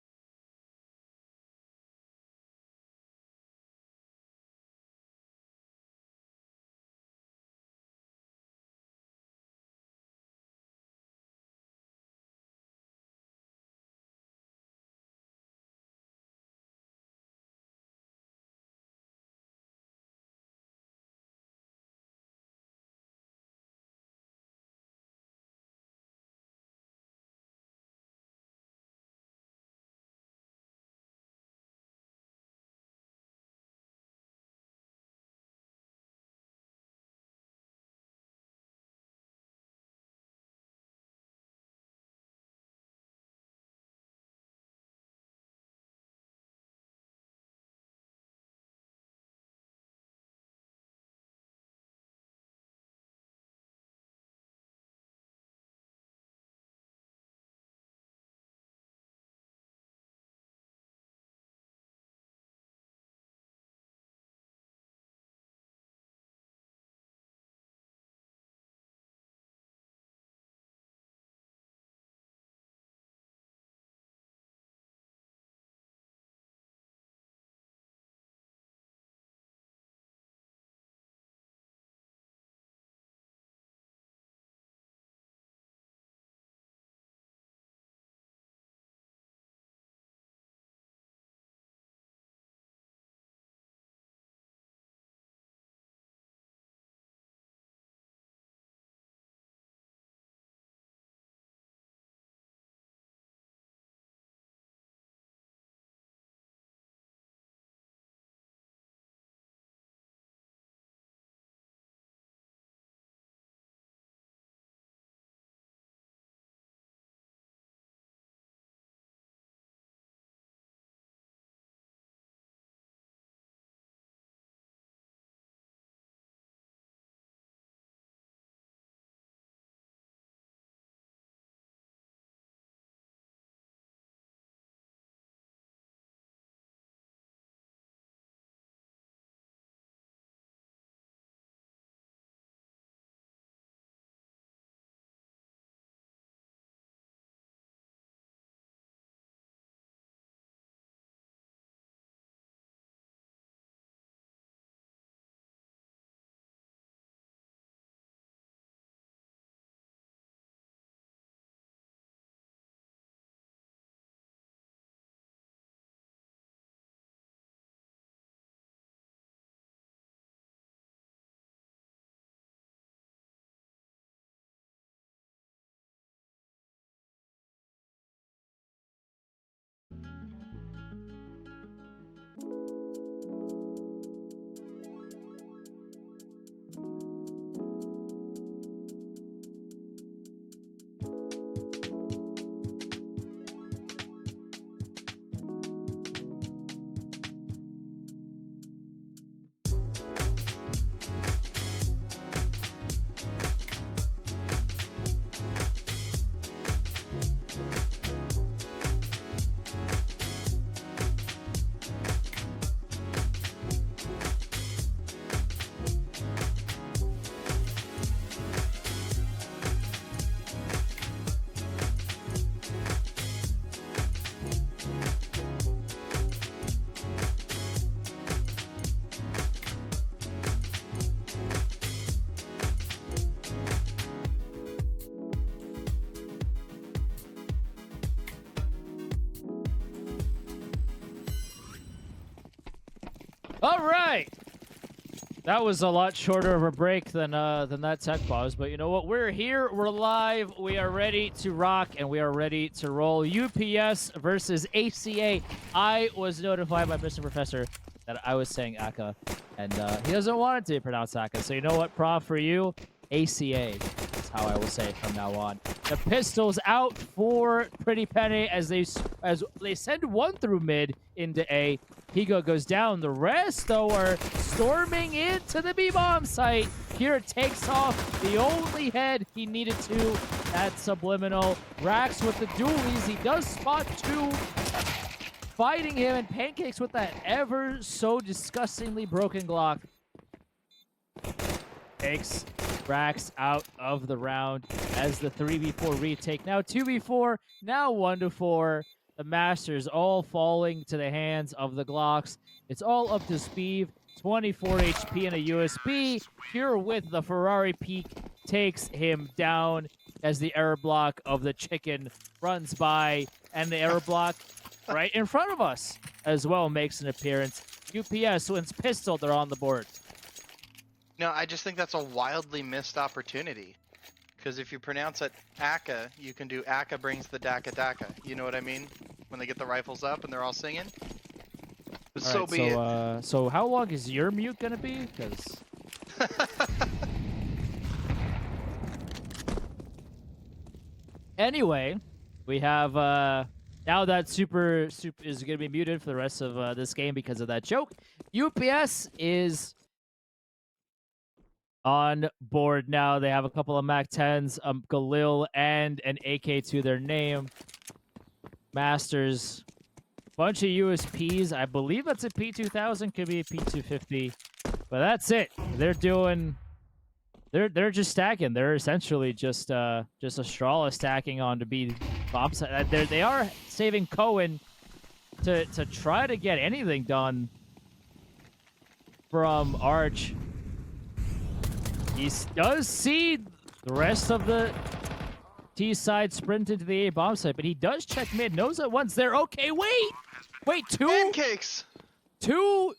All right. That was a lot shorter of a break than that tech pause, but you know what? We're here, we're live, we are ready to rock, and we are ready to roll. UPS versus ACA. I was notified by Mr. Professor that I was saying ACA, and he doesn't want it to be pronounced ACA. So you know what, Prof, for you, ACA is how I will say it from now on. The pistols out for Pretty Penne as they send one through mid into A. Higo goes down. The rest, though, are storming into the B-bomb site. Here takes off the only head he needed to. That's Subliminal. Rax with the dualies. He does spot two fighting him, and Pancakes with that ever so disgustingly broken Glock. Takes Rax out of the round as the 3v4 retake. Now 2v4, now 1-4. The Masters all falling to the hands of the Glocks. It's all up to Speed. 24 HP and a USB. Here with the Ferrari peak takes him down as the error block of the chicken runs by. And the error block right in front of us as well makes an appearance. UPS wins pistol. They're on the board. No, I just think that's a wildly missed opportunity. Because if you pronounce it ACA, you can do ACA brings the DACA DACA. You know what I mean? When they get the rifles up and they're all singing. But All so right, be it. So how long is your mute gonna be? Because anyway, we have now that super is gonna be muted for the rest of this game because of that joke. UPS is on board now. They have a couple of Mac 10s, Galil, and an AK to their name. Masters, bunch of USPs. I believe that's a P2000, could be a P250, but that's it. They're doing. They're just stacking. They're essentially just a straw stacking on to be bomb site. They are saving Cohen to try to get anything done from Arch. He does see the rest of the T side sprint into the A bomb site, but he does check mid. Knows that once they're okay. Wait, Pancakes! two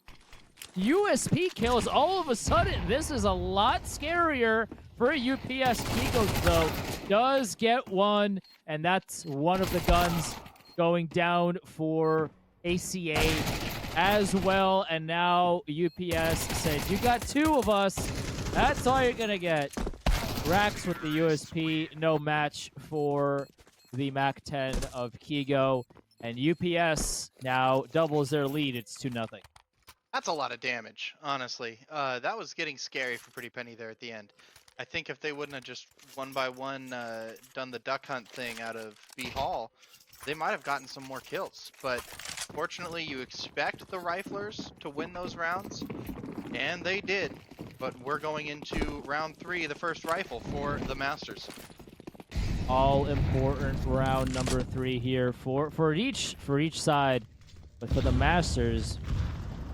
USP kills all of a sudden. This is a lot scarier for UPS. Kiko, though, does get one, and that's one of the guns going down for ACA as well. And now UPS said, you got two of us. That's all you're going to get. Rax with the USP, no match for the Mac 10 of Kigo. And UPS now doubles their lead. It's 2-0. That's a lot of damage, honestly. That was getting scary for Pretty Penny there at the end. I think if they wouldn't have just one by one done the duck hunt thing out of B Hall, they might have gotten some more kills. But fortunately, you expect the riflers to win those rounds, and they did. But we're going into round 3, the first rifle for the Masters. All important round number 3 here for each side, but for the Masters,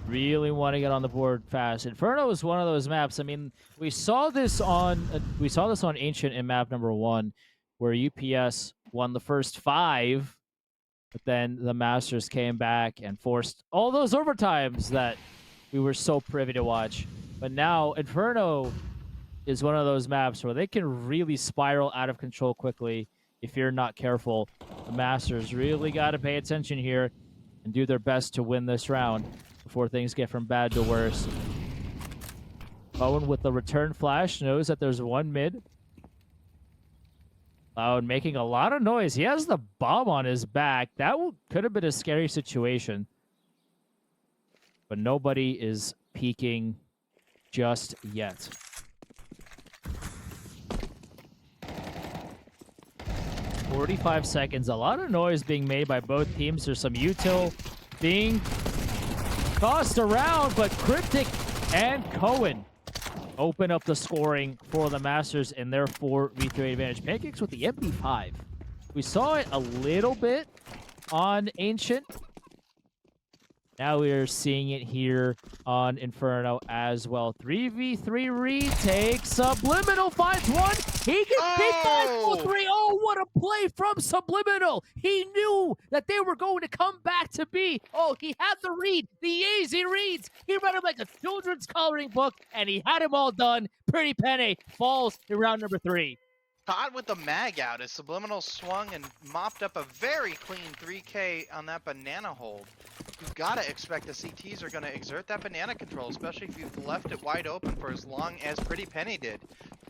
really want to get on the board fast. Inferno is one of those maps. I mean, we saw this on Ancient in map number 1, where UPS won the first 5, but then the Masters came back and forced all those overtimes that we were so privy to watch. But now Inferno is one of those maps where they can really spiral out of control quickly if you're not careful. The Masters really got to pay attention here and do their best to win this round before things get from bad to worse. Owen with the return flash knows that there's one mid. Cloud making a lot of noise. He has the bomb on his back. That could have been a scary situation. But nobody is peeking just yet. 45 seconds. A lot of noise being made by both teams. There's some util being tossed around, but Cryptic and Cohen open up the scoring for the Masters in their 4v3 advantage. Pancakes with the MP5. We saw it a little bit on Ancient, Now we are seeing it here on Inferno as well. 3v3 retake. Subliminal finds one. He gets beat by full Oh! 3. Oh, what a play from Subliminal. He knew that they were going to come back to B. Oh, he had the read, the easy reads. He read him like a children's coloring book, and he had him all done. Pretty Penne falls in round number 3. Caught with the mag out as Subliminal swung and mopped up a very clean 3K on that banana hold. You've got to expect the CTs are going to exert that banana control, especially if you've left it wide open for as long as Pretty Penny did.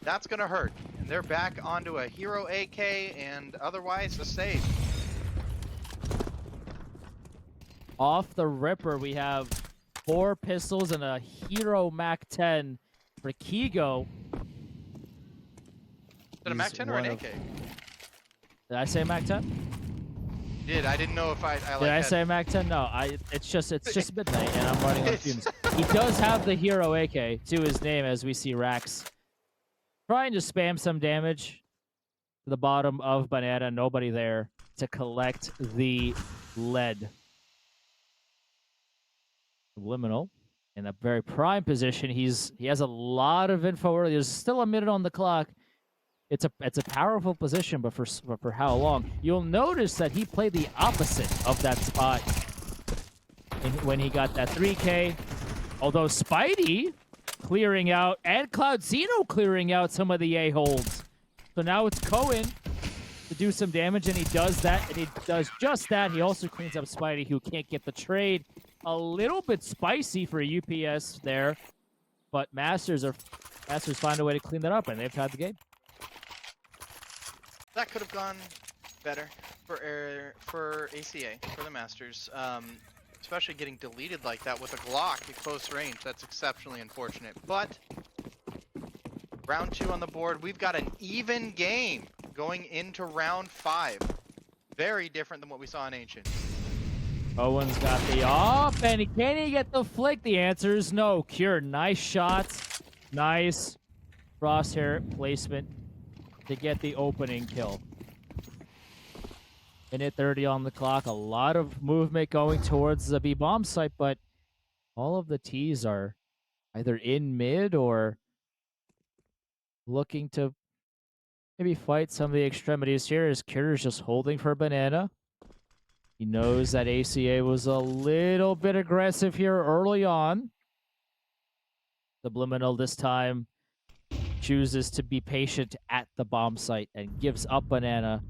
That's going to hurt. And they're back onto a hero AK and otherwise a save. Off the ripper, we have 4 pistols and a Hero Mac 10 for Kigo. Is it a Mac 10 or an AK? Did I say Mac 10? You did. I didn't know if I Did I say Mac 10? No, it's just midnight and I'm running on fumes. He does have the Hero AK to his name, as we see Rax trying to spam some damage to the bottom of Banana. Nobody there to collect the lead. Subliminal in a very prime position. He has a lot of info early. There's still a minute on the clock. It's a powerful position, but for how long? You'll notice that he played the opposite of that spot when he got that 3K. Although Spidey clearing out and Cloud Zeno clearing out some of the A holds. So now it's Cohen to do some damage, and he does that, and he does just that. He also cleans up Spidey, who can't get the trade. A little bit spicy for UPS there, but Masters find a way to clean that up, and they've tied the game. That could have gone better for ACA, for the Masters. Especially getting deleted like that with a Glock at close range. That's exceptionally unfortunate. But round 2 on the board. We've got an even game going into round 5. Very different than what we saw in Ancient. Owen's got the off, and can he get the flick? The answer is no. Cure, nice shots. Nice crosshair placement to get the opening kill. Minute 30 on the clock. A lot of movement going towards the B bomb site, but all of the T's are either in mid or looking to maybe fight some of the extremities here, as Cure's just holding for Banana. He knows that ACA was a little bit aggressive here early on. Subliminal this time chooses to be patient at the bomb site and gives up Banana.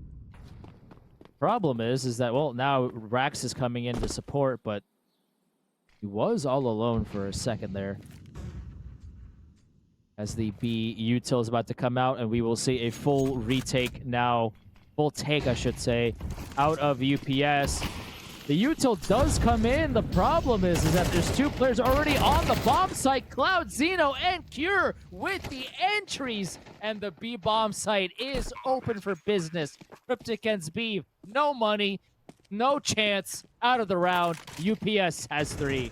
Problem is that, well, now Rax is coming in to support, but he was all alone for a second there. As the B util is about to come out, and we will see a full retake now. Full take, I should say, out of UPS. The util does come in. The problem is that there's 2 players already on the bomb site. Cloud Zeno and Cure with the entries. And the B bomb site is open for business. Cryptic ends B. No money. No chance. Out of the round. UPS has 3.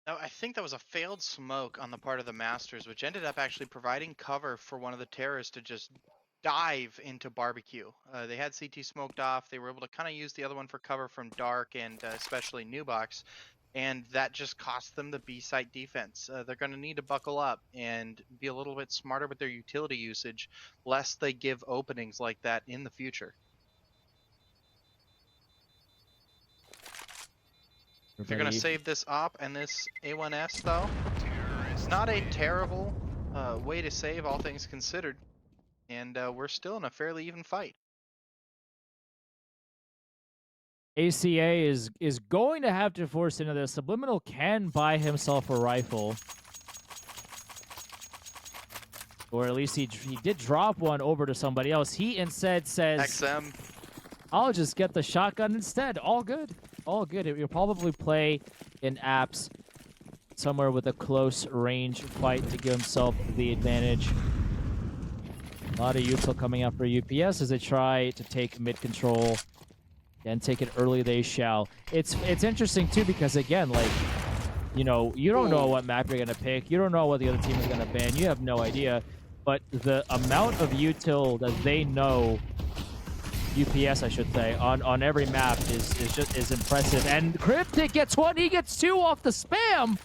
Now, I think that was a failed smoke on the part of the Masters, which ended up actually providing cover for one of the terrorists to just dive into barbecue. They had CT smoked off. They were able to kind of use the other one for cover from dark and especially Newbox, and that just cost them the B site defense. They're going to need to buckle up and be a little bit smarter with their utility usage, lest they give openings like that in the future. If you're going to save this op and this A1S, though, it's not a terrible way to save, all things considered. And we're still in a fairly even fight. ACA is going to have to force into this. Subliminal can buy himself a rifle. Or at least he did drop one over to somebody else. He instead says, XM. I'll just get the shotgun instead. All good. All good. He'll probably play in apps somewhere with a close range fight to give himself the advantage. A lot of util coming out for UPS as they try to take mid control and take it early. They shall. It's interesting too, because again, like, you know, you don't know what map you're gonna pick. You don't know what the other team is gonna ban. You have no idea. But the amount of util that they know UPS, I should say, on every map is impressive. And Cryptic gets one, he gets two off the spam.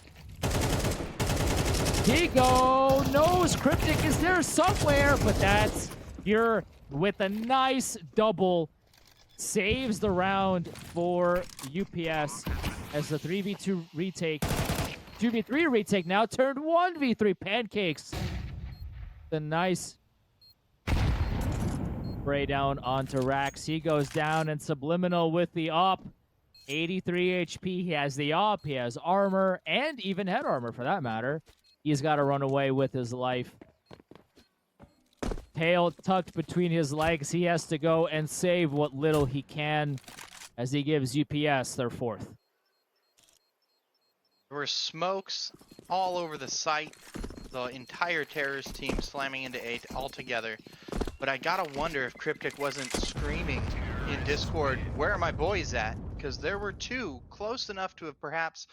Higo knows Cryptic is there somewhere, but that's here with a nice double. Saves the round for UPS as the 3v2 retake, 2v3 retake now turned 1v3. Pancakes. The nice spray down onto Rax. He goes down and Subliminal with the op. 83 HP. He has the op. He has armor and even head armor for that matter. He's got to run away with his life. Tail tucked between his legs. He has to go and save what little he can as he gives UPS their fourth. There were smokes all over the site. The entire terrorist team slamming into 8 all together. But I gotta wonder if Cryptic wasn't screaming in Discord, "Where are my boys at?" Because there were two close enough to have perhaps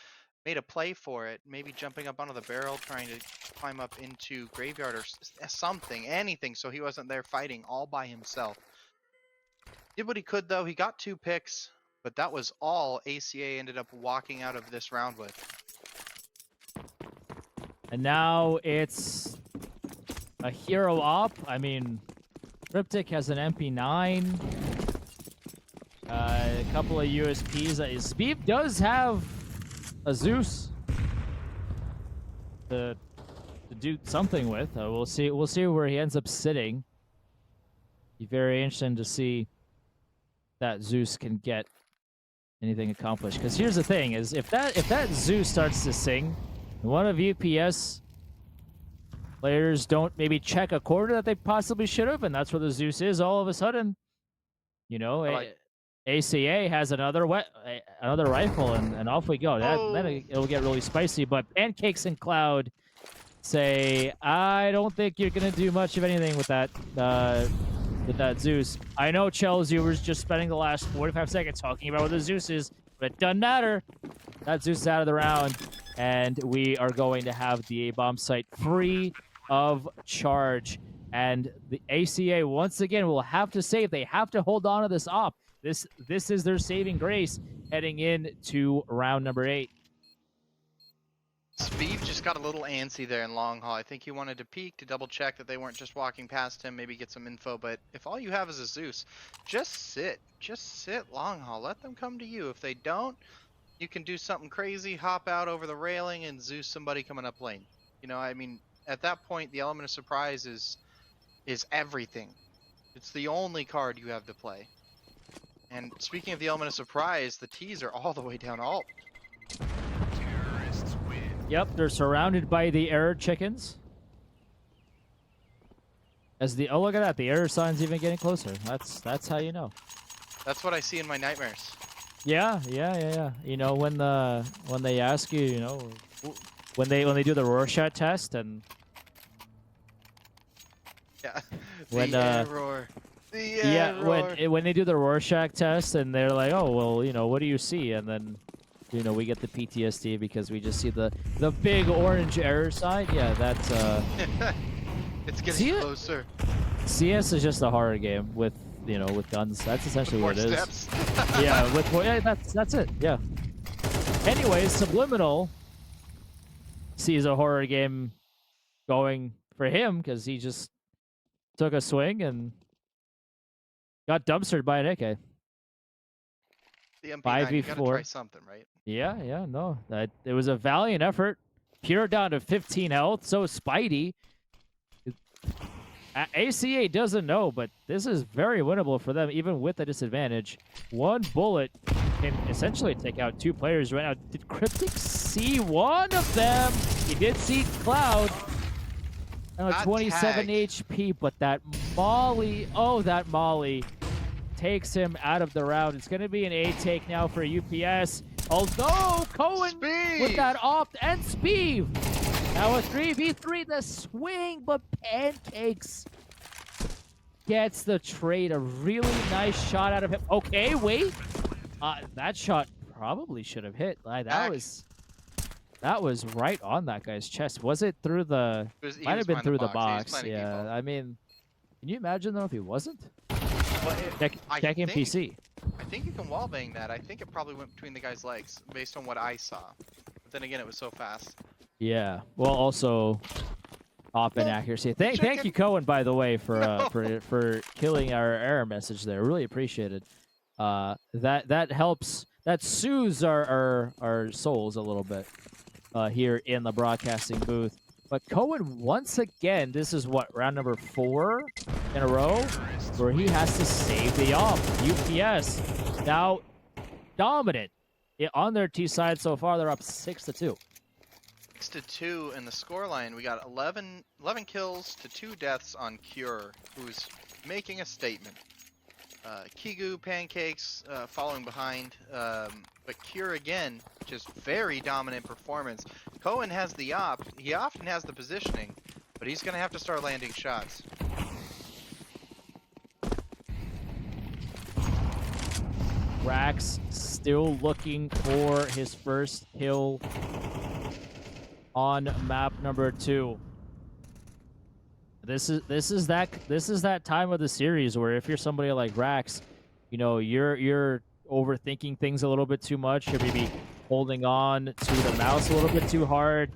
made a play for it, maybe jumping up onto the barrel, trying to climb up into graveyard or something, anything, so he wasn't there fighting all by himself. Did what he could though. He got 2 picks, but that was all ACA ended up walking out of this round with. And now it's a hero op. I mean, Cryptic has an MP9. A couple of USPs. Speed does have a Zeus to do something with. We'll see. We'll see where he ends up sitting. Be very interesting to see that Zeus can get anything accomplished. Because here's the thing: is if that Zeus starts to sing, and one of UPS players don't maybe check a corner that they possibly should have, and that's where the Zeus is. All of a sudden, you know. ACA has another rifle, and off we go. Then it'll get really spicy. But Pancakes and Cloud say, I don't think you're gonna do much of anything with that Zeus. I know Chels, you were just spending the last 45 seconds talking about what the Zeus is, but it doesn't matter. That Zeus is out of the round, and we are going to have the A-bomb site free of charge. And the ACA once again will have to save. They have to hold on to this op. This is their saving grace heading into round number 8. Speed just got a little antsy there in long haul. I think he wanted to peek to double check that they weren't just walking past him, maybe get some info. But if all you have is a Zeus, just sit long haul. Let them come to you. If they don't, you can do something crazy, hop out over the railing and Zeus somebody coming up lane. You know, I mean, at that point, the element of surprise is everything. It's the only card you have to play. And speaking of the element of surprise, the T's are all the way down alt. Yep, they're surrounded by the error chickens. Oh, look at that, the error sign's even getting closer. That's how you know. That's what I see in my nightmares. Yeah. You know, when they ask you, you know, when they do the Rorschach test and yeah, when error. When they do the Rorschach test and they're like, oh well, you know, what do you see? And then, you know, we get the PTSD because we just see the big orange error sign. Yeah, that's it's getting closer. CS is just a horror game with, you know, with guns. That's essentially what it is. Steps. Yeah, with more. Yeah, that's it. Yeah. Anyways, Subliminal sees a horror game going for him because he just took a swing and got dumpstered by an AK. The MP9, you 5v4. gotta try something, right? Yeah, no. It was a valiant effort. Pure down to 15 health, so Spidey. ACA doesn't know, but this is very winnable for them, even with the disadvantage. One bullet can essentially take out 2 players right now. Did Cryptic see one of them? He did see Cloud. 27 HP, but that Molly, that Molly takes him out of the round. It's going to be an A take now for UPS. Although Cohen with that opt and Speed. Now a 3v3, the swing, but Pancakes gets the trade. A really nice shot out of him. Okay, wait. That shot probably should have hit. That was right on that guy's chest. Was it through the... Might have been through the box. Yeah, I mean, can you imagine, though, if he wasn't? Well, I Check in think PC. I think you can wallbang that. I think it probably went between the guy's legs based on what I saw. But then again, it was so fast. Yeah. Well, also top in Oh, accuracy. the Thank you, chicken. Cohen, by the way, for No. for killing our error message there. Really appreciate it. That helps. That soothes our souls a little bit here in the broadcasting booth. But Cohen, once again, this is what, round number 4 in a row where he has to save the off. UPS now dominant on their T side so far. They're up 6-2. 6-2 in the scoreline. We got 11 kills to 2 deaths on Cure, who's making a statement. Kigu, Pancakes following behind, but Cure again, just very dominant performance. Cohen has the op. He often has the positioning, but he's going to have to start landing shots. Rax still looking for his first kill on map number 2. This is that time of the series where if you're somebody like Rax, you know, you're overthinking things a little bit too much. You're maybe holding on to the mouse a little bit too hard.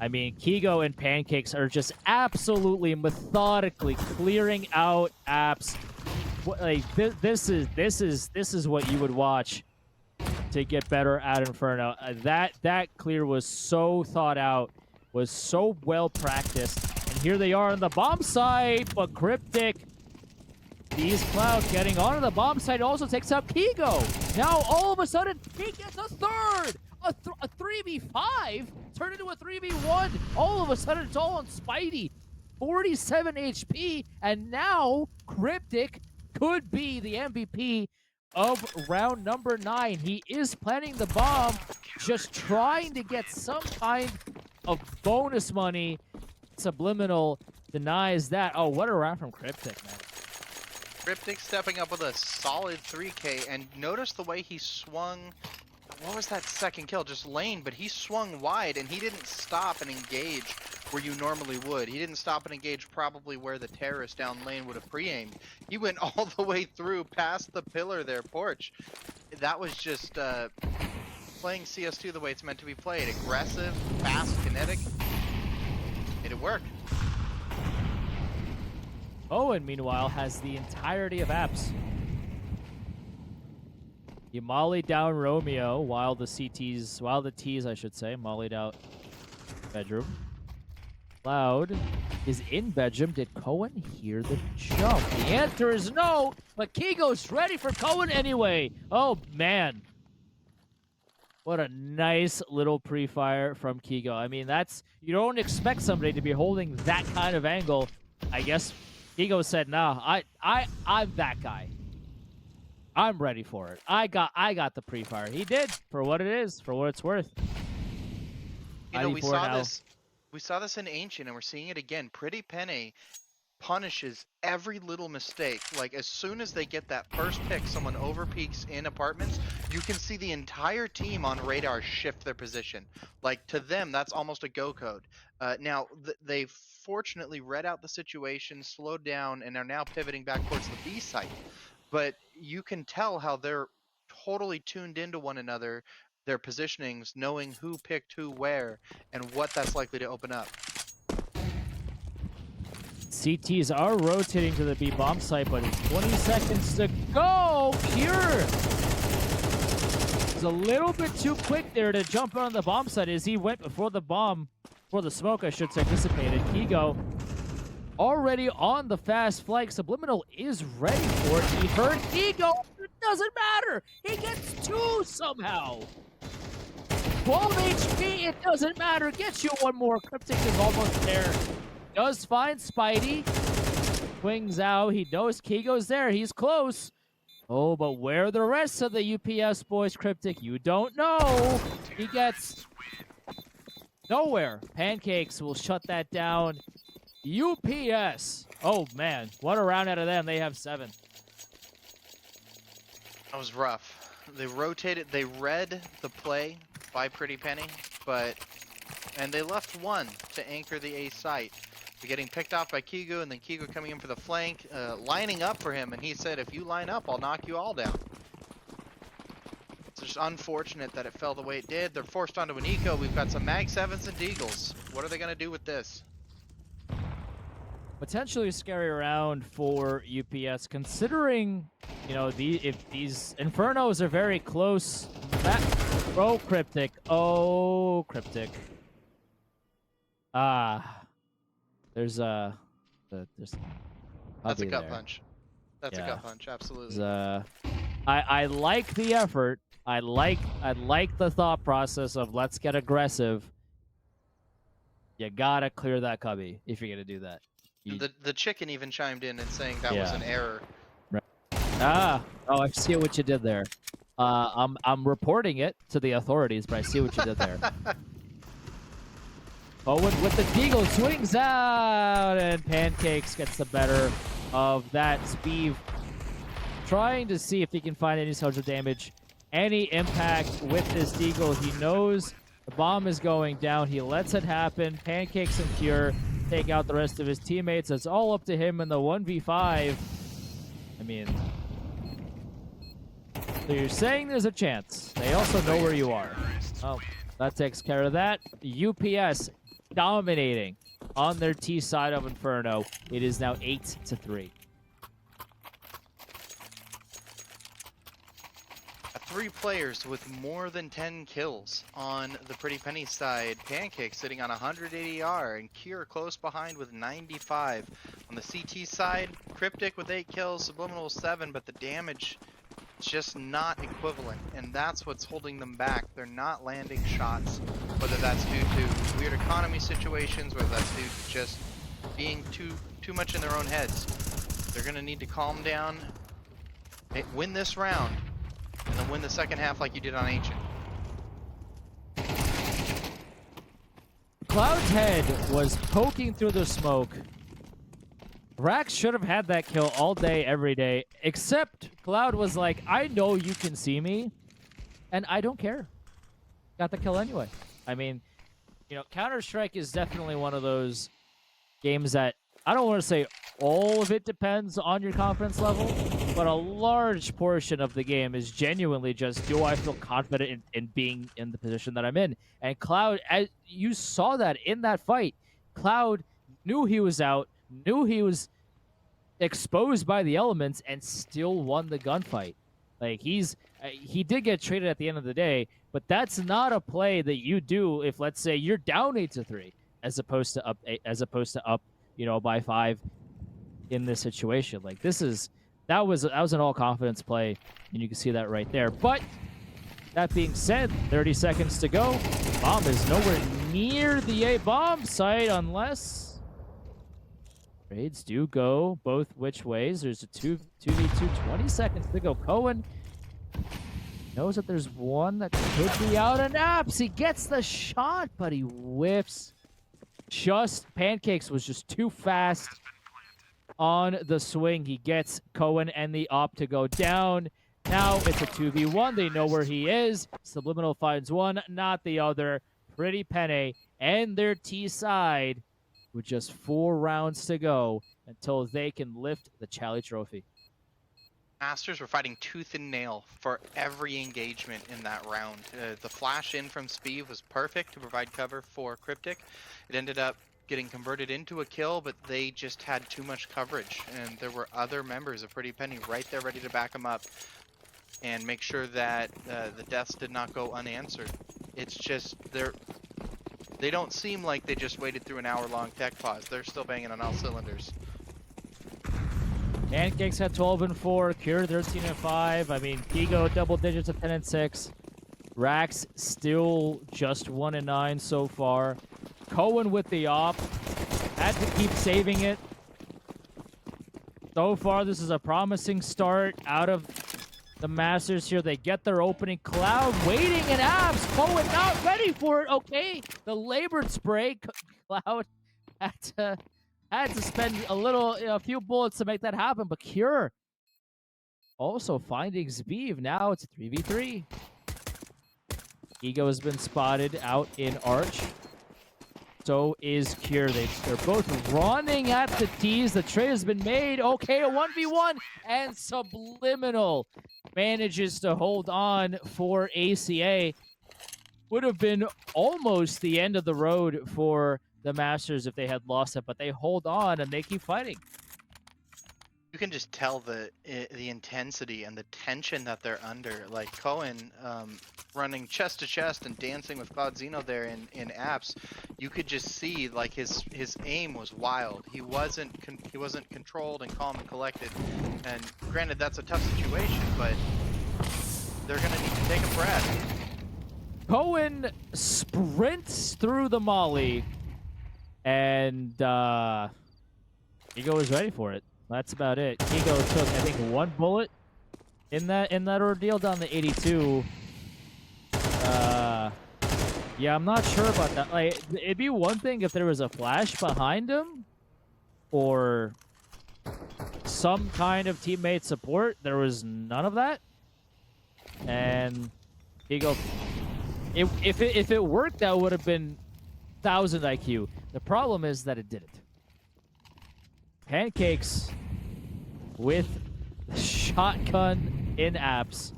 I mean, Kigo and Pancakes are just absolutely methodically clearing out apps. Like this is what you would watch to get better at Inferno. That clear was so thought out, was so well practiced. And here they are on the bomb site, but Cryptic, these Cloud getting onto the bomb site also takes out Kigo. Now all of a sudden he gets a third, a 3v5 turned into a 3v1. All of a sudden it's all on Spidey, 47 HP, and now Cryptic could be the MVP of round number 9. He is planting the bomb, just trying to get some kind of bonus money. Subliminal denies that. Oh, what a round from Cryptic, man. Cryptic stepping up with a solid 3K, and notice the way he swung. What was that second kill? Just lane, but he swung wide, and he didn't stop and engage where you normally would. He didn't stop and engage probably where the terrorist down lane would have pre-aimed. He went all the way through past the pillar there, Porch. That was just playing CS2 the way it's meant to be played. Aggressive, fast, kinetic. Made it work. Owen, meanwhile, has the entirety of apps. He mollied down Romeo while the T's, I should say, mollied out bedroom. Cloud is in bedroom. Did Cohen hear the jump? The answer is no, but Kigo's ready for Cohen anyway. Oh, man. What a nice little pre-fire from Kigo. I mean, you don't expect somebody to be holding that kind of angle. I guess Kigo said, "Nah, I'm that guy. I'm ready for it. I got the pre-fire." He did, for what it is, for what it's worth. You know, we 94 saw now. this. We saw this in Ancient, and we're seeing it again. Pretty Penne punishes every little mistake. Like, as soon as they get that first pick, someone overpeaks in apartments, you can see the entire team on radar shift their position. Like, to them, that's almost a go code. Now, they fortunately read out the situation, slowed down, and are now pivoting back towards the B site. But you can tell how they're totally tuned into one another, their positionings, knowing who picked who where, and what that's likely to open up. CTs are rotating to the B bomb site, but it's 20 seconds to go. Cure is a little bit too quick there to jump on the bomb site as he went before the smoke, I should say, dissipated. Kigo already on the fast flank. Subliminal is ready for it. He heard Kigo. It doesn't matter. He gets 2 somehow. 12 HP, it doesn't matter. Gets you 1 more. Cryptic is almost there. Does find Spidey. Swings out. He knows Kigo's there. He's close. Oh, but where are the rest of the UPS boys, Cryptic? You don't know. He gets nowhere. Pancakes will shut that down. UPS. Oh, man. What a round out of them. They have 7. That was rough. They rotated. They read the play by Pretty Penne, and they left 1 to anchor the A site. getting picked off by Kigo, and then Kigo coming in for the flank, lining up for him, and he said, if you line up, I'll knock you all down. It's just unfortunate that it fell the way it did. They're forced onto an eco. We've got some Mag 7s and Deagles. What are they going to do with this? Potentially scary round for UPS, considering, you know, if these Infernos are very close. Oh, Cryptic. Oh, Cryptic. There's there's That's a gut there. punch. That's a Yeah. gut punch, absolutely. I like the effort. I like the thought process of let's get aggressive. You gotta clear that cubby if you're gonna do that. The chicken even chimed in and saying that was an error. Oh, I see what you did there. I'm reporting it to the authorities, but I see what you did there. Owen with the Deagle swings out, and Pancakes gets the better of that. Speeve trying to see if he can find any sort of damage, any impact with this Deagle. He knows the bomb is going down. He lets it happen. Pancakes and Cure take out the rest of his teammates. It's all up to him in the 1v5. I mean, so you're saying there's a chance. They also know where you are. Oh, that takes care of that. UPS dominating on their T side of Inferno. It is now 8-3. 3 players with more than 10 kills on the Pretty Penny side. Pancake sitting on 180 AR, and Cure close behind with 95. On the CT side, Cryptic with 8 kills, Subliminal 7, but the damage is just not equivalent, and that's what's holding them back. They're not landing shots, whether that's due to weird economy situations, whether that's due to just being too much in their own heads. They're going to need to calm down, win this round, and then win the second half like you did on Ancient. Cloud's head was poking through the smoke. Rax should have had that kill all day, every day, except Cloud was like, I know you can see me, and I don't care. Got the kill anyway. I mean, you know, Counter-Strike is definitely one of those games that, I don't want to say all of it depends on your confidence level, but a large portion of the game is genuinely just, do I feel confident in being in the position that I'm in? And Cloud, as you saw that in that fight, Cloud knew he was out, knew he was exposed by the elements, and still won the gunfight. Like, he did get traded at the end of the day, but that's not a play that you do if, let's say, you're down 8-3, as opposed to up, you know, by 5 in this situation. Like, that was an all confidence play, and you can see that right there. But that being said, 30 seconds to go. Bomb is nowhere near the A bomb site unless trades do go both which ways. There's a 2v2, 20 seconds to go. Cohen knows that there's one that could be out, and Apps, he gets the shot, but he whiffs. Pancakes was just too fast on the swing. He gets Cohen and the op to go down. Now it's a 2v1. They know where he is. Subliminal finds one, not the other. Pretty Penne and their T side with just 4 rounds to go until they can lift the Chally Trophy. Masters were fighting tooth and nail for every engagement in that round. The flash in from Speeve was perfect to provide cover for Cryptic. It ended up getting converted into a kill, but they just had too much coverage, and there were other members of Pretty Penny right there ready to back them up and make sure that the deaths did not go unanswered. It's just they don't seem like they just waited through an hour-long tech pause. They're still banging on all cylinders. Pancakes had 12-4, Cure 13-5. I mean, Kigo double digits at 10-6. Rax still just 1-9 so far. Cohen with the op. Had to keep saving it. So far, this is a promising start out of the Masters here. They get their opening. Cloud waiting in abs. Cohen not ready for it. Okay, the labored spray. Cloud had to spend a few bullets to make that happen. But Cure also finding Zbeev. Now it's 3v3. Ego has been spotted out in Arch. So is Cure. They're both running at the tees. The trade has been made. Okay, a 1v1. And Subliminal manages to hold on for ACA. Would have been almost the end of the road for the Masters if they had lost it, but they hold on and they keep fighting. You can just tell the intensity and the tension that they're under. Like Cohen running chest to chest and dancing with Cloud Zeno there in apps, you could just see like his aim was wild. He wasn't controlled and calm and collected. And granted, that's a tough situation, but they're gonna need to take a breath. Cohen sprints through the molly, and Ego is ready for it. That's about it. Ego took, I think, 1 bullet in that ordeal down to 82. Yeah, I'm not sure about that. Like, it'd be one thing if there was a flash behind him, or some kind of teammate support. There was none of that, and Ego. If it worked, that would have been 1,000 IQ. The problem is that it didn't. Pancakes with shotgun in apps.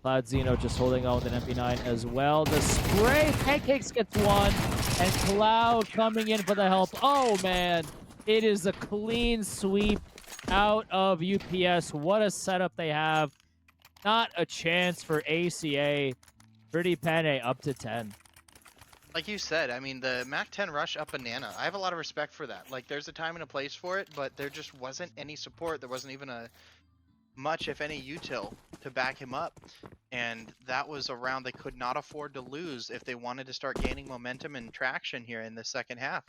Cloud Zeno just holding on with an MP9 as well. The spray, Pancakes gets one, and Cloud coming in for the help. Oh man, it is a clean sweep out of UPS. What a setup they have. Not a chance for ACA. Pretty Penne up to 10. Like you said, I mean, the Mac 10 rush up banana. I have a lot of respect for that. Like, there's a time and a place for it, but there just wasn't any support. There wasn't even a much, if any, util to back him up. And that was a round they could not afford to lose if they wanted to start gaining momentum and traction here in the second half.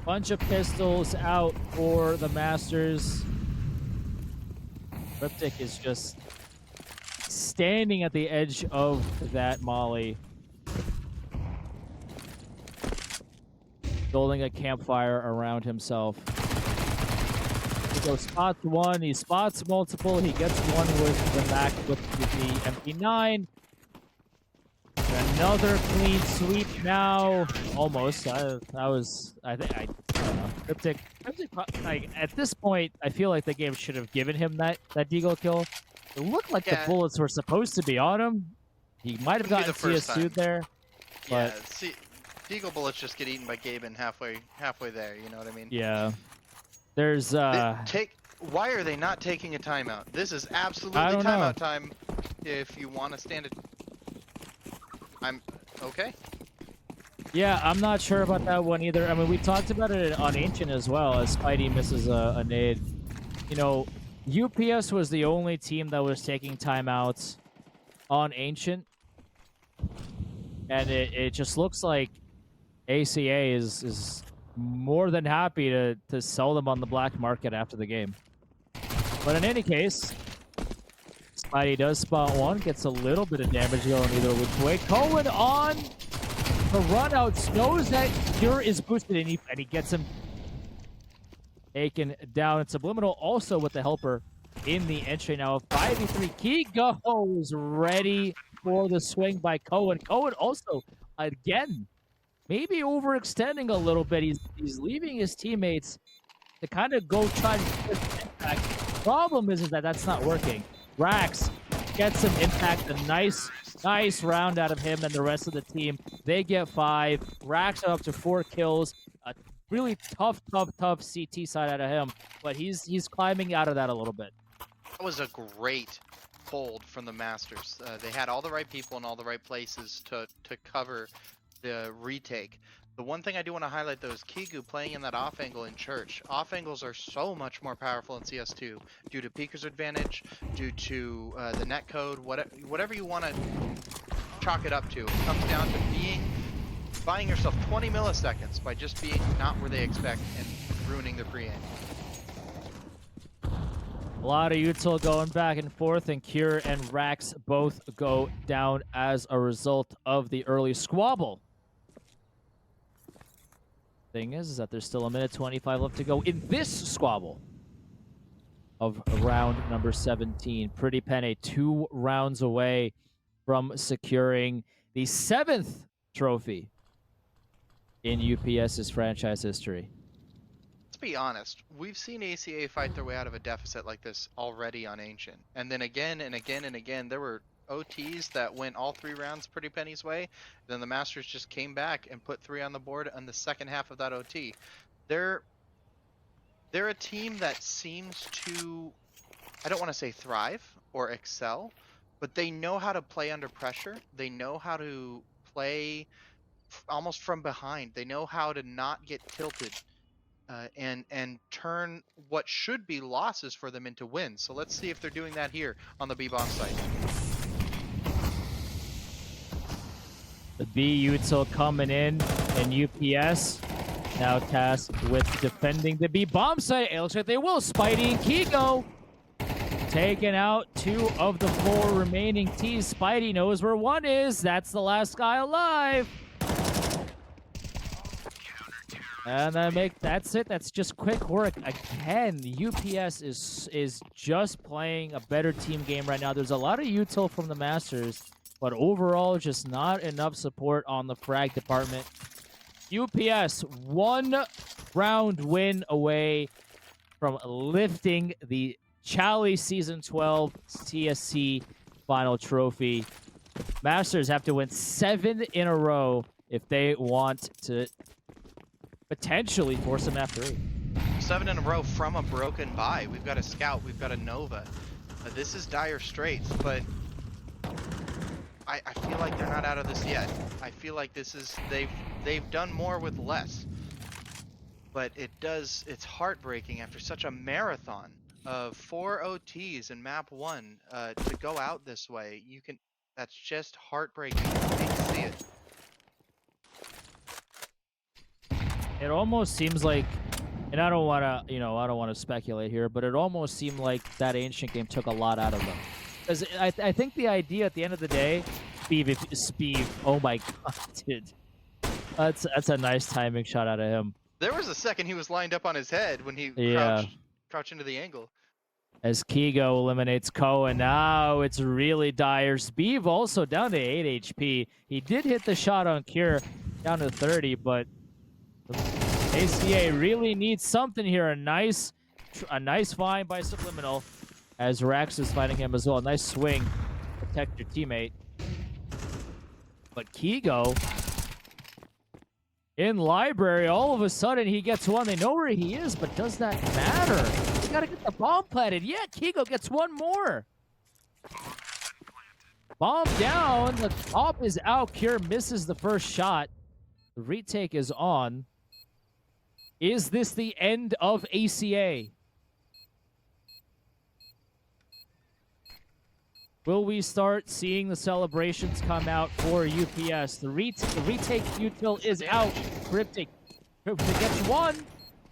Bunch of pistols out for the Masters. Cryptic is just standing at the edge of that molly, building a campfire around himself. He goes spots one, he spots multiple, he gets one with the Mac with the MP9. Another clean sweep now. Almost. I don't know. Cryptic, like, at this point, I feel like the game should have given him that deagle kill. It looked like the bullets were supposed to be on him. He might have gotten CS2'd there. Yeah, But see, deagle bullets just get eaten by Gaben halfway there, you know what I mean? yeah. There's Why are they not taking a timeout? This is absolutely I don't know. timeout time if you want to stand it. I'm okay. Yeah, I'm not sure about that one either. I mean, we talked about it on Ancient as well, as Spidey misses a nade. You know, UPS was the only team that was taking timeouts on Ancient. And it just looks like ACA is more than happy to sell them on the black market after the game. But in any case, Spidey does spot one, gets a little bit of damage going either which way. Cohen on the runouts, knows that Cure is boosted, and he gets him taken down. And Subliminal also with the helper in the entry now. 5v3. Key goes ready for the swing by Cohen. Cohen also, again, maybe overextending a little bit. He's leaving his teammates to kind of go try to get impact. Problem is that that's not working. Rax gets some impact, a nice round out of him and the rest of the team. They get 5. Rax up to 4 kills. A really tough CT side out of him, but he's climbing out of that a little bit. That was a great hold from the Masters. They had all the right people in all the right places to cover the retake. The one thing I do want to highlight though is Kigu playing in that off angle in Church. Off angles are so much more powerful in CS2 due to Peeker's advantage, due to the net code, whatever you want to chalk it up to. It comes down to buying yourself 20 milliseconds by just being not where they expect and ruining their pre-aim. A lot of util going back and forth, and Cure and Rax both go down as a result of the early squabble. Thing is that there's still a minute 25 left to go in this squabble of round number 17. Pretty Penne 2 rounds away from securing the 7th trophy in UPS's franchise history. Let's be honest. We've seen ACA fight their way out of a deficit like this already on Ancient. And then again and again and again, there were OTs that went all 3 rounds Pretty Penny's way. Then the Masters just came back and put 3 on the board on the second half of that OT. They're they're a team that seems to, I don't want to say thrive or excel, but they know how to play under pressure. They know how to play almost from behind. They know how to not get tilted and turn what should be losses for them into wins. So let's see if they're doing that here on the B bomb site. The B util coming in, and UPS now tasked with defending the B bomb site. It looks like they will. Spidey and Kiko taking out 2 of the 4 remaining T's. Spidey knows where 1 is. That's the last guy alive. And that's it. That's just quick work. Again, UPS is just playing a better team game right now. There's a lot of util from the Masters, but overall just not enough support on the frag department. UPS 1 round win away from lifting the Chally Season 12 CSC final trophy. Masters have to win 7 in a row if they want to potentially force them after 8. 7 in a row from a broken bye. We've got a Scout. We've got a Nova. This is dire straits, but I feel like they're not out of this yet. I feel like this is they've done more with less. But it's heartbreaking after such a marathon of 4 OTs in map 1 to go out this way. That's just heartbreaking. I hate to see it. It almost seems like, and I don't want to speculate here, but it almost seemed like that Ancient game took a lot out of them. Because I think the idea at the end of the day, Speed, oh my god, dude. That's a nice timing shot out of him. There was a second he was lined up on his head when he crouched into the angle. As Kigo eliminates Cohen, now it's really dire. Speed also down to 8 HP. He did hit the shot on Cure down to 30, but ACA really needs something here. A nice find by Subliminal as Rax is fighting him as well. A nice swing. Protect your teammate. But Kigo in library, all of a sudden he gets 1. They know where he is, but does that matter? They gotta get the bomb planted. Yeah, Kigo gets 1 more. Bomb down. The top is out. Cure misses the first shot. The retake is on. Is this the end of ACA? Will we start seeing the celebrations come out for UPS? The retake util is out. Cryptic gets 1.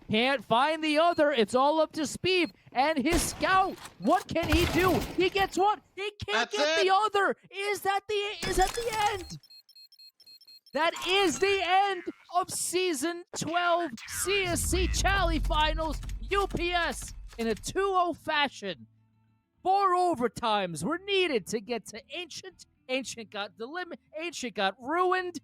Can't find the other. It's all up to Speed and his Scout. What can he do? He gets 1. He can't get the other. Is that the end? That is the end of Season 12 CSC Chally Finals. UPS in a 2-0 fashion. 4 overtimes were needed to get to Ancient. Ancient got ruined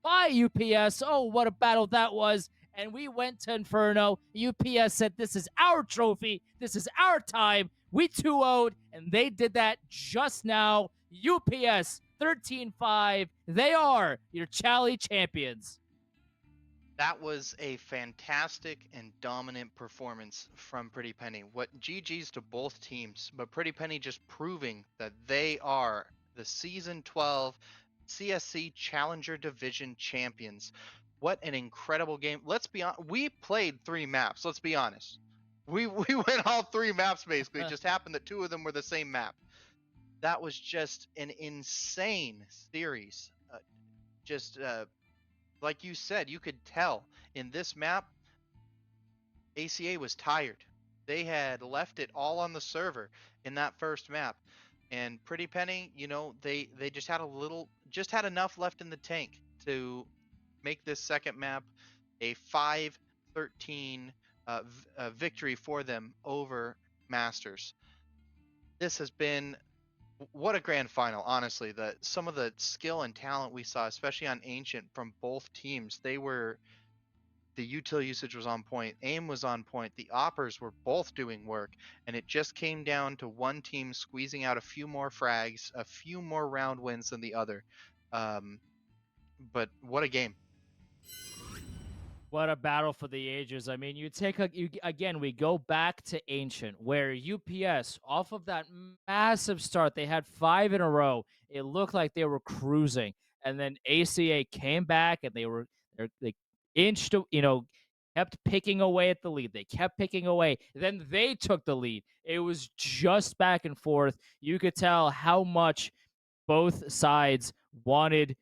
by UPS. Oh, what a battle that was. And we went to Inferno. UPS said, this is our trophy. This is our time. We 2-0'd, and they did that just now. UPS 13-5. They are your Chally champions. That was a fantastic and dominant performance from Pretty Penny. What GG's to both teams, but Pretty Penny just proving that they are the Season 12 CSC Challenger Division champions. What an incredible game. Let's be honest, we played 3 maps, let's be honest. We went all 3 maps basically. It just happened that 2 of them were the same map. That was just an insane series. Like you said, you could tell in this map, ACA was tired. They had left it all on the server in that first map. And Pretty Penny, they just had enough left in the tank to make this second map a 5-13 victory for them over Masters. This has been What a grand final, honestly. Some of the skill and talent we saw, especially on Ancient from both teams, the util usage was on point, aim was on point, the oppers were both doing work, and it just came down to one team squeezing out a few more frags, a few more round wins than the other. But what a game. What a battle for the ages. I mean, again, we go back to Ancient, where UPS, off of that massive start, they had 5 in a row. It looked like they were cruising. And then ACA came back and they inched, kept picking away at the lead. They kept picking away. Then they took the lead. It was just back and forth. You could tell how much both sides wanted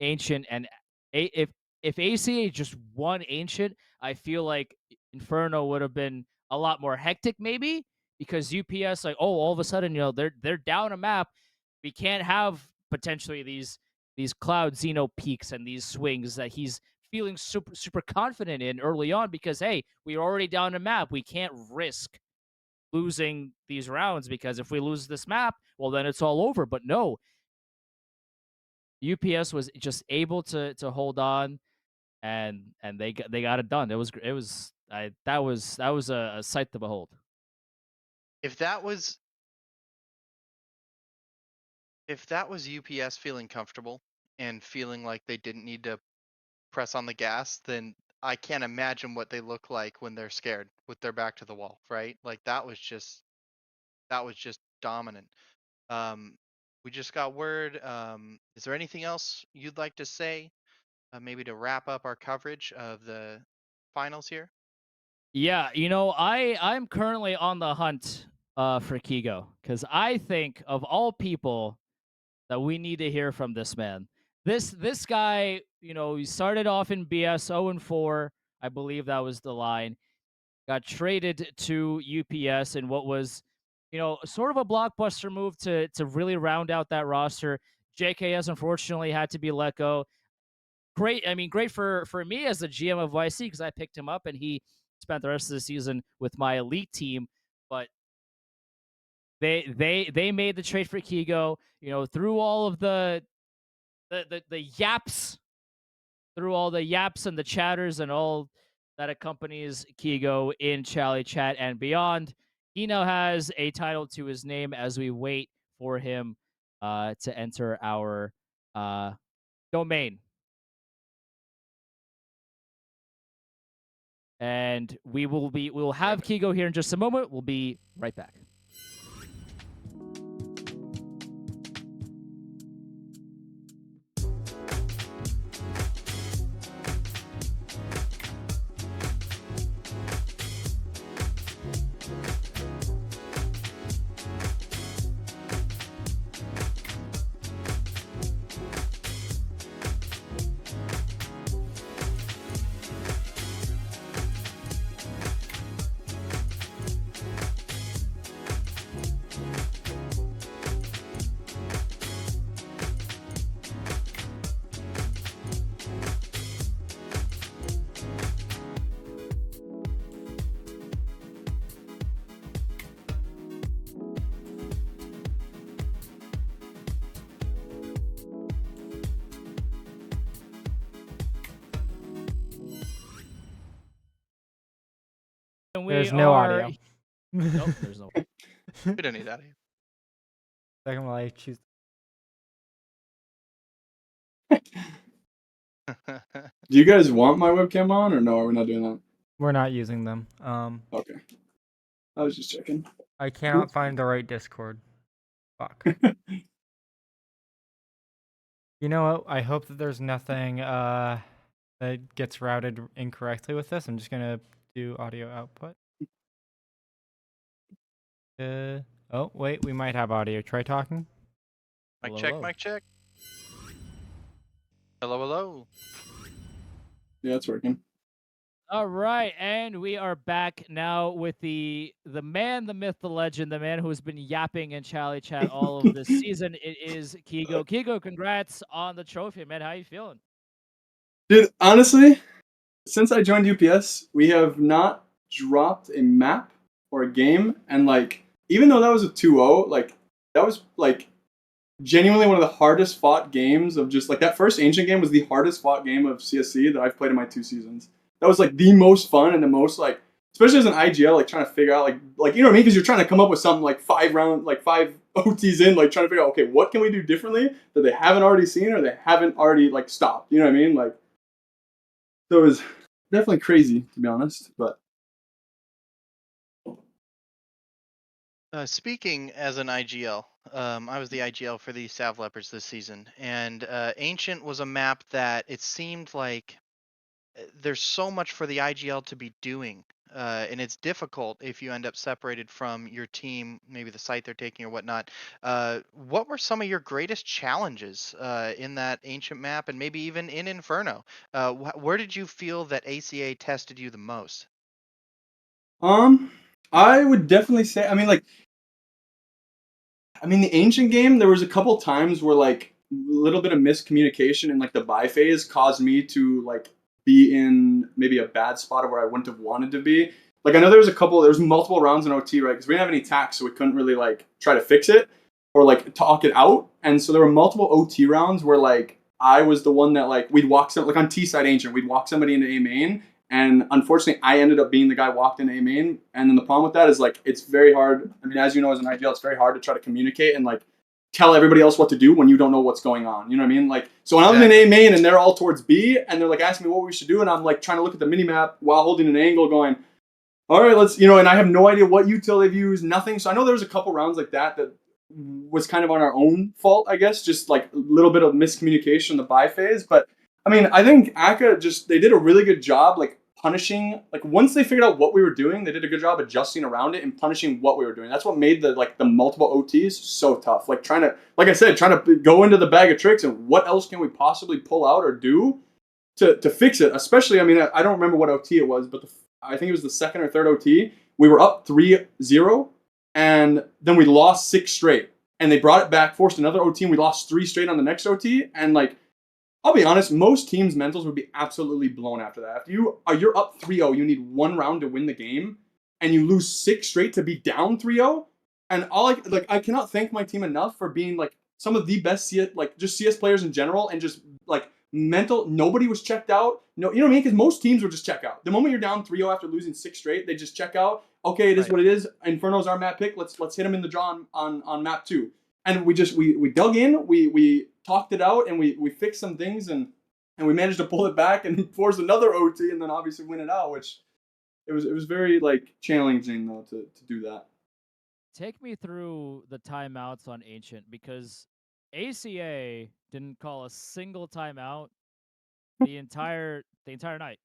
Ancient, and if ACA just won Ancient, I feel like Inferno would have been a lot more hectic, maybe, because UPS, like, oh, all of a sudden, they're down a map. We can't have potentially these Cloud Xeno peaks and these swings that he's feeling super confident in early on, because hey, we're already down a map. We can't risk losing these rounds, because if we lose this map, well, then it's all over. But no, UPS was just able to hold on, and they got it done. That was a sight to behold. If that was UPS feeling comfortable and feeling like they didn't need to press on the gas, then I can't imagine what they look like when they're scared with their back to the wall, right? Like that was just dominant. Um, we just got word. Is there anything else you'd like to say, maybe to wrap up our coverage of the finals here? Yeah, I'm currently on the hunt for Kigo, because I think of all people that we need to hear from this man. This guy, he started off in BS 0-4. I believe that was the line. Got traded to UPS in what was, sort of a blockbuster move to really round out that roster. JKS unfortunately had to be let go. Great, I mean, great for me as the GM of YC, because I picked him up and he spent the rest of the season with my elite team. But they made the trade for Kigo, through all of the yaps, through all the yaps and the chatters and all that accompanies Kigo in Chally Chat and beyond. He now has a title to his name as we wait for him to enter our domain. And we'll have Kigo here in just a moment. We'll be right back. And There's no audio. Nope, there's no. We don't need that. Second while I choose. Do you guys want my webcam on, or no? Are we not doing that? We're not using them. Okay. I was just checking. I cannot find the right Discord. Fuck. You know what? I hope that there's nothing that gets routed incorrectly with this. I'm just gonna do audio output. Oh wait, we might have audio. Try talking. Mic Hello, check, hello. mic check. Hello, hello. Yeah, it's working. All right, and we are back now with the man, the myth, the legend, the man who has been yapping in Chally Chat all of this season. It is Kigo. Kigo, congrats on the trophy, man. How you feeling? Dude, honestly, since I joined UPS, we have not dropped a map or a game, and like, even though that was a 2-0, like, that was like genuinely one of the hardest fought games of just like that first Ancient game was the hardest fought game of CSC that I've played in my 2 seasons. That was like the most fun and the most like, especially as an IGL, like trying to figure out like you know what I mean? Because you're trying to come up with something like 5 OTs in, like trying to figure out okay, what can we do differently that they haven't already seen or they haven't already like stopped. You know what I mean? Like, so it was definitely crazy to be honest, but Speaking as an IGL, I was the IGL for the Sav Leopards this season, and Ancient was a map that it seemed like there's so much for the IGL to be doing. And it's difficult if you end up separated from your team, maybe the site they're taking or whatnot. What were some of your greatest challenges in that ancient map, and maybe even in Inferno? Where did you feel that ACA tested you the most? um, I would definitely say, the ancient game, there was a couple times where like a little bit of miscommunication in like the buy phase caused me to like be in maybe a bad spot of where I wouldn't have wanted to be. Like I know there was multiple rounds in OT, right? Because we didn't have any tax, so we couldn't really like try to fix it or like talk it out. And so there were multiple OT rounds where like I was the one that like we'd walk some like on T side ancient, we'd walk somebody into A main, and unfortunately, I ended up being the guy walked in A main. And then the problem with that is like it's very hard. I mean, as you know, as an IGL, it's very hard to try to communicate and like tell everybody else what to do when you don't know what's going on. You know what I mean? Like, so when I was in A Exactly. main and they're all towards B and they're like asking me what we should do, and I'm like trying to look at the mini map while holding an angle, going, all right, let's, and I have no idea what util they've used, nothing. So I know there was a couple rounds like that that was kind of on our own fault, I guess, just like a little bit of miscommunication in the buy phase. But I mean, I think ACA they did a really good job, like punishing, like once they figured out what we were doing, they did a good job adjusting around it and punishing what we were doing. That's what made the multiple OTs so tough. Like trying to, like I said, trying to go into the bag of tricks and what else can we possibly pull out or do to fix it. Especially, I mean, I don't remember what OT it was, but I think it was the second or third OT. We were up 3-0, and then we lost 6 straight. And they brought it back, forced another OT, and we lost 3 straight on the next OT. And like, I'll be honest, most teams' mentals would be absolutely blown after that. After you're up 3-0, you need one round to win the game, and you lose 6 straight to be down 3-0. And I cannot thank my team enough for being like some of the best CS, like just CS players in general, and just like mental. Nobody was checked out. No, you know what I mean? Because most teams would just check out. The moment you're down 3-0 after losing 6 straight, they just check out. Okay, it is Right. what it is. Inferno's our map pick. Let's hit him in the draw on map 2. And we dug in, we talked it out, and we fixed some things, and we managed to pull it back and force another OT, and then obviously win it out. Which it was very like challenging though to do that. Take me through the timeouts on Ancient because ACA didn't call a single timeout the entire night.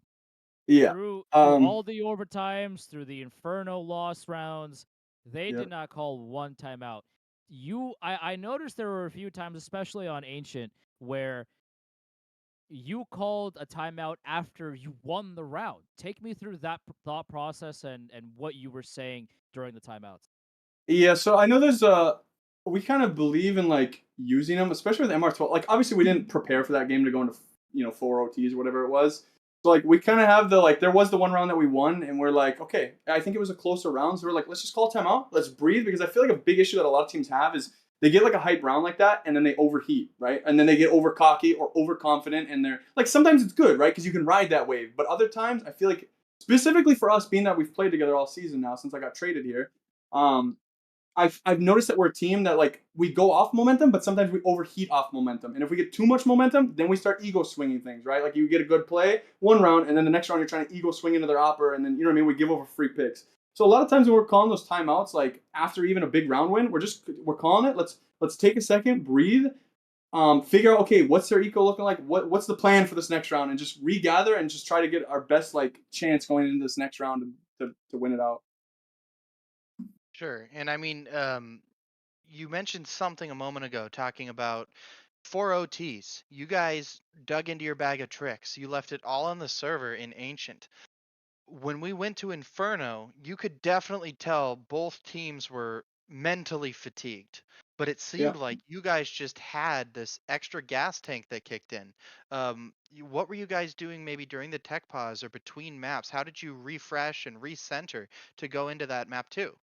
Yeah. Through all the overtimes, through the Inferno loss rounds, they Yeah. did not call one timeout. I noticed there were a few times, especially on Ancient, where you called a timeout after you won the round. Take me through that thought process and what you were saying during the timeouts. Yeah, so I know we kind of believe in like using them, especially with MR12. Like obviously we didn't prepare for that game to go into 4 OTs or whatever it was. So like we kind of have there was the one round that we won, and we're like, okay, I think it was a closer round, so we're like, let's just call timeout, let's breathe, because I feel like a big issue that a lot of teams have is they get like a hype round like that, and then they overheat, right? And then they get over cocky or overconfident, and they're like, sometimes it's good, right? Because you can ride that wave, but other times I feel like specifically for us, being that we've played together all season now since I got traded here. um, I've noticed that we're a team that like we go off momentum, but sometimes we overheat off momentum. And if we get too much momentum, then we start ego swinging things, right? Like you get a good play one round, and then the next round you're trying to ego swing into their opper, and then you know what I mean. We give over free picks. So a lot of times when we're calling those timeouts, like after even a big round win, we're calling it. Let's take a second, breathe, figure out okay, what's their eco looking like, what's the plan for this next round, and just regather and just try to get our best like chance going into this next round to win it out. Sure. And I mean, you mentioned something a moment ago talking about 4 OTs. You guys dug into your bag of tricks. You left it all on the server in Ancient. When we went to Inferno, you could definitely tell both teams were mentally fatigued. But it Yeah. seemed like you guys just had this extra gas tank that kicked in. What were you guys doing maybe during the tech pause or between maps? How did you refresh and recenter to go into that map too?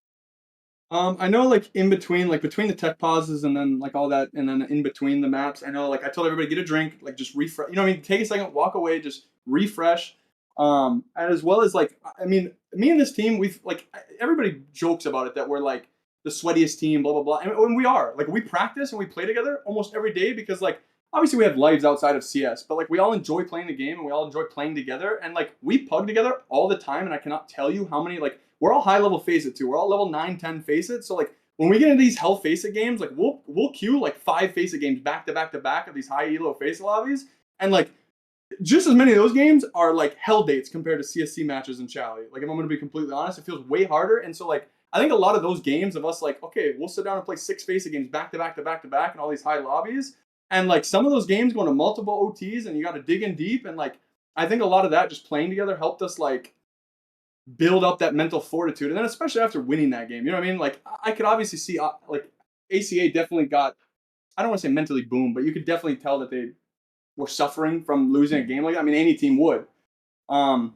I know like in between, like between the tech pauses and then like all that, and then in between the maps, I know like I told everybody get a drink, like just refresh. You know what I mean? Take a second, walk away, just refresh. And as well as like, I mean, me and this team, we've like everybody jokes about it that we're like the sweatiest team, blah blah blah, and we are. Like we practice and we play together almost every day because like obviously we have lives outside of CS, but like we all enjoy playing the game and we all enjoy playing together, and like we pug together all the time, and I cannot tell you how many like we're all high level face it too. We're all level 9, 10 face it. So like when we get into these hell face it games, like we'll queue like 5 face it games back to back to back of these high elo face lobbies, and like just as many of those games are like hell dates compared to CSC matches in Chally. Like if I'm gonna be completely honest, it feels way harder. And so like I think a lot of those games of us like, okay, we'll sit down and play 6 face it games back to back to back to back in all these high lobbies. And like some of those games going to multiple OTs and you gotta dig in deep. And like I think a lot of that just playing together helped us like build up that mental fortitude. And then especially after winning that game, you know what I mean? Like I could obviously see like ACA definitely got, I don't want to say mentally boomed, but you could definitely tell that they were suffering from losing a game like that. I mean, any team would. Um,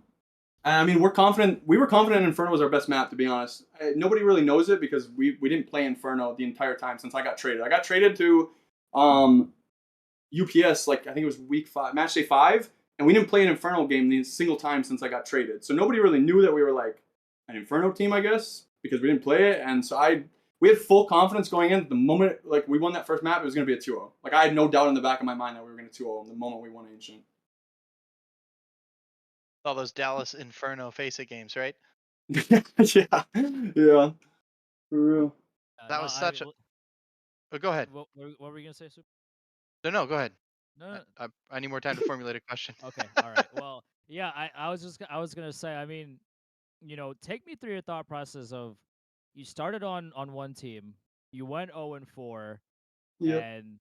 and I mean, we're confident. We were confident Inferno was our best map, to be honest. Nobody really knows it because we didn't play Inferno the entire time since I got traded. I got traded to UPS like I think it was week 5, match day 5, and we didn't play an Inferno game the single time since I got traded. So nobody really knew that we were like an Inferno team, I guess, because we didn't play it. And so we had full confidence going in. The moment like we won that first map, it was going to be a 2-0. Like I had no doubt in the back of my mind that we were going to 2-0 the moment we won Ancient. All those Dallas Inferno face it games, right? Yeah, yeah, for real. That No, was such a. Oh, go ahead. what were you gonna say, Super? No, go ahead. No, no. I need more time to formulate a question. Okay, all right. Well, yeah, I was gonna say. I mean, take me through your thought process of you started on one team, you went 0-4, Yep. and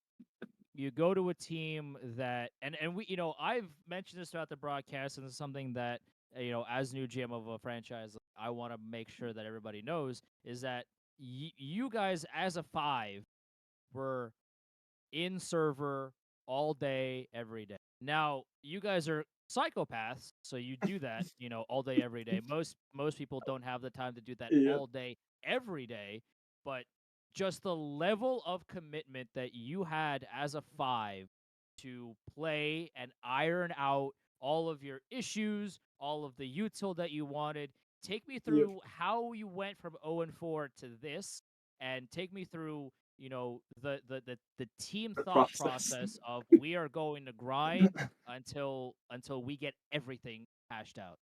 you go to a team that and we I've mentioned this throughout the broadcast, and it's something that as new GM of a franchise, I want to make sure that everybody knows is that you guys as a 5 were in server all day, every day. Now, you guys are psychopaths, so you do that, all day, every day. Most people don't have the time to do that Yep. all day, every day, but just the level of commitment that you had as a 5 to play and iron out all of your issues, all of the util that you wanted. Take me Yep. through how you went from 0-4 to this, and take me through the team The thought process. process of we are going to grind until we get everything hashed out.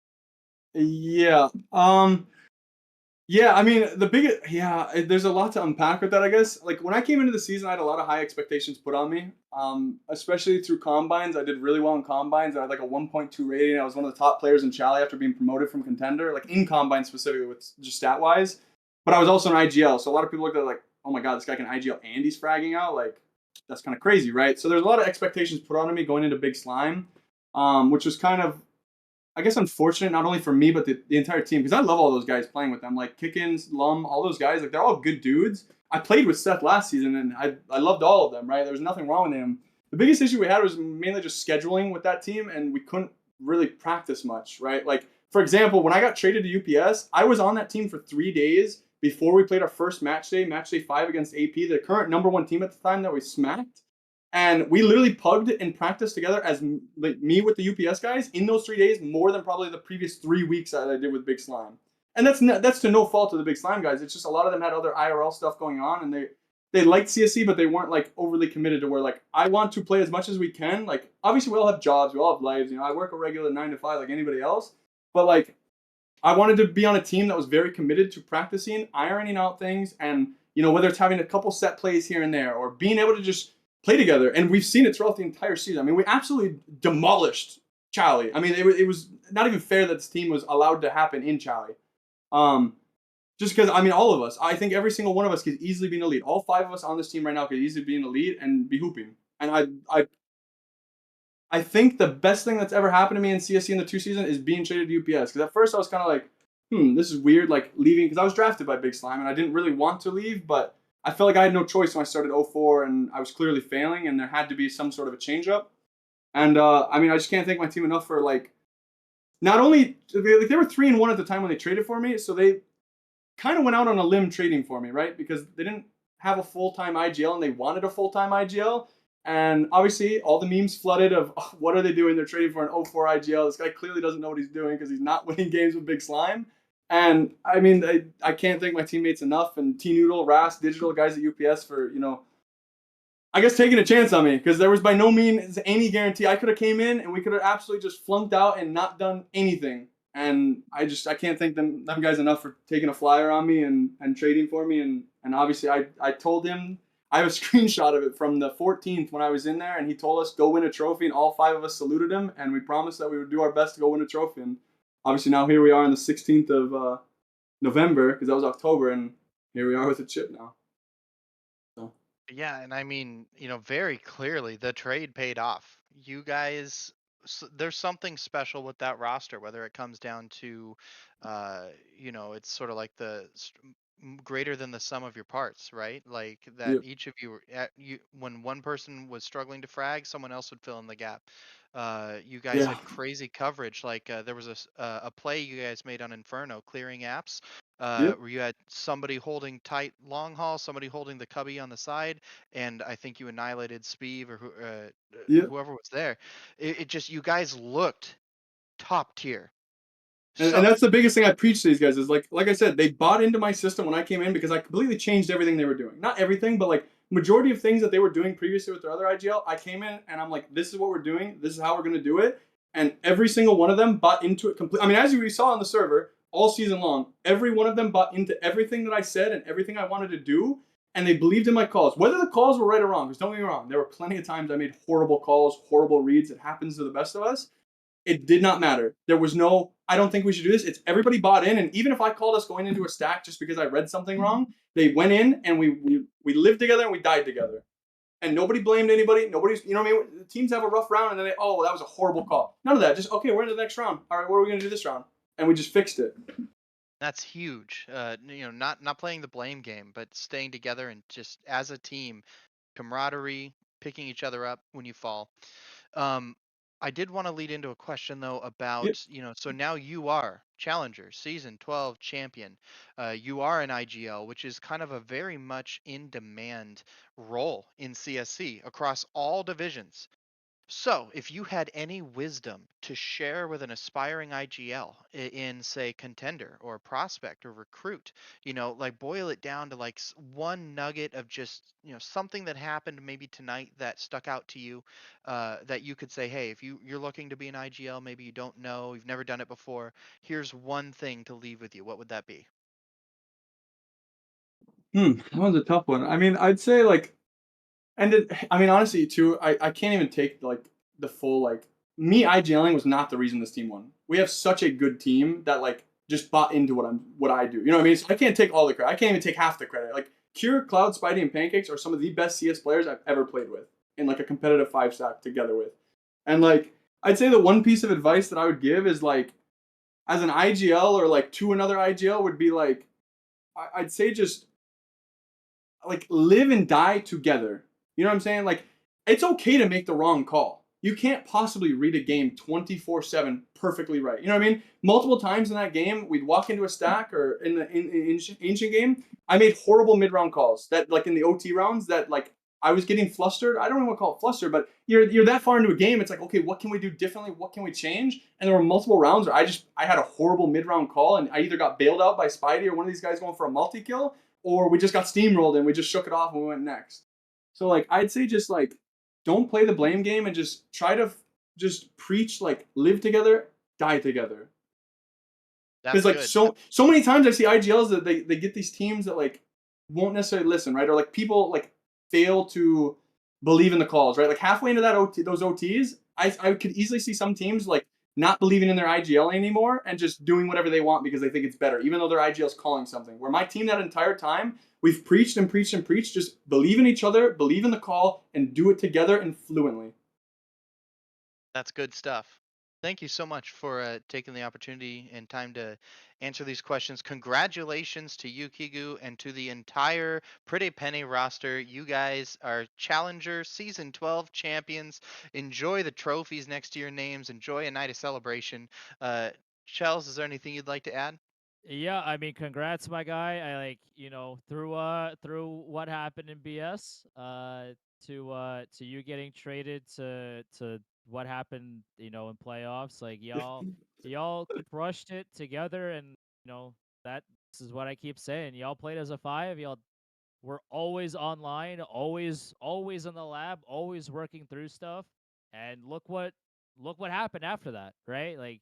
Yeah. Yeah, I mean, there's a lot to unpack with that, I guess. Like when I came into the season, I had a lot of high expectations put on me. Especially through combines. I did really well in combines. I had like a 1.2 rating. I was one of the top players in Chally after being promoted from contender, like in combine specifically with just stat wise. But I was also an IGL, so a lot of people looked at it like, oh my god, this guy can IGL and he's fragging out. Like that's kind of crazy, right? So there's a lot of expectations put on me going into Big Slime, which was kind of I guess unfortunate not only for me but the entire team because I love all those guys playing with them like Kickins, Lum, all those guys like they're all good dudes. I played with Seth last season and I loved all of them. Right, there was nothing wrong with him. The biggest issue we had was mainly just scheduling with that team and we couldn't really practice much. Right, like for example, when I got traded to UPS, I was on that team for 3 days before we played our first match day 5 against AP, the current #1 team at the time that we smacked. And we literally pugged and practiced together as like me with the UPS guys in those 3 days more than probably the previous 3 weeks that I did with Big Slime. And that's to no fault of the Big Slime guys. It's just a lot of them had other IRL stuff going on, and they liked CSC, but they weren't like overly committed to where like I want to play as much as we can. Like obviously we all have jobs, we all have lives. I work a regular 9 to 5 like anybody else, but like I wanted to be on a team that was very committed to practicing, ironing out things, and whether it's having a couple set plays here and there or being able to just play together. And we've seen it throughout the entire season. I mean, we absolutely demolished Chally. I mean, it was not even fair that this team was allowed to happen in Chally. Just because, I mean, all of us, I think every single one of us could easily be in the lead. All 5 of us on this team right now could easily be in the lead and be hooping. And I think the best thing that's ever happened to me in CSC in the 2 season is being traded to UPS. Because at first I was kind of like, this is weird, like leaving, because I was drafted by Big Slime and I didn't really want to leave, but I felt like I had no choice when I started 04 and I was clearly failing and there had to be some sort of a change up. And I mean, I just can't thank my team enough for like, not only, like they were 3-1 at the time when they traded for me, so kind of went out on a limb trading for me, right? Because they didn't have a full-time IGL and they wanted a full-time IGL. And obviously, all the memes flooded of oh, what are they doing? They're trading for an 0-4 IGL. This guy clearly doesn't know what he's doing because he's not winning games with Big Slime. And I mean, I can't thank my teammates enough and T Noodle, Ras, Digital guys at UPS for I guess taking a chance on me because there was by no means any guarantee. I could have came in and we could have absolutely just flunked out and not done anything. And I can't thank them guys enough for taking a flyer on me and trading for me. And obviously I told him I have a screenshot of it from the 14th when I was in there and he told us go win a trophy and all 5 of us saluted him and we promised that we would do our best to go win a trophy. And obviously now here we are on the 16th of November because that was October and here we are with a chip now. So. Yeah, and I mean, very clearly the trade paid off. You guys, there's something special with that roster, whether it comes down to, it's sort of like greater than the sum of your parts, right? Like that Yep. each of you, when one person was struggling to frag, someone else would fill in the gap. You guys Yeah. had crazy coverage. Like there was a play you guys made on Inferno, clearing apps, Yep. where you had somebody holding tight long haul, somebody holding the cubby on the side, and I think you annihilated Speeve or Yep. whoever was there. It just you guys looked top tier. And So that's the biggest thing I preach to these guys is like I said, they bought into my system when I came in because I completely changed everything they were doing. Not everything, but like majority of things that they were doing previously with their other IGL, I came in and I'm like, this is what we're doing. This is how we're gonna do it. And every single one of them bought into it completely. I mean, as you saw on the server all season long, every one of them bought into everything that I said and everything I wanted to do. And they believed in my calls. Whether the calls were right or wrong, because don't get me wrong, there were plenty of times I made horrible calls, horrible reads. It happens to the best of us. It did not matter. There was no, I don't think we should do this. It's everybody bought in. And even if I called us going into a stack just because I read something wrong, they went in and we lived together and we died together. And nobody blamed anybody. Nobody's, you know what I mean? The teams have a rough round and then they, oh, that was a horrible call. None of that. Just, okay, we're into the next round. All right, what are we going to do this round? And we just fixed it. that's huge. Not playing the blame game, but staying together and just as a team, camaraderie, picking each other up when you fall. Um, I did want to lead into a question though Yep. about, so now you are Challenger Season 12 champion. You are an IGL, which is kind of a very much in demand role in CSC across all divisions. So, if you had any wisdom to share with an aspiring IGL in, say, contender or prospect or recruit, like boil it down to like one nugget of just, something that happened maybe tonight that stuck out to you, that you could say, hey, if you're looking to be an IGL, maybe you don't know, you've never done it before, here's one thing to leave with you. What would that be? That was a tough one. I mean, I'd say like, I mean, honestly, too, I can't even take like the full like me IGLing was not the reason this team won. We have such a good team that like just bought into what I do. You know what I mean? So I can't take all the credit. I can't even take half the credit. Like Cure, Cloud, Spidey, and Pancakes are some of the best CS players I've ever played with in like a competitive 5-stack together with. And like I'd say the one piece of advice that I would give is like as an IGL or like to another IGL would be like I'd say just like live and die together. You know what I'm saying? Like it's okay to make the wrong call. You can't possibly read a game 24/7 perfectly right. You know what I mean? Multiple times in that game, we'd walk into a stack or in the ancient game, I made horrible mid-round calls that like in the OT rounds that like I was getting flustered. I don't even want to call it flustered, but you're that far into a game. It's like, okay, what can we do differently? What can we change? And there were multiple rounds where I had a horrible mid-round call and I either got bailed out by Spidey or one of these guys going for a multi-kill, or we just got steamrolled and we just shook it off and we went next. So like I'd say just like don't play the blame game and just try to just preach like live together, die together. That's Because like good. so many times I see IGLs that they get these teams that like won't necessarily listen, right? Or like people like fail to believe in the calls, right? Like halfway into that those OTs, I could easily see some teams like not believing in their IGL anymore and just doing whatever they want because they think it's better, even though their IGL's calling something. Where my team that entire time, we've preached and preached and preached, just believe in each other, believe in the call, and do it together and fluently. That's good stuff. Thank you so much for taking the opportunity and time to answer these questions. Congratulations to you, Kigu, and to the entire Pretty Penny roster. You guys are Challenger Season 12 champions. Enjoy the trophies next to your names. Enjoy a night of celebration. Uh, Chels, is there anything you'd like to add? Yeah, I mean, congrats, my guy. I like, through what happened in BS, to you getting traded to what happened, in playoffs. Like y'all crushed it together, and that this is what I keep saying. Y'all played as a five. Y'all were always online, always in the lab, always working through stuff. And look what happened after that, right? Like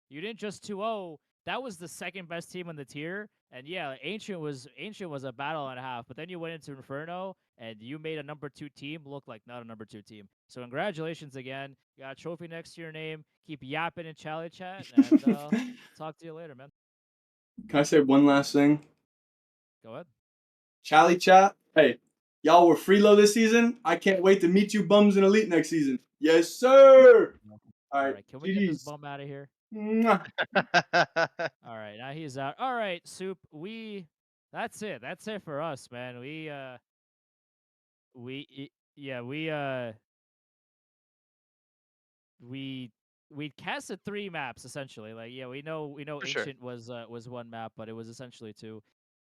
you didn't just 2-0. That was the second best team in the tier. And yeah, Ancient was a battle and a half, but then you went into Inferno and you made a number 2 team look like not a number 2 team. So congratulations again. You got a trophy next to your name. Keep yapping in Chally Chat, and talk to you later, man. Can I say one last thing? Go ahead. Chally chat. Hey, y'all were freelo this season. I can't wait to meet you bums in Elite next season. Yes, sir. All All right, right, can we get this GDs. bum out of here? Mwah. All right, now he's out. All right, Soup. That's it. That's it for us, man. Yeah, we we casted 3 maps essentially. Like, yeah, we know For sure. Ancient was 1 map, but it was essentially 2.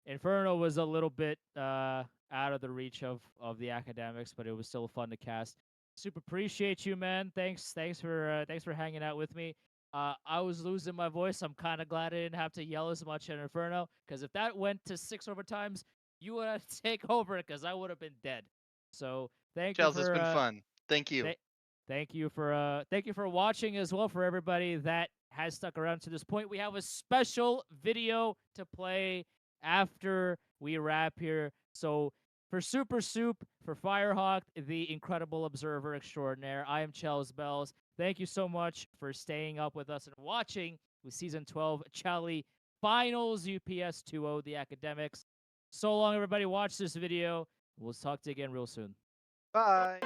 Inferno was a little bit out of the reach of the academics, but it was still fun to cast. Super appreciate you, man. Thanks for hanging out with me. I was losing my voice. I'm kind of glad I didn't have to yell as much at Inferno, because if that went to 6 overtimes, you would have to take over because I would have been dead. So thank you Chels, it's for been fun. Thank you. th- thank you for watching as well. For everybody that has stuck around to this point, we have a special video to play after we wrap here. So for Super Soup, for Firehawk, the incredible observer extraordinaire, I am Chels Bells. Thank you so much for staying up with us and watching with Season 12 Chally Finals UPS 2-0 The Academics. So long, everybody. Watch this video. We'll talk to you again real soon. Bye.